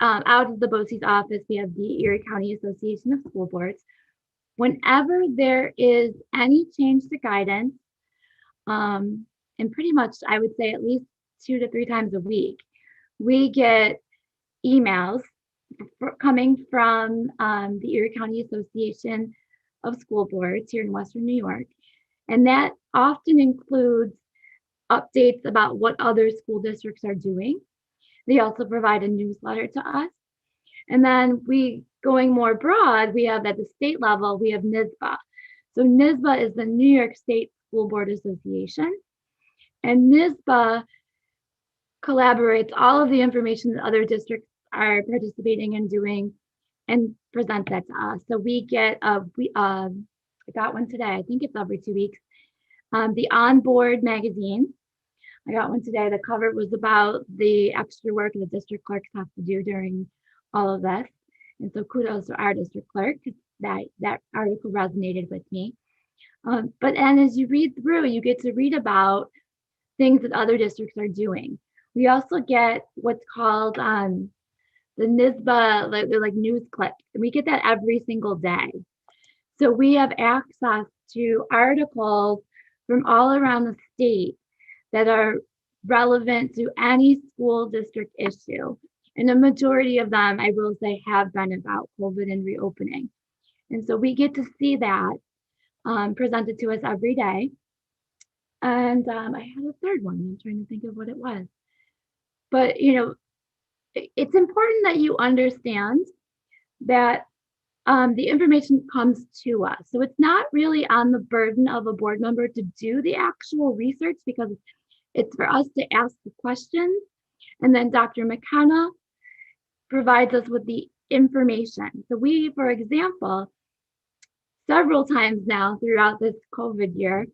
S1: out of the BOCES office, we have the Erie County Association of School Boards. Whenever there is any change to guidance, and pretty much I would say at least 2 to 3 times a week, we get emails coming from the Erie County Association of School Boards here in Western New York. And that often includes updates about what other school districts are doing. They also provide a newsletter to us. And then going more broad, we have at the state level, we have NYSBA. So NYSBA is the New York State School Board Association. And NYSBA collaborates all of the information that other districts are participating in doing and presents that to us. So we get, I got one today, I think it's every 2 weeks, the Onboard magazine. I got one today. The cover was about the extra work the district clerks have to do during all of this. And so kudos to our district clerk, that article resonated with me. And as you read through, you get to read about things that other districts are doing. We also get what's called the NYSBA, they're like news clips. And we get that every single day. So we have access to articles from all around the state that are relevant to any school district issue. And a majority of them, I will say, have been about COVID and reopening. And so we get to see that presented to us every day. And I had a third one. I'm trying to think of what it was. But, it's important that you understand that the information comes to us. So it's not really on the burden of a board member to do the actual research, because it's for us to ask the questions, and then Dr. McKenna provides us with the information. So we, for example, several times now throughout this COVID year,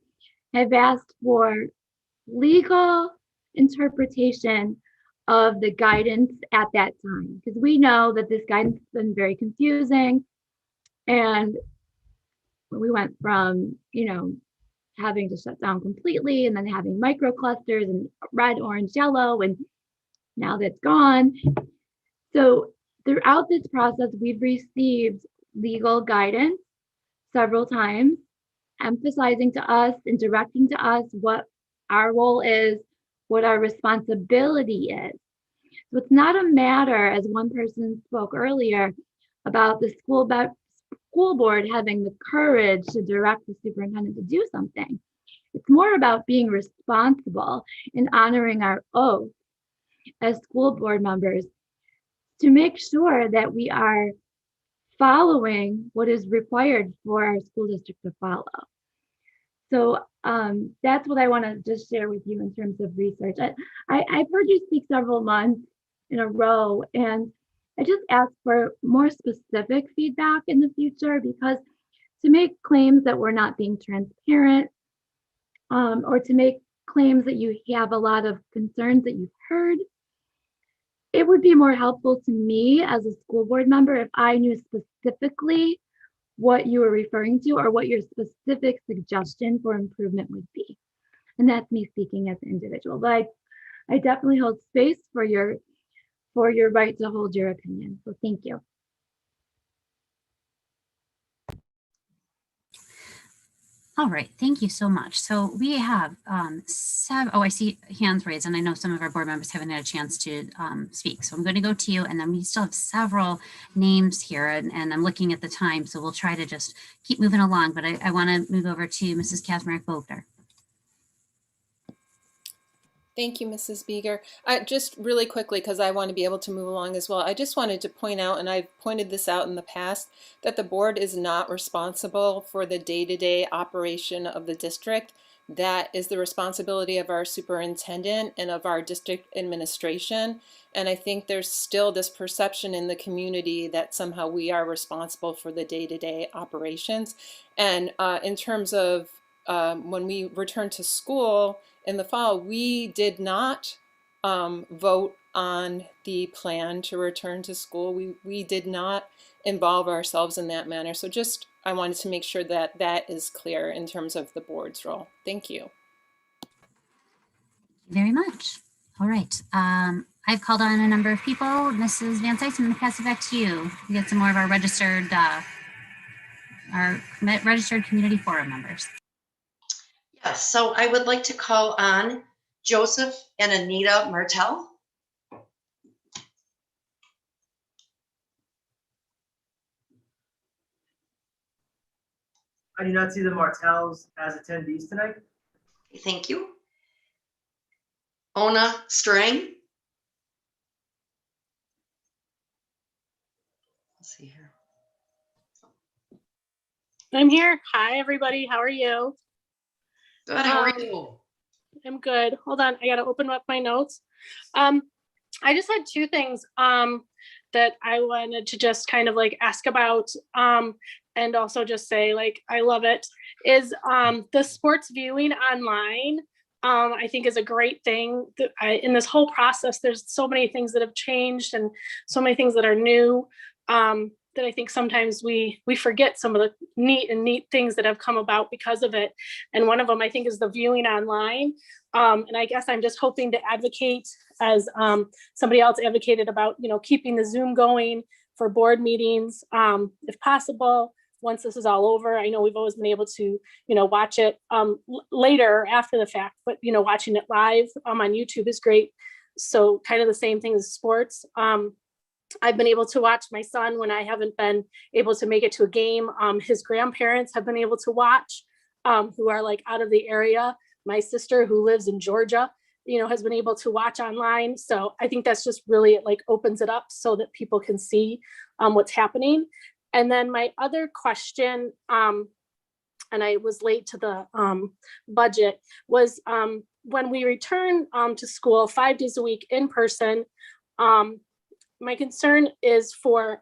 S1: have asked for legal interpretation of the guidance at that time, because we know that this guidance has been very confusing. And we went from, having to shut down completely, and then having micro clusters and red, orange, yellow, and now that's gone. So throughout this process, we've received legal guidance several times, emphasizing to us and directing to us what our role is, what our responsibility is. So it's not a matter, as one person spoke earlier, about the school board having the courage to direct the superintendent to do something. It's more about being responsible and honoring our oath as school board members to make sure that we are following what is required for our school district to follow. So that's what I want to just share with you in terms of research. I've heard you speak several months in a row, and I just ask for more specific feedback in the future, because to make claims that we're not being transparent, or to make claims that you have a lot of concerns that you've heard, it would be more helpful to me as a school board member if I knew specifically what you were referring to or what your specific suggestion for improvement would be. And that's me speaking as an individual. But I definitely hold space for your right to hold your opinion. So thank you.
S3: All right, thank you so much. So we have I see hands raised, and I know some of our board members haven't had a chance to speak. So I'm going to go to you, and then we still have several names here, and I'm looking at the time, so we'll try to just keep moving along. But I want to move over to Mrs. Kazmarek-Bogner.
S6: Thank you, Mrs. Beeger. Just really quickly, because I want to be able to move along as well, I just wanted to point out, and I've pointed this out in the past, that the board is not responsible for the day-to-day operation of the district. That is the responsibility of our superintendent and of our district administration. And I think there's still this perception in the community that somehow we are responsible for the day-to-day operations. And in terms of when we return to school, in the fall, we did not vote on the plan to return to school. We did not involve ourselves in that manner. So just, I wanted to make sure that that is clear in terms of the board's role. Thank you.
S3: Very much. All right. I've called on a number of people. Mrs. Van Sice, I'm going to pass it back to you. We get some more of our registered community forum members.
S8: Yes, so I would like to call on Joseph and Anita Martel.
S15: I do not see the Martels as attendees tonight.
S8: Thank you. Ona Strang. Let's see here.
S22: I'm here. Hi, everybody. How are you?
S8: Good. How are you?
S22: I'm good. Hold on. I got to open up my notes. I just had two things that I wanted to just kind of like ask about and also just say like, I love it, is the sports viewing online. I think is a great thing. In this whole process, there's so many things that have changed and so many things that are new. That I think sometimes we forget some of the neat things that have come about because of it. And one of them I think is the viewing online. And I guess I'm just hoping to advocate as somebody else advocated about, keeping the Zoom going for board meetings, if possible, once this is all over. I know we've always been able to, watch it later after the fact, but, watching it live on YouTube is great. So kind of the same thing as sports. I've been able to watch my son when I haven't been able to make it to a game. His grandparents have been able to watch, who are like out of the area. My sister who lives in Georgia, has been able to watch online. So I think that's just really, it like opens it up so that people can see what's happening. And then my other question, and I was late to the budget, was when we return to school 5 days a week in person, my concern is for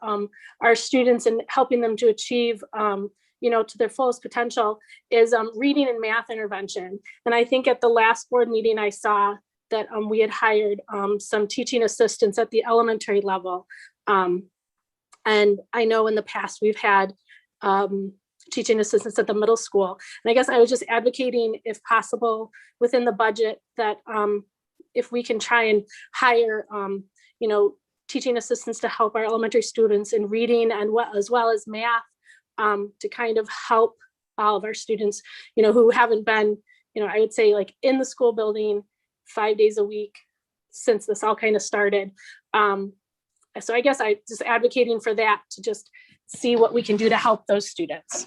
S22: our students and helping them to achieve, to their fullest potential is reading and math intervention. And I think at the last board meeting, I saw that we had hired some teaching assistants at the elementary level. And I know in the past we've had teaching assistants at the middle school. And I guess I was just advocating, if possible, within the budget that if we can try and hire, teaching assistants to help our elementary students in reading and as well as math, to kind of help all of our students, who haven't been, I would say like in the school building 5 days a week since this all kind of started. So I guess I just advocating for that, to just see what we can do to help those students.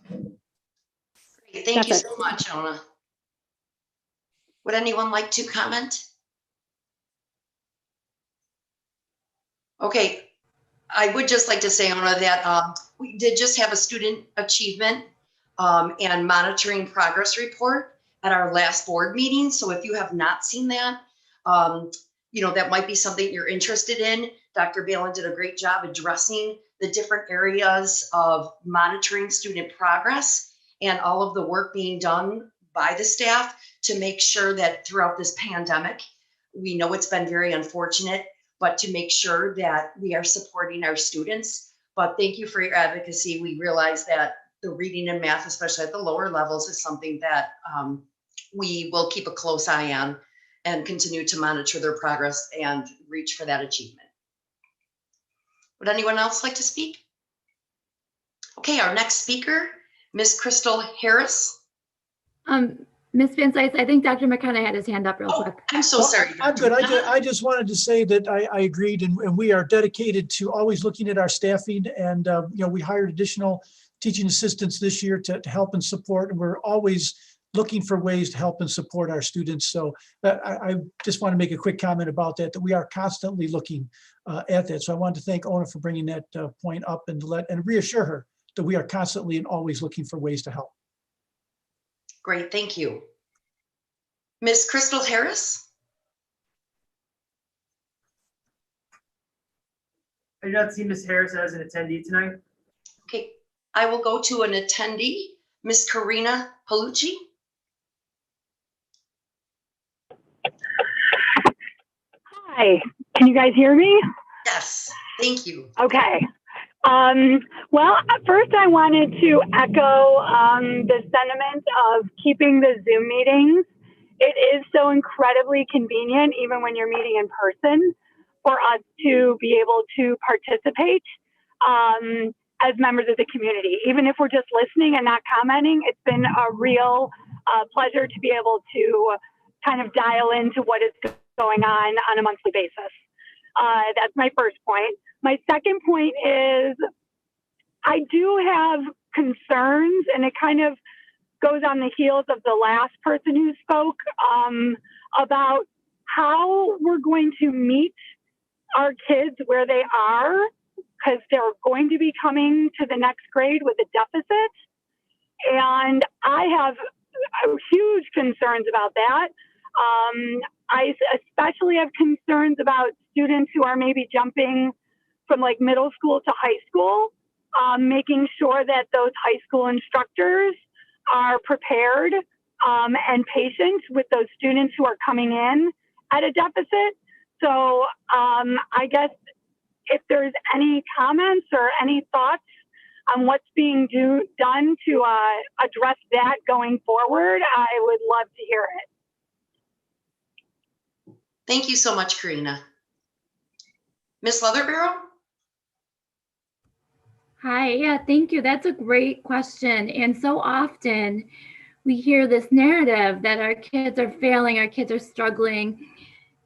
S8: Great. Thank you so much, Ona. Would anyone like to comment? Okay, I would just like to say, Ona, that we did just have a student achievement and monitoring progress report at our last board meeting. So if you have not seen that, that might be something you're interested in. Dr. Balin did a great job addressing the different areas of monitoring student progress and all of the work being done by the staff to make sure that throughout this pandemic, we know it's been very unfortunate, but to make sure that we are supporting our students. But thank you for your advocacy. We realize that the reading and math, especially at the lower levels, is something that we will keep a close eye on and continue to monitor their progress and reach for that achievement. Would anyone else like to speak? Okay, our next speaker, Ms. Crystal Harris.
S1: Ms. Van Sice, I think Dr. McKenna had his hand up real quick.
S8: I'm so
S10: Well,
S8: sorry.
S10: I'm good. I just wanted to say that I agreed, and we are dedicated to always looking at our staffing, and we hired additional teaching assistants this year to help and support, and we're always looking for ways to help and support our students. So I just want to make a quick comment about that we are constantly looking at that. So I wanted to thank Ona for bringing that point up and reassure her that we are constantly and always looking for ways to help.
S8: Great, thank you. Ms. Crystal Harris?
S15: I do not see Ms. Harris as an attendee tonight.
S8: Okay, I will go to an attendee, Ms. Karina Palucci.
S13: Hi, can you guys hear me?
S8: Yes, thank you.
S13: Okay. Well, first I wanted to echo the sentiment of keeping the Zoom meetings. It is so incredibly convenient, even when you're meeting in person, for us to be able to participate as members of the community. Even if we're just listening and not commenting, it's been a real pleasure to be able to kind of dial into what is going on a monthly basis. That's my first point. My second point is I do have concerns, and it kind of goes on the heels of the last person who spoke about how we're going to meet our kids where they are, because they're going to be coming to the next grade with a deficit. And I have huge concerns about that. I especially have concerns about students who are maybe jumping from like middle school to high school, making sure that those high school instructors are prepared and patient with those students who are coming in at a deficit. So I guess if there's any comments or any thoughts on what's being done to address that going forward, I would love to hear it.
S8: Thank you so much, Karina. Ms. Leatherbarrow?
S1: Hi, yeah, thank you. That's a great question. And so often we hear this narrative that our kids are failing, our kids are struggling.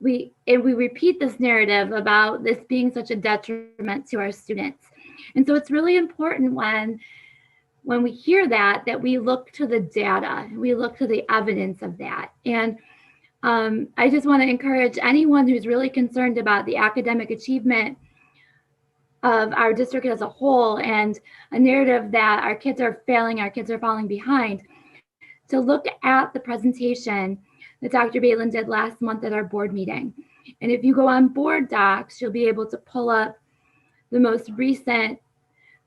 S1: We repeat this narrative about this being such a detriment to our students. And so it's really important when we hear that we look to the data, we look to the evidence of that. And I just want to encourage anyone who's really concerned about the academic achievement of our district as a whole and a narrative that our kids are failing, our kids are falling behind, to look at the presentation that Dr. Balin did last month at our board meeting. And if you go on board docs, you'll be able to pull up the most recent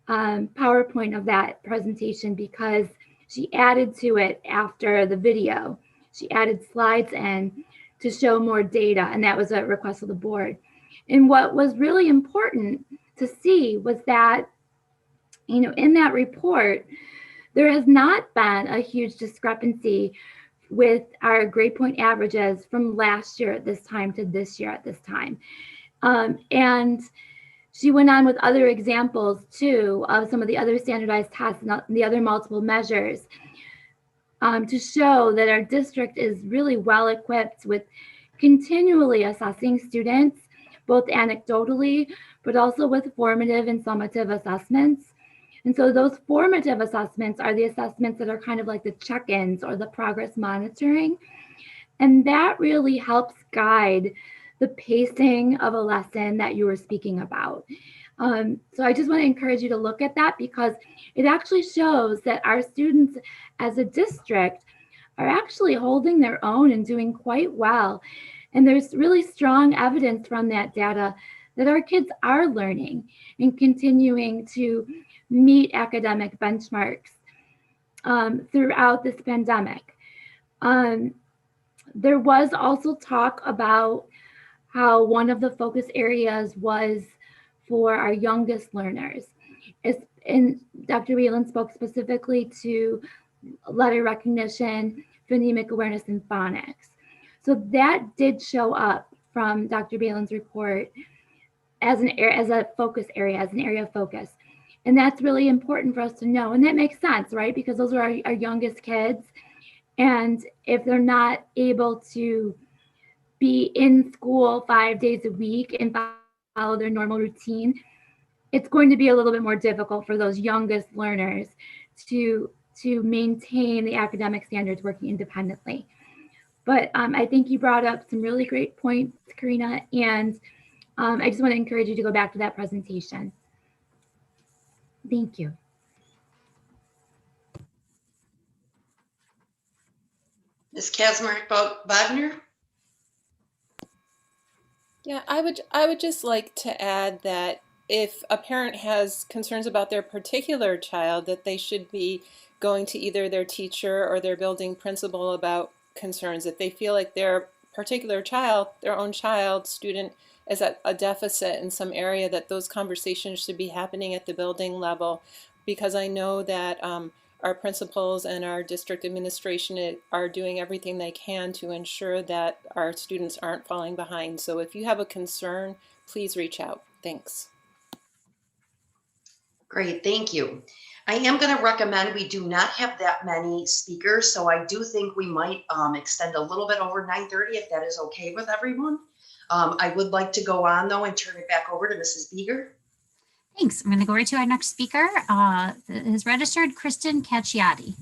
S1: PowerPoint of that presentation, because she added to it after the video. She added slides in to show more data, and that was a request of the board. And what was really important to see was that, in that report, there has not been a huge discrepancy with our grade point averages from last year at this time to this year at this time. And she went on with other examples too of some of the other standardized tests and the other multiple measures to show that our district is really well equipped with continually assessing students, both anecdotally, but also with formative and summative assessments. And so those formative assessments are the assessments that are kind of like the check-ins or the progress monitoring. And that really helps guide the pacing of a lesson that you were speaking about. So I just want to encourage you to look at that, because it actually shows that our students as a district are actually holding their own and doing quite well. And there's really strong evidence from that data that our kids are learning and continuing to meet academic benchmarks throughout this pandemic. There was also talk about how one of the focus areas was for our youngest learners. And Dr. Whelan spoke specifically to letter recognition, phonemic awareness, and phonics. So that did show up from Dr. Balin's report as a focus area, as an area of focus. And that's really important for us to know. And that makes sense, right? Because those are our youngest kids. And if they're not able to be in school 5 days a week and follow their normal routine, it's going to be a little bit more difficult for those youngest learners to maintain the academic standards working independently. But I think you brought up some really great points, Karina, and I just want to encourage you to go back to that presentation. Thank you.
S8: Ms. Kaczmarek-Bodner?
S6: Yeah, I would just like to add that if a parent has concerns about their particular child, that they should be going to either their teacher or their building principal about concerns. If they feel like their particular child, their own child, student, is at a deficit in some area, that those conversations should be happening at the building level, because I know that our principals and our district administration are doing everything they can to ensure that our students aren't falling behind. So if you have a concern, please reach out. Thanks.
S8: Great, thank you. I am going to recommend we do not have that many speakers, so I do think we might extend a little bit over 9:30 if that is okay with everyone. I would like to go on though and turn it back over to Mrs. Beeger.
S3: Thanks. I'm going to go right to our next speaker. Is registered Kristen Cacciati.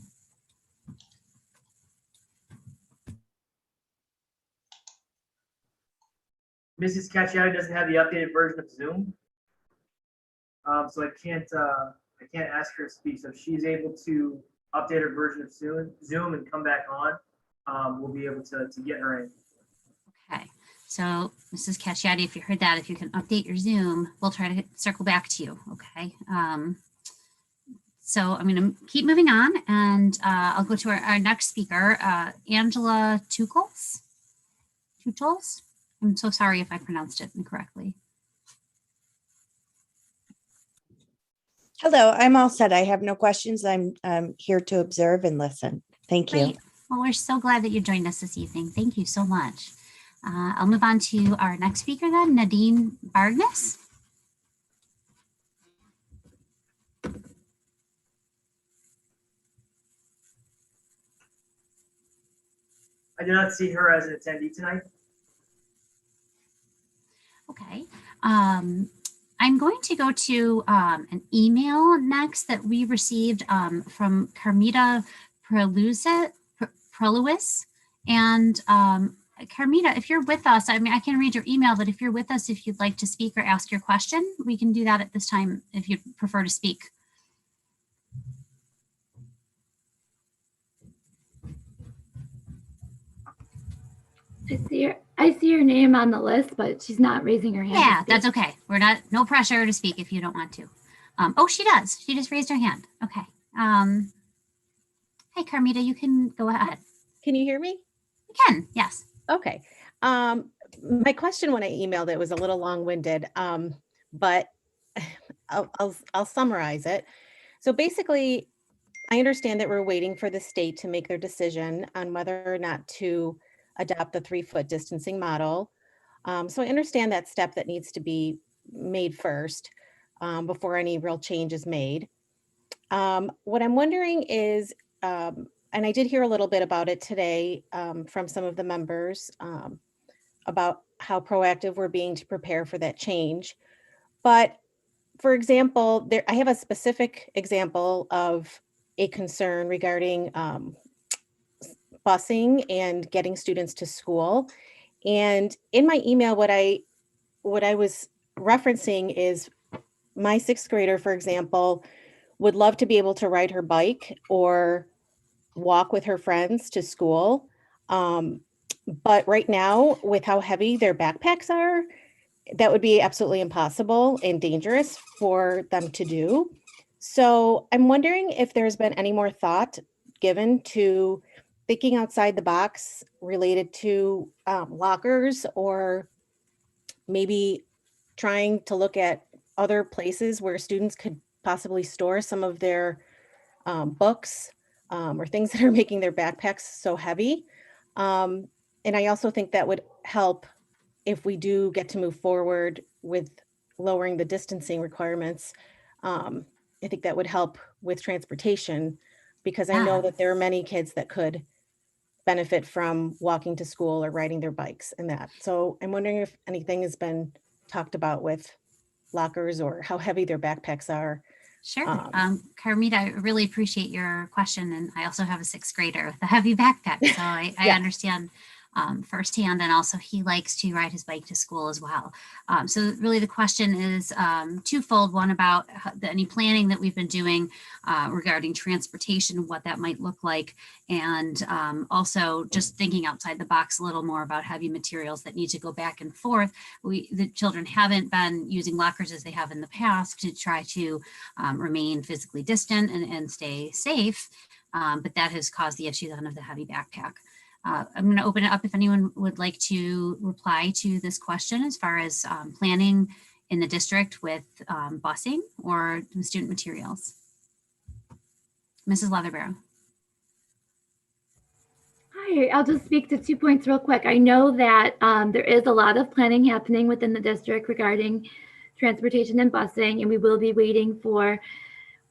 S15: Mrs. Cacciati doesn't have the updated version of Zoom, so I can't ask her to speak. So if she's able to update her version of Zoom and come back on, we'll be able to get her in.
S3: Okay. So Mrs. Cacciati, if you heard that, if you can update your Zoom, we'll try to circle back to you. Okay. So I'm going to keep moving on, and I'll go to our next speaker, Angela Tuchels. I'm so sorry if I pronounced it incorrectly.
S11: Hello, I'm all set. I have no questions. I'm here to observe and listen. Thank you.
S3: Great. Well, we're so glad that you joined us this evening. Thank you so much. I'll move on to our next speaker then, Nadine Bargness.
S15: I do not see her as an attendee tonight.
S3: Okay. I'm going to go to an email next that we received from Carmita Preluis. And Carmita, if you're with us, I mean, I can read your email, but if you're with us, if you'd like to speak or ask your question, we can do that at this time if you'd prefer to speak.
S1: I see her name on the list, but she's not raising her hand.
S3: Yeah, that's okay. We're not, no pressure to speak if you don't want to. Oh, she does. She just raised her hand. Okay. Hey, Carmita, you can go ahead.
S14: Can you hear me?
S3: You can, yes.
S14: Okay. My question when I emailed it was a little long-winded, but I'll summarize it. So basically, I understand that we're waiting for the state to make their decision on whether or not to adopt the 3-foot distancing model. So I understand that step that needs to be made first before any real change is made. What I'm wondering is, and I did hear a little bit about it today from some of the members about how proactive we're being to prepare for that change. But for example, I have a specific example of a concern regarding busing and getting students to school. And in my email, what I was referencing is my 6th grader, for example, would love to be able to ride her bike or walk with her friends to school. But right now, with how heavy their backpacks are, that would be absolutely impossible and dangerous for them to do. So I'm wondering if there's been any more thought given to thinking outside the box related to lockers, or maybe trying to look at other places where students could possibly store some of their books or things that are making their backpacks so heavy. And I also think that would help if we do get to move forward with lowering the distancing requirements. I think that would help with transportation, because I know that there are many kids that could benefit from walking to school or riding their bikes and that. So I'm wondering if anything has been talked about with lockers or how heavy their backpacks are.
S3: Sure. Carmita, I really appreciate your question. And I also have a 6th grader with a heavy backpack. So I
S14: Yeah.
S3: understand firsthand. And also he likes to ride his bike to school as well. So really the question is twofold. One about any planning that we've been doing regarding transportation, what that might look like. And also just thinking outside the box a little more about heavy materials that need to go back and forth. The children haven't been using lockers as they have in the past to try to remain physically distant and stay safe. But that has caused the issue then of the heavy backpack. I'm going to open it up if anyone would like to reply to this question as far as planning in the district with busing or student materials. Mrs. Leatherbarrow.
S1: Hi, I'll just speak to 2 points real quick. I know that there is a lot of planning happening within the district regarding transportation and busing, and we will be waiting for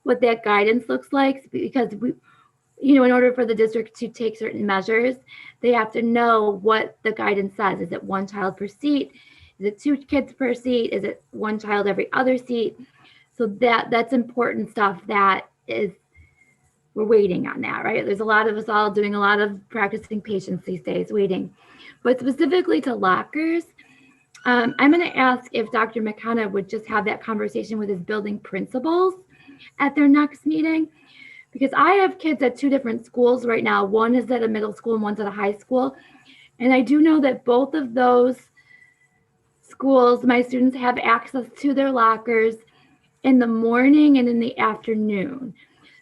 S1: what that guidance looks like, because in order for the district to take certain measures, they have to know what the guidance says. Is it 1 child per seat? Is it 2 kids per seat? Is it 1 child every other seat? So that's important stuff that we're waiting on that, right? There's a lot of us all doing a lot of practicing patience these days, waiting. But specifically to lockers, I'm going to ask if Dr. McKenna would just have that conversation with his building principals at their next meeting. Because I have kids at 2 different schools right now. One is at a middle school and one's at a high school. And I do know that both of those schools, my students have access to their lockers in the morning and in the afternoon.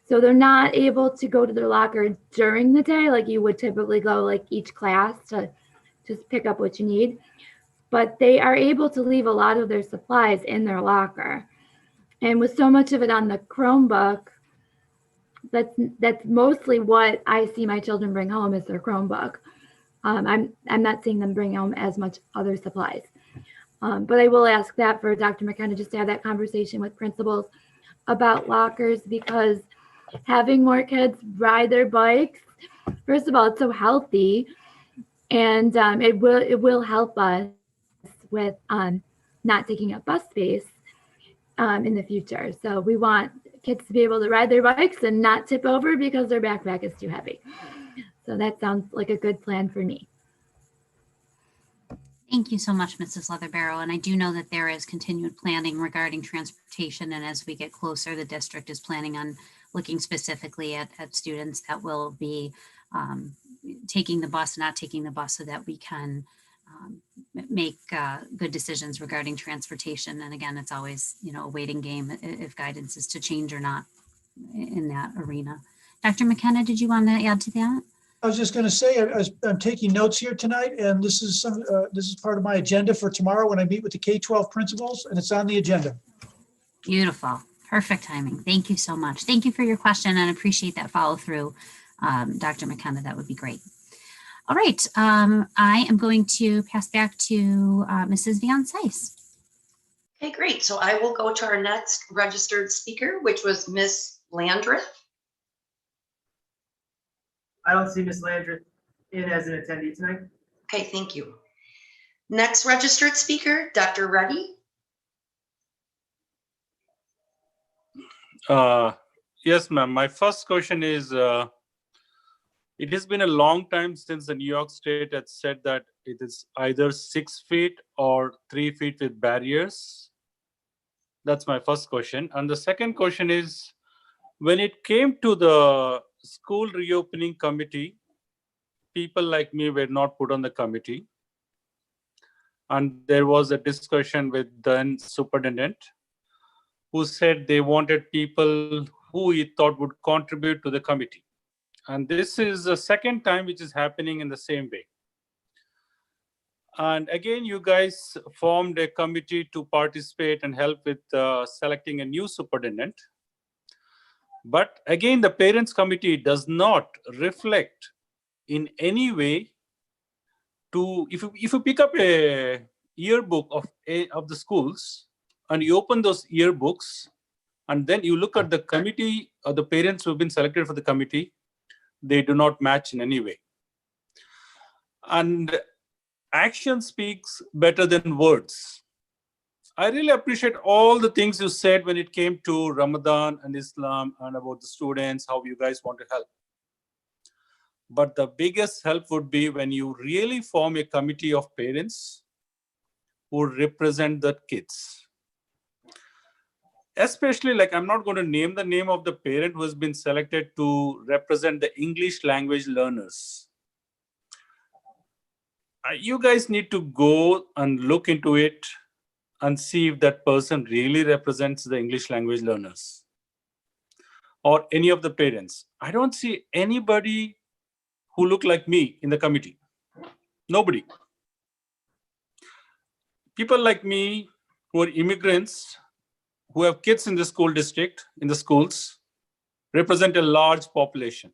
S1: So they're not able to go to their locker during the day like you would typically go, like each class, to just pick up what you need. But they are able to leave a lot of their supplies in their locker. And with so much of it on the Chromebook, that's mostly what I see my children bring home is their Chromebook. I'm not seeing them bring home as much other supplies. But I will ask that for Dr. McKenna, just to have that conversation with principals about lockers, because having more kids ride their bikes, first of all, it's so healthy, and it will help us with not taking up bus space in the future. So we want kids to be able to ride their bikes and not tip over because their backpack is too heavy. So that sounds like a good plan for me.
S3: Thank you so much, Mrs. Leatherbarrow. And I do know that there is continued planning regarding transportation. And as we get closer, the district is planning on looking specifically at students that will be taking the bus, not taking the bus, so that we can make good decisions regarding transportation. And again, it's always, a waiting game if guidance is to change or not in that arena. Dr. McKenna, did you want to add to that?
S10: I was just going to say, I'm taking notes here tonight, and this is part of my agenda for tomorrow when I meet with the K-12 principals, and it's on the agenda.
S3: Beautiful. Perfect timing. Thank you so much. Thank you for your question, and appreciate that follow through, Dr. McKenna. That would be great. All right. I am going to pass back to Mrs. Van Cise.
S8: Okay, great. So I will go to our next registered speaker, which was Miss Landreth.
S15: I don't see Ms. Landreth in as an attendee tonight.
S8: Okay, thank you. Next registered speaker, Dr. Reddy.
S7: Yes, ma'am. My first question is, it has been a long time since the New York State had said that it is either 6 feet or 3 feet with barriers. That's my first question. And the second question is, when it came to the school reopening committee, people like me were not put on the committee. And there was a discussion with then superintendent, who said they wanted people who he thought would contribute to the committee. And this is the second time which is happening in the same way. And again, you guys formed a committee to participate and help with selecting a new superintendent. But again, the parents committee does not reflect in any way to, if you pick up a yearbook of the schools and you open those yearbooks and then you look at the committee or the parents who have been selected for the committee, they do not match in any way. And action speaks better than words. I really appreciate all the things you said when it came to Ramadan and Islam and about the students, how you guys want to help. But the biggest help would be when you really form a committee of parents who represent the kids. Especially, like, I'm not going to name the name of the parent who has been selected to represent the English language learners. You guys need to go and look into it and see if that person really represents the English language learners or any of the parents. I don't see anybody who look like me in the committee. Nobody. People like me who are immigrants, who have kids in the school district, in the schools, represent a large population.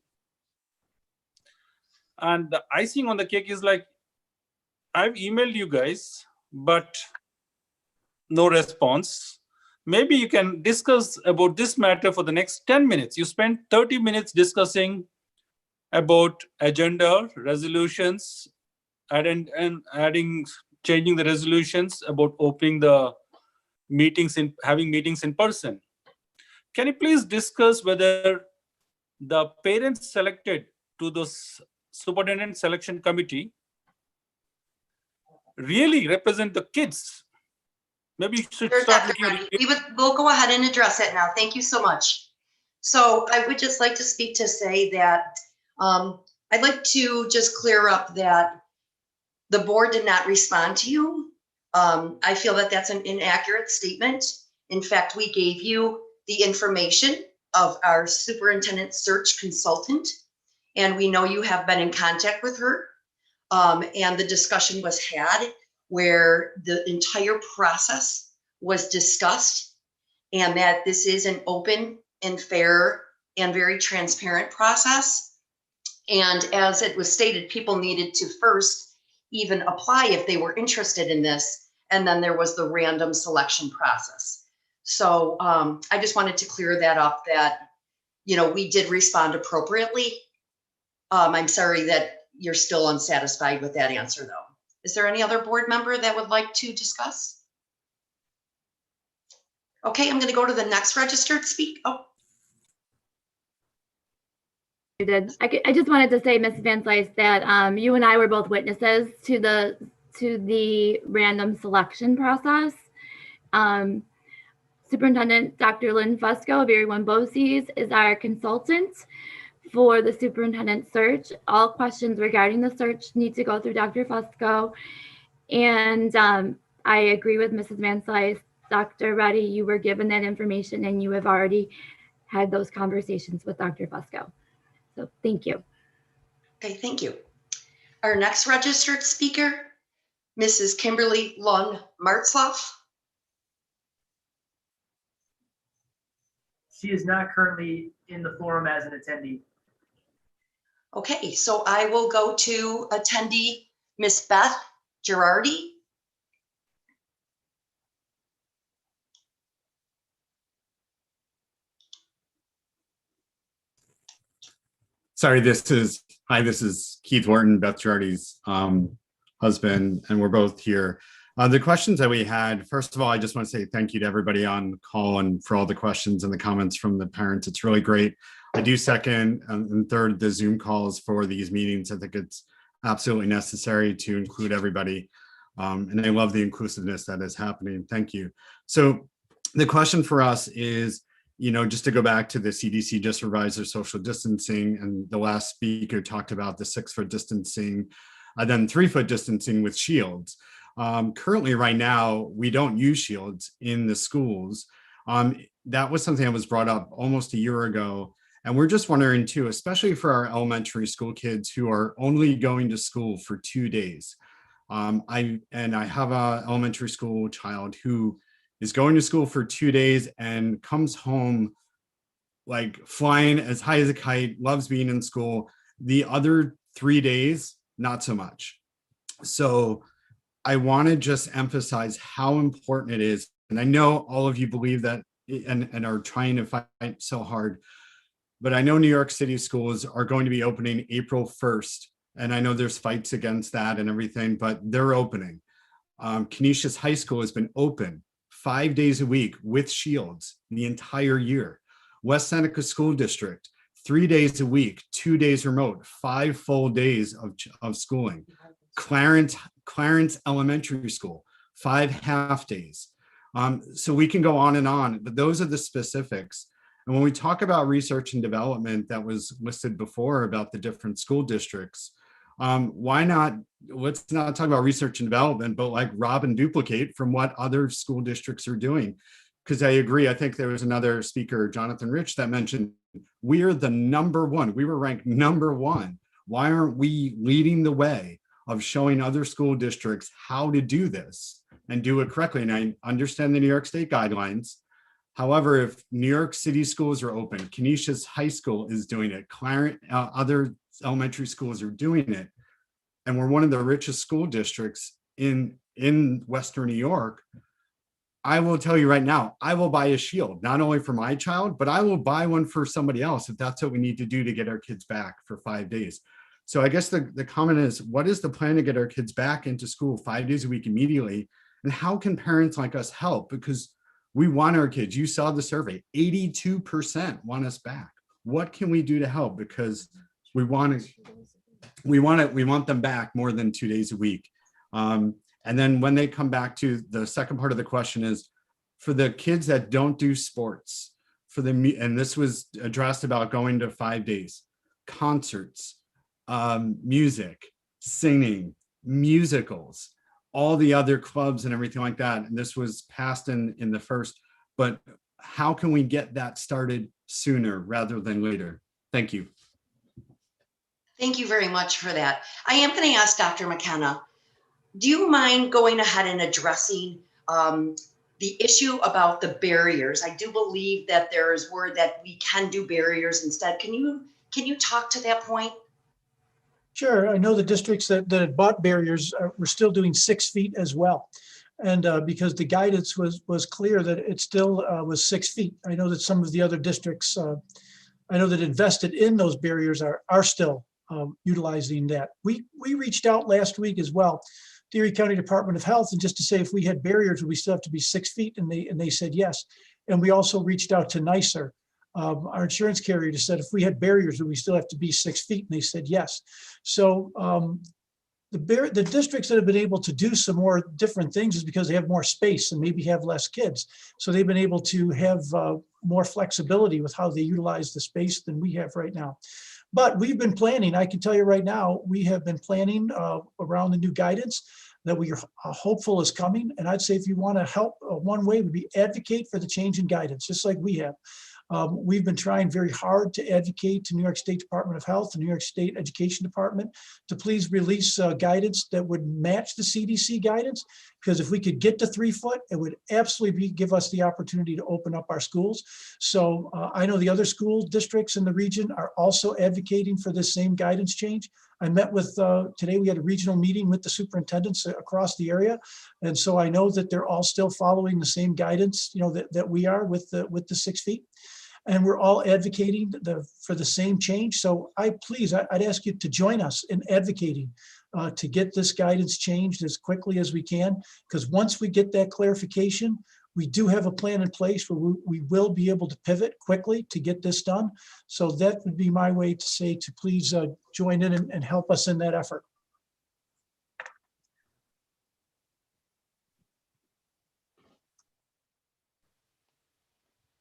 S7: And the icing on the cake is like, I've emailed you guys, but no response. Maybe you can discuss about this matter for the next 10 minutes. You spend 30 minutes discussing about agenda, resolutions, changing the resolutions, about opening the meetings, having meetings in person. Can you please discuss whether the parents selected to the superintendent selection committee really represent the kids? Maybe you should start looking at it.
S8: We'll go ahead and address it now. Thank you so much. So I would just like to speak to say that I'd like to just clear up that the board did not respond to you. I feel that that's an inaccurate statement. In fact, we gave you the information of our superintendent search consultant, and we know you have been in contact with her. And the discussion was had where the entire process was discussed, and that this is an open and fair and very transparent process. And as it was stated, people needed to first even apply if they were interested in this, and then there was the random selection process. So I just wanted to clear that up, that, you know, we did respond appropriately. I'm sorry that you're still unsatisfied with that answer, though. Is there any other board member that would like to discuss? Okay, I'm going to go to the next registered speak. Oh.
S1: I did. I just wanted to say, Ms. Van Slyce, that you and I were both witnesses to the random selection process. Superintendent Dr. Lynn Fusco of Erie One BOCES is our consultant for the superintendent search. All questions regarding the search need to go through Dr. Fusco. And I agree with Mrs. Van Slyce. Dr. Reddy, you were given that information and you have already had those conversations with Dr. Fusco. So thank you.
S8: Okay, thank you. Our next registered speaker, Mrs. Kimberly Lund Martzloff.
S15: She is not currently in the forum as an attendee.
S8: Okay, so I will go to attendee Miss Beth Girardi.
S12: Sorry, this is Keith Wharton, Beth Girardi's husband, and we're both here. The questions that we had, first of all, I just want to say thank you to everybody on the call and for all the questions and the comments from the parents. It's really great. I do second and third the Zoom calls for these meetings. I think it's absolutely necessary to include everybody. And I love the inclusiveness that is happening. Thank you. So the question for us is, you know, just to go back to the CDC just revised their social distancing, and the last speaker talked about the 6-foot distancing, then 3-foot distancing with shields. Currently, right now, we don't use shields in the schools. That was something that was brought up almost a year ago. And we're just wondering too, especially for our elementary school kids who are only going to school for 2 days. I have an elementary school child who is going to school for 2 days and comes home like flying as high as a kite, loves being in school. The other 3 days, not so much. So I want to just emphasize how important it is. And I know all of you believe that and are trying to fight so hard, but I know New York City schools are going to be opening April 1st And I know there's fights against that and everything, but they're opening. Canisius High School has been open 5 days a week with shields the entire year. West Seneca School District, 3 days a week, 2 days remote, 5 full days of schooling. Clarence Elementary School, 5 half days. So we can go on, but those are the specifics. And when we talk about research and development that was listed before about the different school districts, why not, let's not talk about research and development, but like rob and duplicate from what other school districts are doing. Because I agree, I think there was another speaker, Jonathan Rich, that mentioned we're the number one, we were ranked number one. Why aren't we leading the way of showing other school districts how to do this and do it correctly? And I understand the New York State guidelines. However, if New York City schools are open, Canisius High School is doing it, other elementary schools are doing it, and we're one of the richest school districts in Western New York, I will tell you right now, I will buy a shield, not only for my child, but I will buy one for somebody else if that's what we need to do to get our kids back for 5 days. So I guess the comment is, what is the plan to get our kids back into school 5 days a week immediately? And how can parents like us help? Because we want our kids. You saw the survey, 82% want us back. What can we do to help? Because we want them back more than 2 days a week. And then when they come back to the second part of the question is for the kids that don't do sports, and this was addressed about going to 5 days, concerts, music, singing, musicals, all the other clubs and everything like that. And this was passed in the first, but how can we get that started sooner rather than later? Thank you.
S8: Thank you very much for that. I am going to ask Dr. McKenna, do you mind going ahead and addressing the issue about the barriers? I do believe that there is word that we can do barriers instead. Can you talk to that point?
S10: Sure. I know the districts that had bought barriers were still doing 6 feet as well. And because the guidance was clear that it still was 6 feet. I know that some of the other districts, I know that invested in those barriers are still utilizing that. We reached out last week as well, to Erie County Department of Health, and just to say if we had barriers, would we still have to be 6 feet? And they said yes. And we also reached out to NYSER, our insurance carrier, to said if we had barriers, would we still have to be 6 feet? And they said yes. So the districts that have been able to do some more different things is because they have more space and maybe have less kids. So they've been able to have more flexibility with how they utilize the space than we have right now. But we've been planning, I can tell you right now, we have been planning around the new guidance that we are hopeful is coming. And I'd say if you want to help, one way would be advocate for the change in guidance, just like we have. We've been trying very hard to advocate to New York State Department of Health, the New York State Education Department, to please release guidance that would match the CDC guidance. Because if we could get to 3 foot, it would absolutely give us the opportunity to open up our schools. So I know the other school districts in the region are also advocating for this same guidance change. I met with, today we had a regional meeting with the superintendents across the area. And so I know that they're all still following the same guidance, that we are with the 6 feet. And we're all advocating for the same change. So I'd ask you to join us in advocating to get this guidance changed as quickly as we can. Because once we get that clarification, we do have a plan in place where we will be able to pivot quickly to get this done. So that would be my way to say to please join in and help us in that effort.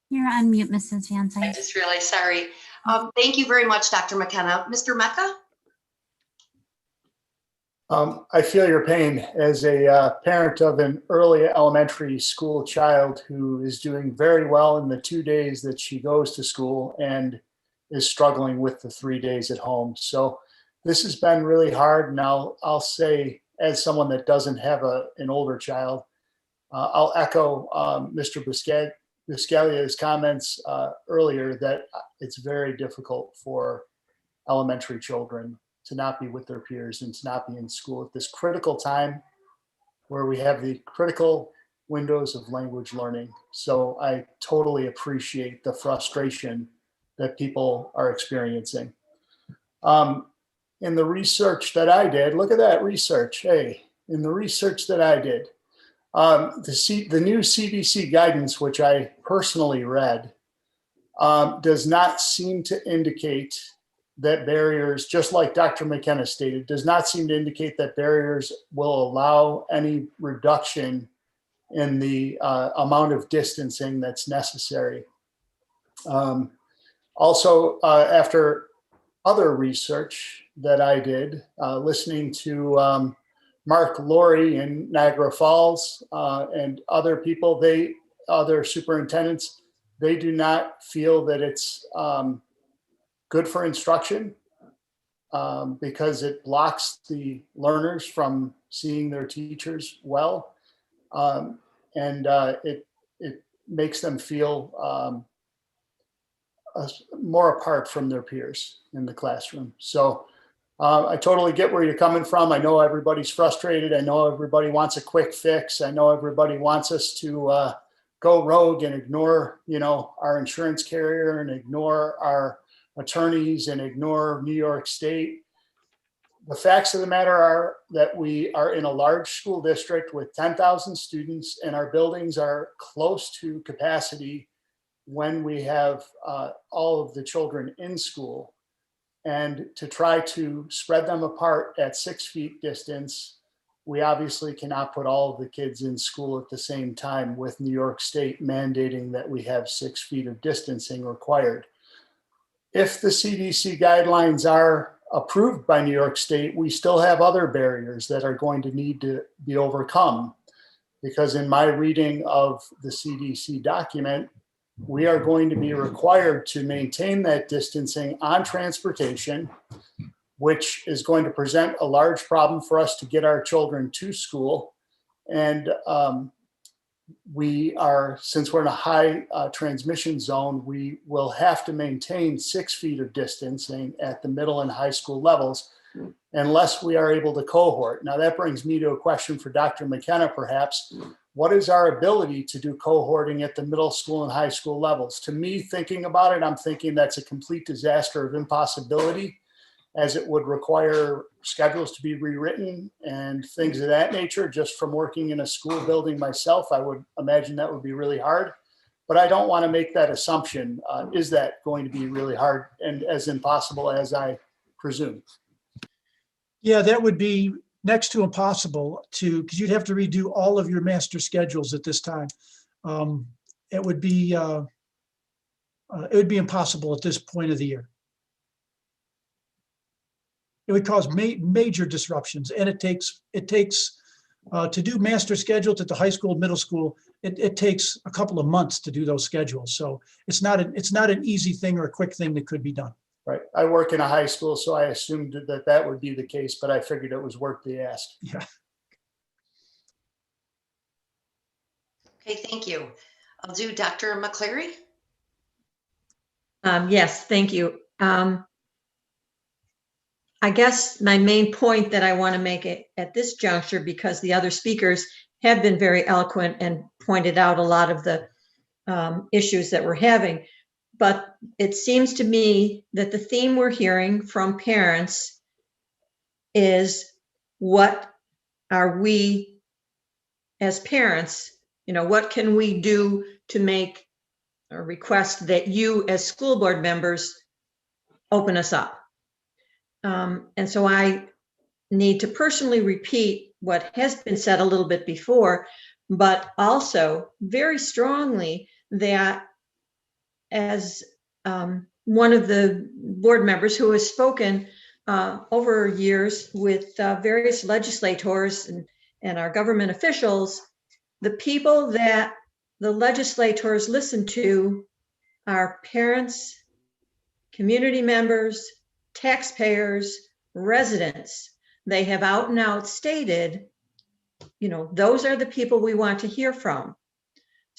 S3: You're on mute, Mrs. Van Zandt.
S8: I just realized, sorry. Thank you very much, Dr. McKenna. Mr. Mecca?
S5: I feel your pain as a parent of an early elementary school child who is doing very well in the 2 days that she goes to school and is struggling with the 3 days at home. So this has been really hard. And I'll say, as someone that doesn't have an older child, I'll echo Mr. Buscalia's comments earlier that it's very difficult for elementary children to not be with their peers and to not be in school at this critical time where we have the critical windows of language learning. So I totally appreciate the frustration that people are experiencing. in the research that I did, look at that research. Hey, in the research that I did, the new CDC guidance, which I personally read, does not seem to indicate that barriers, just like Dr. McKenna stated, does not seem to indicate that barriers will allow any reduction in the amount of distancing that's necessary. Also, after other research that I did, listening to Mark Laurie in Niagara Falls and other people, other superintendents, they do not feel that it's good for instruction because it blocks the learners from seeing their teachers well. It makes them feel more apart from their peers in the classroom. So I totally get where you're coming from. I know everybody's frustrated. I know everybody wants a quick fix. I know everybody wants us to go rogue and ignore, our insurance carrier and ignore our attorneys and ignore New York State. The facts of the matter are that we are in a large school district with 10,000 students, and our buildings are close to capacity when we have all of the children in school. And to try to spread them apart at 6 feet distance, we obviously cannot put all of the kids in school at the same time, with New York State mandating that we have 6 feet of distancing required. If the CDC guidelines are approved by New York State, we still have other barriers that are going to need to be overcome. Because in my reading of the CDC document, we are going to be required to maintain that distancing on transportation, which is going to present a large problem for us to get our children to school. And since we're in a high transmission zone, we will have to maintain 6 feet of distancing at the middle and high school levels unless we are able to cohort. Now that brings me to a question for Dr. McKenna, perhaps. What is our ability to do cohorting at the middle school and high school levels? To me, thinking about it, I'm thinking that's a complete disaster of impossibility, as it would require schedules to be rewritten and things of that nature. Just from working in a school building myself, I would imagine that would be really hard. But I don't want to make that assumption. Is that going to be really hard and as impossible as I presume?
S10: Yeah, that would be next to impossible because you'd have to redo all of your master schedules at this time. It would be impossible at this point of the year. It would cause major disruptions, and it takes to do master schedules at the high school, middle school. It takes a couple of months to do those schedules, so it's not an easy thing or a quick thing that could be done.
S5: Right. I work in a high school, so I assumed that would be the case, but I figured it was worth the ask.
S10: Yeah.
S8: Okay, thank you. I'll do Dr. McCleary.
S9: Yes, thank you. I guess my main point that I want to make it at this juncture, because the other speakers have been very eloquent and pointed out a lot of the issues that we're having. But it seems to me that the theme we're hearing from parents is, what are we as parents, what can we do to make a request that you as school board members open us up? And so I need to personally repeat what has been said a little bit before, but also very strongly that as one of the board members who has spoken over years with various legislators and our government officials, the people that the legislators listen to are parents, community members, taxpayers, residents. They have out and out stated, those are the people we want to hear from.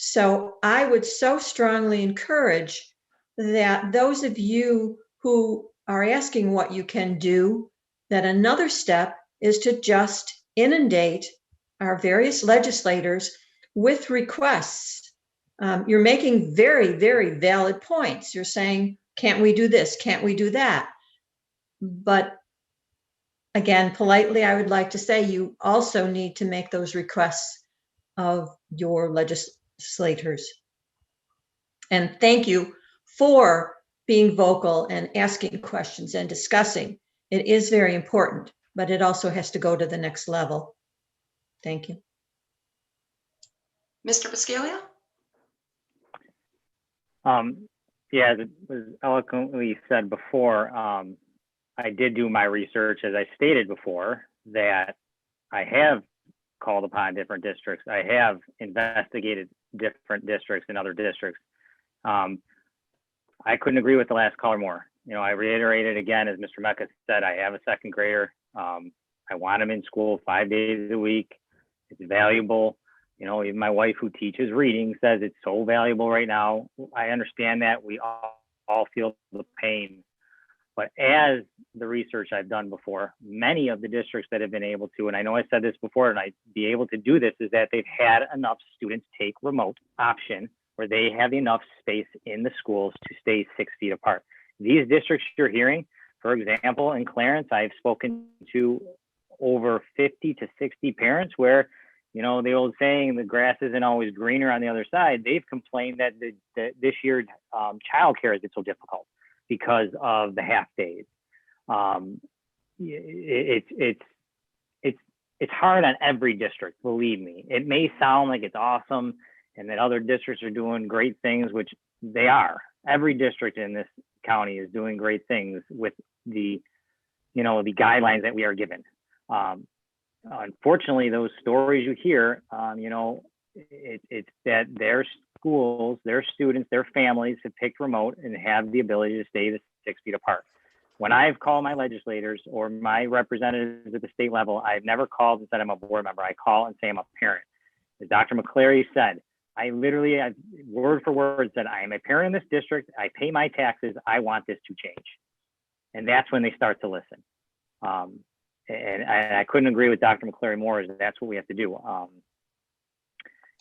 S9: So I would so strongly encourage that those of you who are asking what you can do, that another step is to just inundate our various legislators with requests. You're making very, very valid points. You're saying, can't we do this? Can't we do that? But Again, politely, I would like to say you also need to make those requests of your legislators. And thank you for being vocal and asking questions and discussing. It is very important, but it also has to go to the next level. Thank you.
S8: Mr. Biscaglia?
S16: Yeah, as it was eloquently said before, I did do my research, as I stated before, that I have called upon different districts. I have investigated different districts and other districts. I couldn't agree with the last caller more. You know, I reiterated again, as Mr. Mecca said, I have a second grader. I want him in school 5 days a week. It's valuable. You know, even my wife, who teaches reading, says it's so valuable right now. I understand that. We all feel the pain. But as the research I've done before, many of the districts that have been able to, and I know I said this before, and I'd be able to do this, is that they've had enough students take remote option where they have enough space in the schools to stay 6 feet apart. These districts you're hearing, for example, in Clarence, I've spoken to over 50 to 60 parents where, you know, the old saying, the grass isn't always greener on the other side. They've complained that this year childcare has been so difficult because of the half days. It's hard on every district, believe me. It may sound like it's awesome and that other districts are doing great things, which they are. Every district in this county is doing great things with the, you know, the guidelines that we are given. Unfortunately, those stories you hear, you know, it's that their schools, their students, their families have picked remote and have the ability to stay the 6 feet apart. When I've called my legislators or my representatives at the state level, I've never called and said I'm a board member. I call and say I'm a parent. As Dr. McCleary said, I literally, word for word, said, I am a parent in this district. I pay my taxes. I want this to change. And that's when they start to listen. And I couldn't agree with Dr. McCleary more, is that's what we have to do.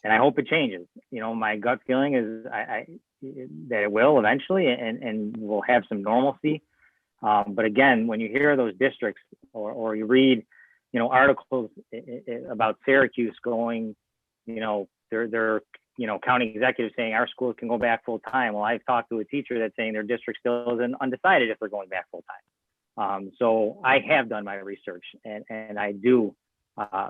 S16: And I hope it changes. You know, my gut feeling is that it will eventually, and we'll have some normalcy. But again, when you hear those districts or you read, you know, articles about Syracuse going, you know, they're you know, county executives saying our schools can go back full time. Well, I've talked to a teacher that's saying their district still isn't undecided if they're going back full time. So I have done my research, and I do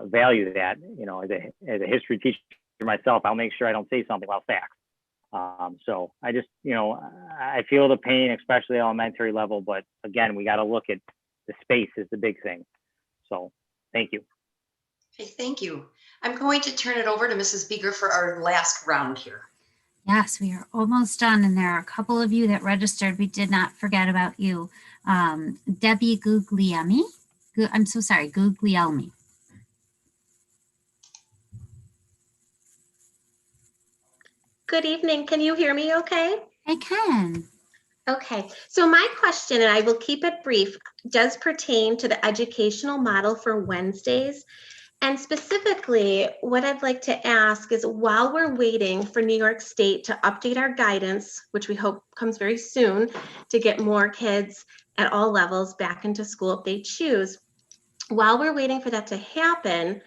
S16: value that. You know, as a history teacher myself, I'll make sure I don't say something without facts. So I just, you know, I feel the pain, especially elementary level. But again, we got to look at the space is the big thing. So thank you.
S8: Okay, thank you. I'm going to turn it over to Mrs. Beeger for our last round here.
S3: Yes, we are almost done, and there are a couple of you that registered. We did not forget about you. Debbie Guglielmi. I'm so sorry, Guglielmi.
S19: Good evening. Can you hear me okay?
S3: I can.
S19: Okay, so my question, and I will keep it brief, does pertain to the educational model for Wednesdays. And specifically, what I'd like to ask is, while we're waiting for New York State to update our guidance, which we hope comes very soon, to get more kids at all levels back into school if they choose, while we're waiting for that to happen,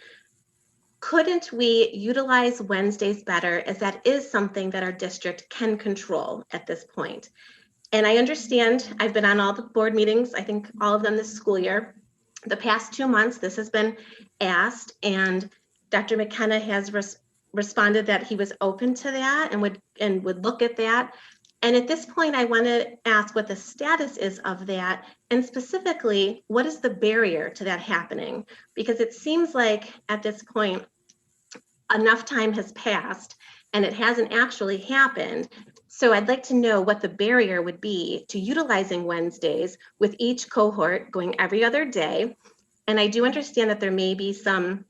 S19: couldn't we utilize Wednesdays better, as that is something that our district can control at this point? And I understand, I've been on all the board meetings, I think all of them this school year. The past 2 months, this has been asked, and Dr. McKenna has responded that he was open to that and would look at that. And at this point, I want to ask what the status is of that, and specifically, what is the barrier to that happening? Because it seems like at this point, enough time has passed and it hasn't actually happened. So I'd like to know what the barrier would be to utilizing Wednesdays with each cohort going every other day. And I do understand that there may be some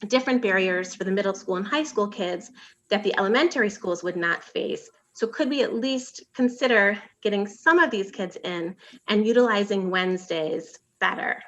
S19: different barriers for the middle school and high school kids that the elementary schools would not face. So could we at least consider getting some of these kids in and utilizing Wednesdays better?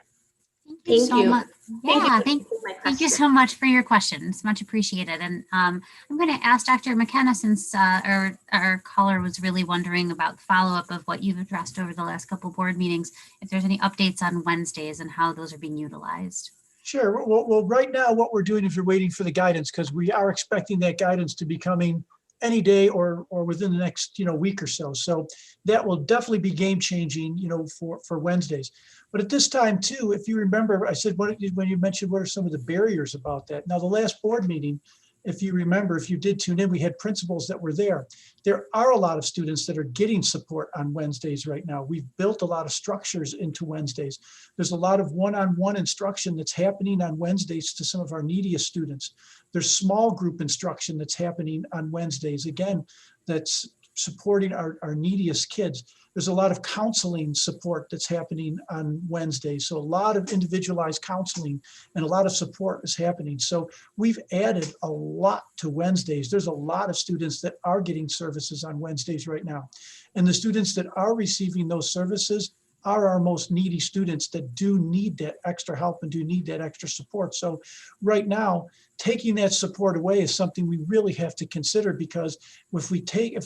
S3: Thank you so
S19: you.
S3: much.
S19: Thank you
S3: Yeah,
S19: for taking my
S3: thank you
S19: question.
S3: so much for your questions. Much appreciated. And I'm going to ask Dr. McKenna, since our caller was really wondering about the follow-up of what you've addressed over the last couple board meetings, if there's any updates on Wednesdays and how those are being utilized.
S10: Sure. Well, right now, what we're doing is we're waiting for the guidance because we are expecting that guidance to be coming any day or within the next, week or so. So that will definitely be game changing, for Wednesdays. But at this time too, if you remember, I said, when you mentioned what are some of the barriers about that? Now, the last board meeting, if you remember, if you did tune in, we had principals that were there. There are a lot of students that are getting support on Wednesdays right now. We've built a lot of structures into Wednesdays. There's a lot of one-on-one instruction that's happening on Wednesdays to some of our neediest students. There's small group instruction that's happening on Wednesdays. Again, that's supporting our neediest kids. There's a lot of counseling support that's happening on Wednesdays. So a lot of individualized counseling and a lot of support is happening. So we've added a lot to Wednesdays. There's a lot of students that are getting services on Wednesdays right now. And the students that are receiving those services are our most needy students that do need that extra help and do need that extra support. So right now, taking that support away is something we really have to consider, because if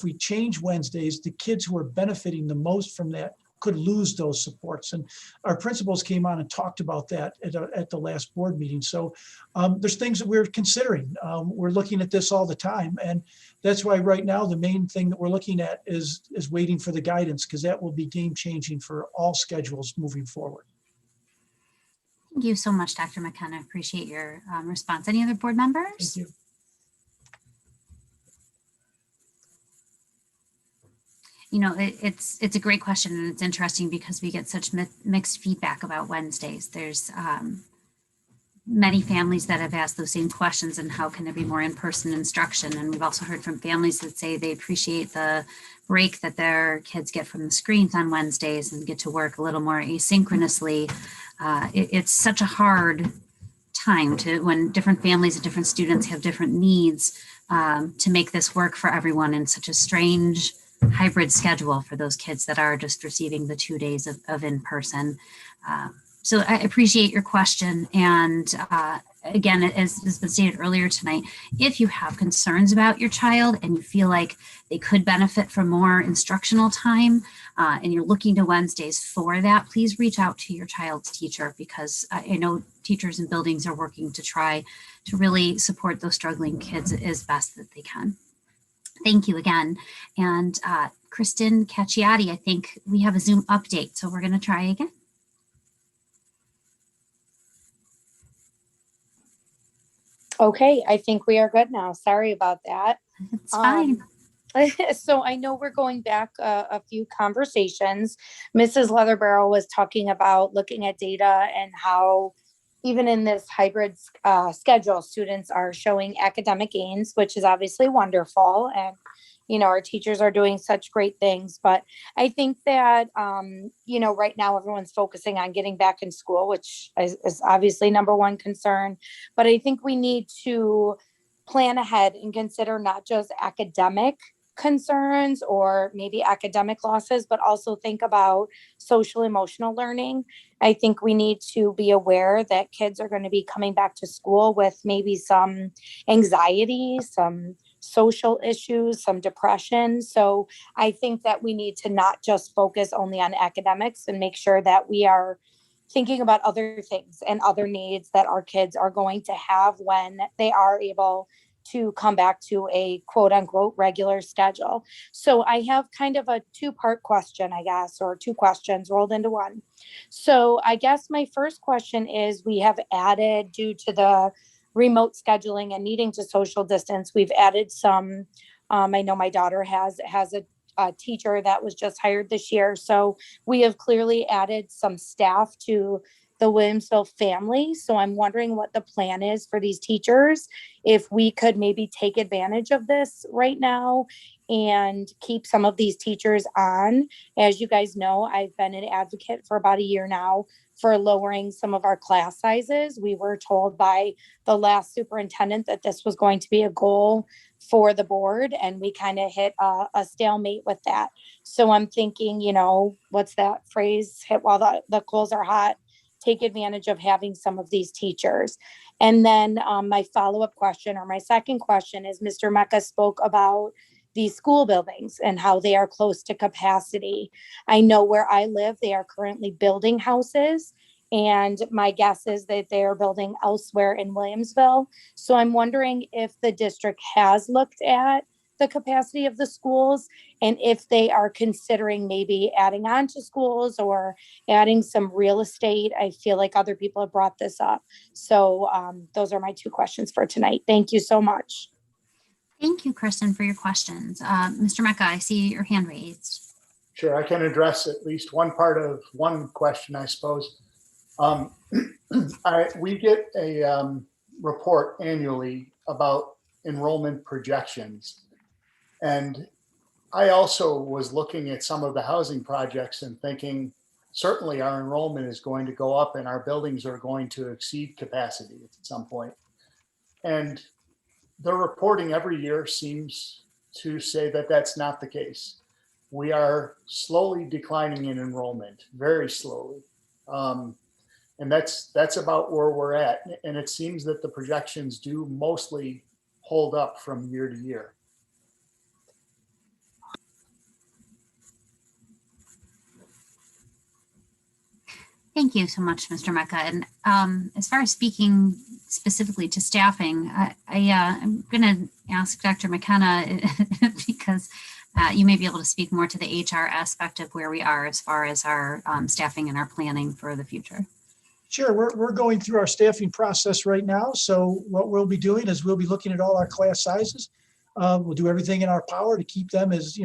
S10: we change Wednesdays, the kids who are benefiting the most from that could lose those supports. And our principals came on and talked about that at the last board meeting. So there's things that we're considering. We're looking at this all the time. And that's why right now, the main thing that we're looking at is waiting for the guidance, because that will be game changing for all schedules moving forward.
S3: Thank you so much, Dr. McKenna. Appreciate your response. Any other board members?
S10: Thank you.
S3: It's a great question, and it's interesting because we get such mixed feedback about Wednesdays. There's many families that have asked those same questions, and how can there be more in-person instruction? And we've also heard from families that say they appreciate the break that their kids get from the screens on Wednesdays and get to work a little more asynchronously. It's such a hard time when different families and different students have different needs, to make this work for everyone in such a strange hybrid schedule for those kids that are just receiving the 2 days of in-person. So I appreciate your question. And again, as has been stated earlier tonight, if you have concerns about your child and you feel like they could benefit from more instructional time, and you're looking to Wednesdays for that, please reach out to your child's teacher, because I know teachers and buildings are working to try to really support those struggling kids as best that they can. Thank you again. And Kristen Cacciati, I think we have a Zoom update, so we're going to try again.
S2: Okay, I think we are good now. Sorry about that.
S3: It's fine.
S2: So I know we're going back a few conversations. Mrs. Leatherbarrow was talking about looking at data and how even in this hybrid schedule, students are showing academic gains, which is obviously wonderful. And, our teachers are doing such great things. But I think that, right now everyone's focusing on getting back in school, which is obviously number one concern. But I think we need to plan ahead and consider not just academic concerns or maybe academic losses, but also think about social emotional learning. I think we need to be aware that kids are going to be coming back to school with maybe some anxiety, some social issues, some depression. So I think that we need to not just focus only on academics and make sure that we are thinking about other things and other needs that our kids are going to have when they are able to come back to a quote unquote regular schedule. So I have kind of a two-part question, I guess, or two questions rolled into one. So I guess my first question is, we have added, due to the remote scheduling and needing to social distance, we've added some, I know my daughter has a teacher that was just hired this year. So we have clearly added some staff to the Williamsville family. So I'm wondering what the plan is for these teachers, if we could maybe take advantage of this right now and keep some of these teachers on. As you guys know, I've been an advocate for about a year now for lowering some of our class sizes. We were told by the last superintendent that this was going to be a goal for the board, and we kind of hit a stalemate with that. So I'm thinking, what's that phrase? Hit while the coals are hot take advantage of having some of these teachers. And then my follow-up question, or my second question, is Mr. Mecca spoke about these school buildings and how they are close to capacity. I know where I live, they are currently building houses, and my guess is that they are building elsewhere in Williamsville. So I'm wondering if the district has looked at the capacity of the schools and if they are considering maybe adding on to schools or adding some real estate. I feel like other people have brought this up. So those are my two questions for tonight. Thank you so much.
S3: Thank you, Kristen, for your questions. Mr. Mecca, I see your hand raised.
S5: Sure, I can address at least one part of one question, I suppose. We get a report annually about enrollment projections. And I also was looking at some of the housing projects and thinking, certainly our enrollment is going to go up and our buildings are going to exceed capacity at some point. And the reporting every year seems to say that that's not the case. We are slowly declining in enrollment, very slowly. And that's about where we're at. And it seems that the projections do mostly hold up from year to year.
S3: Thank you so much, Mr. Mecca. And as far as speaking specifically to staffing, I'm going to ask Dr. McKenna because you may be able to speak more to the HR aspect of where we are as far as our staffing and our planning for the future.
S10: Sure, we're going through our staffing process right now. So what we'll be doing is we'll be looking at all our class sizes. We'll do everything in our power to keep them as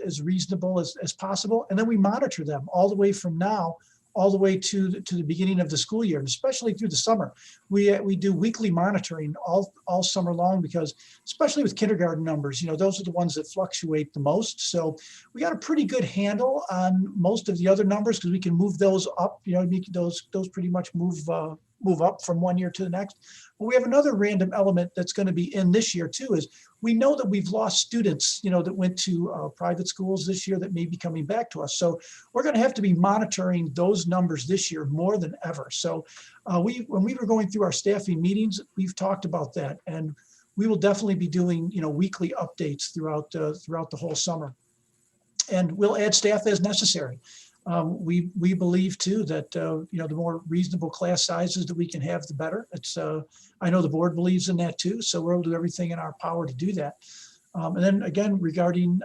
S10: as reasonable as possible, and then we monitor them all the way from now all the way to the beginning of the school year, and especially through the summer. We do weekly monitoring all summer long, because especially with kindergarten numbers, those are the ones that fluctuate the most. So we got a pretty good handle on most of the other numbers because we can move those up. Those pretty much move up from one year to the next. But we have another random element that's going to be in this year too, is we know that we've lost students, that went to private schools this year that may be coming back to us. So we're going to have to be monitoring those numbers this year more than ever. So when we were going through our staffing meetings, we've talked about that, and we will definitely be doing, weekly updates throughout the whole summer, and we'll add staff as necessary. We believe too that the more reasonable class sizes that we can have, the better. I know the board believes in that too, so we'll do everything in our power to do that. And then again, regarding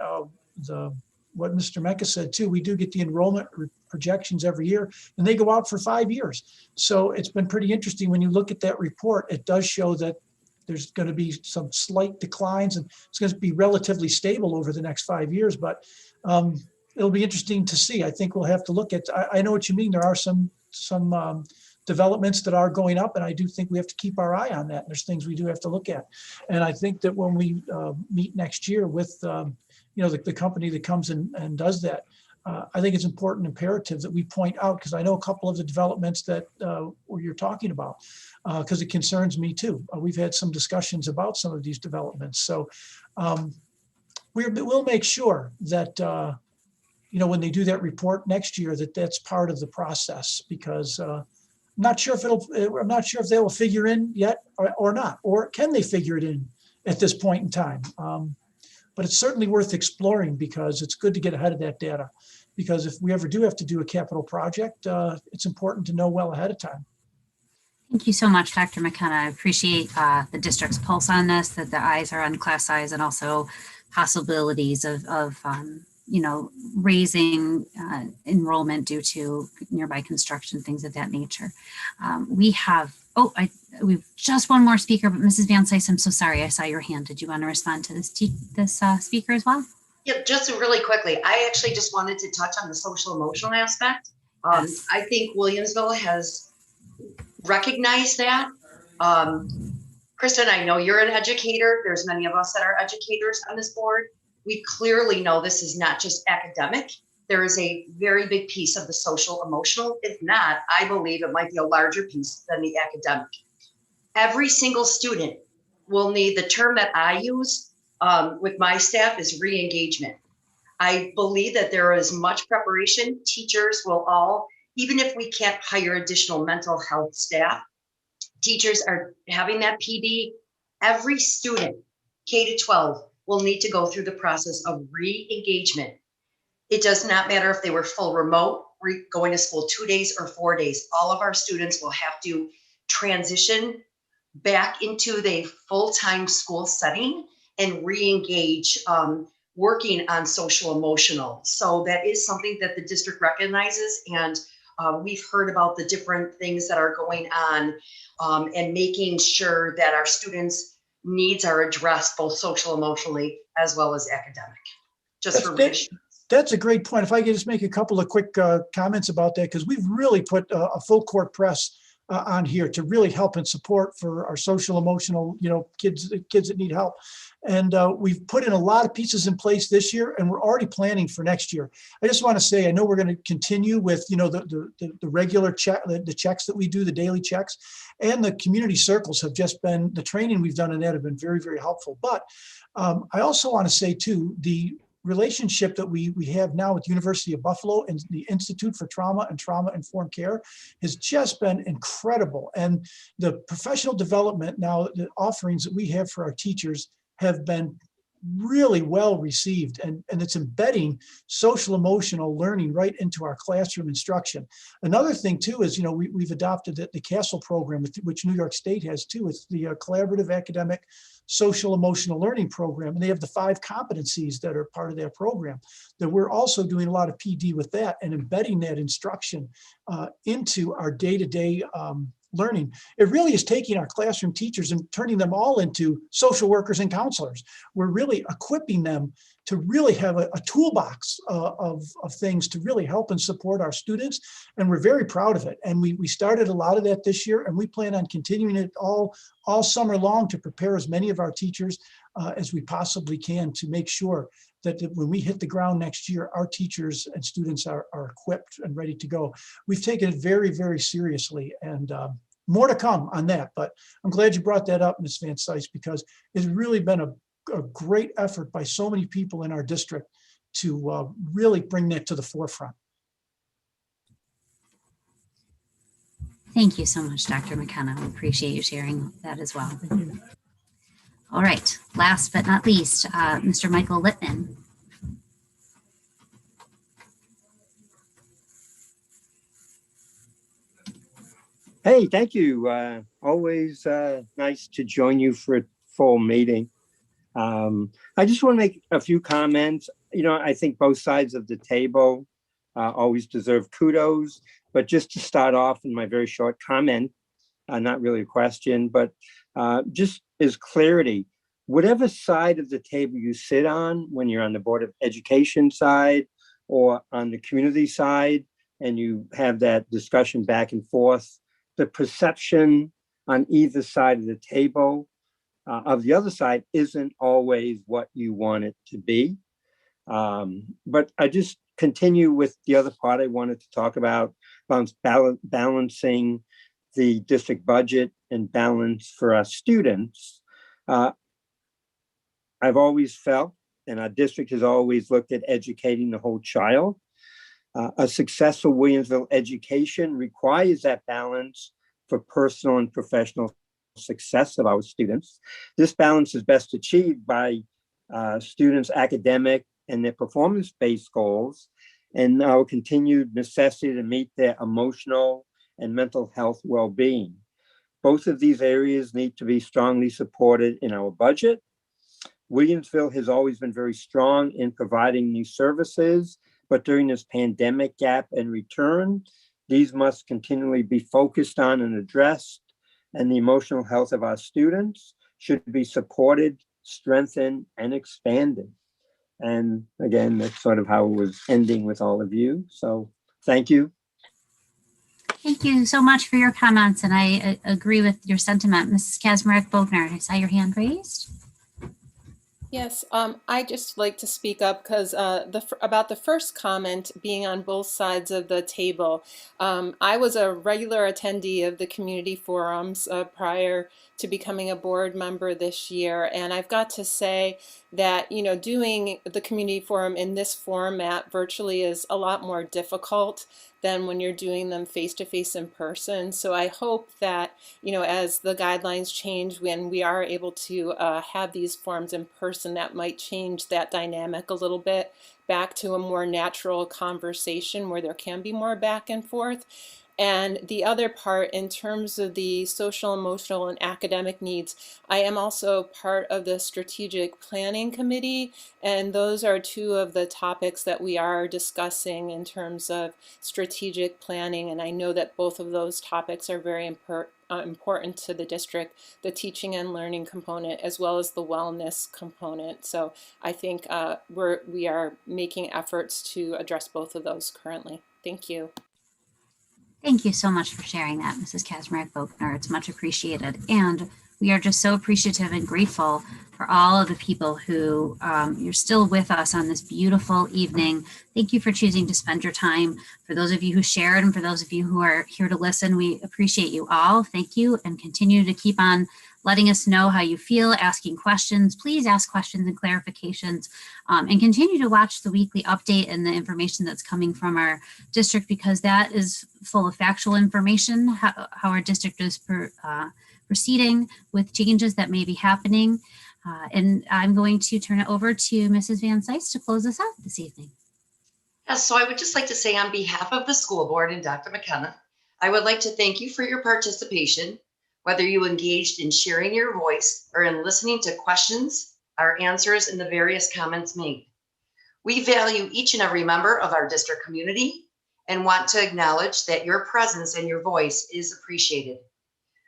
S10: what Mr. Mecca said too, we do get the enrollment projections every year, and they go out for 5 years. So it's been pretty interesting when you look at that report. It does show that there's going to be some slight declines, and it's going to be relatively stable over the next 5 years. But it'll be interesting to see. I think we'll have to look at. I know what you mean. There are some developments that are going up, and I do think we have to keep our eye on that. There's things we do have to look at, and I think that when we meet next year with the company that comes and does that, I think it's important, imperative that we point out, because I know a couple of the developments that you're talking about, because it concerns me too. We've had some discussions about some of these developments, so we'll make sure that. When they do that report next year, that's part of the process, because I'm not sure if they will figure in yet or not, or can they figure it in at this point in time. But it's certainly worth exploring, because it's good to get ahead of that data, because if we ever do have to do a capital project, it's important to know well ahead of time.
S3: Thank you so much, Dr. McKenna. I appreciate the district's pulse on this, that the eyes are on class size and also possibilities of raising enrollment due to nearby construction, things of that nature. We've just one more speaker, but Mrs. Van Cise, I'm so sorry, I saw your hand. Did you want to respond to this speaker as well?
S8: Yep, just really quickly. I actually just wanted to touch on the social emotional aspect.
S3: Yes.
S8: I think Williamsville has recognized that. Kristen, I know you're an educator. There's many of us that are educators on this board. We clearly know this is not just academic. There is a very big piece of the social emotional. If not, I believe it might be a larger piece than the academic. Every single student will need, the term that I use with my staff is re-engagement. I believe that there is much preparation. Teachers will all even if we can't hire additional mental health staff, teachers are having that PD. Every student, K to 12, will need to go through the process of re-engagement. It does not matter if they were full remote, going to school 2 days or 4 days. All of our students will have to transition back into the full-time school setting and re-engage working on social emotional. So that is something that the district recognizes, and we've heard about the different things that are going on and making sure that our students' needs are addressed both social emotionally as well as academic. Just for
S10: That's a great point. If I could just make a couple of quick comments about that, because we've really put a full court press on here to really help and support for our social emotional, kids that need help. And we've put in a lot of pieces in place this year, and we're already planning for next year. I just want to say, I know we're going to continue with, the regular the checks that we do, the daily checks, and the community circles have just been, the training we've done in that have been very, very helpful. But I also want to say too, the relationship that we have now with the University of Buffalo and the Institute for Trauma and Trauma-Informed Care has just been incredible. And the professional development now, the offerings that we have for our teachers have been really well received, and it's embedding social emotional learning right into our classroom instruction. Another thing too is, we've adopted the CASTLE program, which New York State has too. It's the Collaborative Academic Social Emotional Learning Program, and they have the 5 competencies that are part of that program. That we're also doing a lot of PD with that and embedding that instruction into our day-to-day learning. It really is taking our classroom teachers and turning them all into social workers and counselors. We're really equipping them to really have a toolbox of things to really help and support our students. And we're very proud of it. And we started a lot of that this year, and we plan on continuing it all summer long to prepare as many of our teachers as we possibly can to make sure that when we hit the ground next year, our teachers and students are equipped and ready to go. We've taken it very, very seriously, and more to come on that. But I'm glad you brought that up, Ms. Van Cise, because it's really been a great effort by so many people in our district to really bring that to the forefront.
S3: Thank you so much, Dr. McKenna. We appreciate you sharing that as well. All right, last but not least, Mr. Michael Littman.
S4: Hey, thank you. Always nice to join you for a full meeting. I just want to make a few comments. I think both sides of the table always deserve kudos, but just to start off in my very short comment, not really a question, but just as clarity, whatever side of the table you sit on, when you're on the Board of Education side or on the community side, and you have that discussion back and forth, the perception on either side of the table of the other side isn't always what you want it to be. But I just continue with the other part I wanted to talk about balancing the district budget and balance for our students. I've always felt, and our district has always looked at educating the whole child. A successful Williamsville education requires that balance for personal and professional success of our students. This balance is best achieved by students' academic and their performance-based goals, and our continued necessity to meet their emotional and mental health well-being. Both of these areas need to be strongly supported in our budget. Williamsville has always been very strong in providing these services, but during this pandemic gap and return, these must continually be focused on and addressed, and the emotional health of our students should be supported, strengthened, and expanded. And again, that's sort of how it was ending with all of you. So thank you.
S3: Thank you so much for your comments, and I agree with your sentiment. Mrs. Kazmarek-Bogner, I saw your hand raised.
S6: Yes, I just like to speak up because about the first comment being on both sides of the table. I was a regular attendee of the community forums prior to becoming a board member this year. And I've got to say that, you know, doing the community forum in this format virtually is a lot more difficult than when you're doing them face-to-face in person. So I hope that, you know, as the guidelines change, when we are able to have these forums in person, that might change that dynamic a little bit back to a more natural conversation where there can be more back and forth. And the other part, in terms of the social, emotional, and academic needs, I am also part of the strategic planning committee, and those are two of the topics that we are discussing in terms of strategic planning. And I know that both of those topics are very important to the district, the teaching and learning component, as well as the wellness component. So I think we are making efforts to address both of those currently. Thank you.
S3: Thank you so much for sharing that, Mrs. Kaczmarek-Bogner. It's much appreciated. And we are just so appreciative and grateful for all of the people who you're still with us on this beautiful evening. Thank you for choosing to spend your time. For those of you who shared and for those of you who are here to listen, we appreciate you all. Thank you, and continue to keep on letting us know how you feel, asking questions. Please ask questions and clarifications, and continue to watch the weekly update and the information that's coming from our district, because that is full of factual information, how our district is proceeding with changes that may be happening. And I'm going to turn it over to Mrs. Van Sice to close us out this evening.
S8: Yes, so I would just like to say on behalf of the school board and Dr. McKenna, I would like to thank you for your participation, whether you engaged in sharing your voice or in listening to questions, our answers, and the various comments made. We value each and every member of our district community and want to acknowledge that your presence and your voice is appreciated.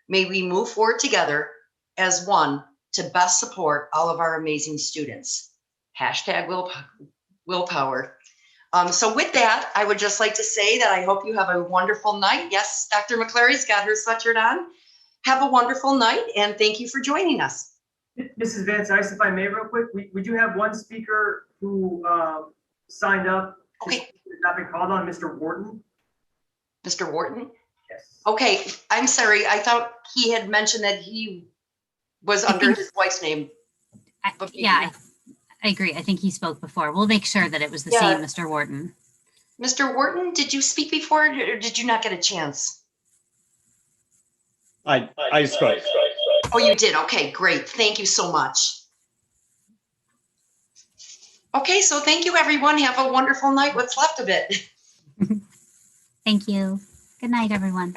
S8: May we move forward together as one to best support all of our amazing students. Hashtag willpower. So with that, I would just like to say that I hope you have a wonderful night. Yes, Dr. McClary's got her sweatshirt on. Have a wonderful night, and thank you for joining us.
S15: Mrs. Van Sice, if I may, real quick, we do have one speaker who signed up.
S8: Okay.
S15: Not been called on, Mr. Wharton.
S8: Mr. Wharton?
S15: Yes.
S8: Okay, I'm sorry. I thought he had mentioned that he was under his wife's name.
S3: Yeah, I agree. I think he spoke before. We'll make sure that it was the same Mr. Wharton.
S8: Mr. Wharton, did you speak before, or did you not get a chance?
S4: I spoke.
S8: Oh, you did? Okay, great. Thank you so much. Okay, so thank you, everyone. Have a wonderful night. What's left of it.
S3: Thank you. Good night, everyone.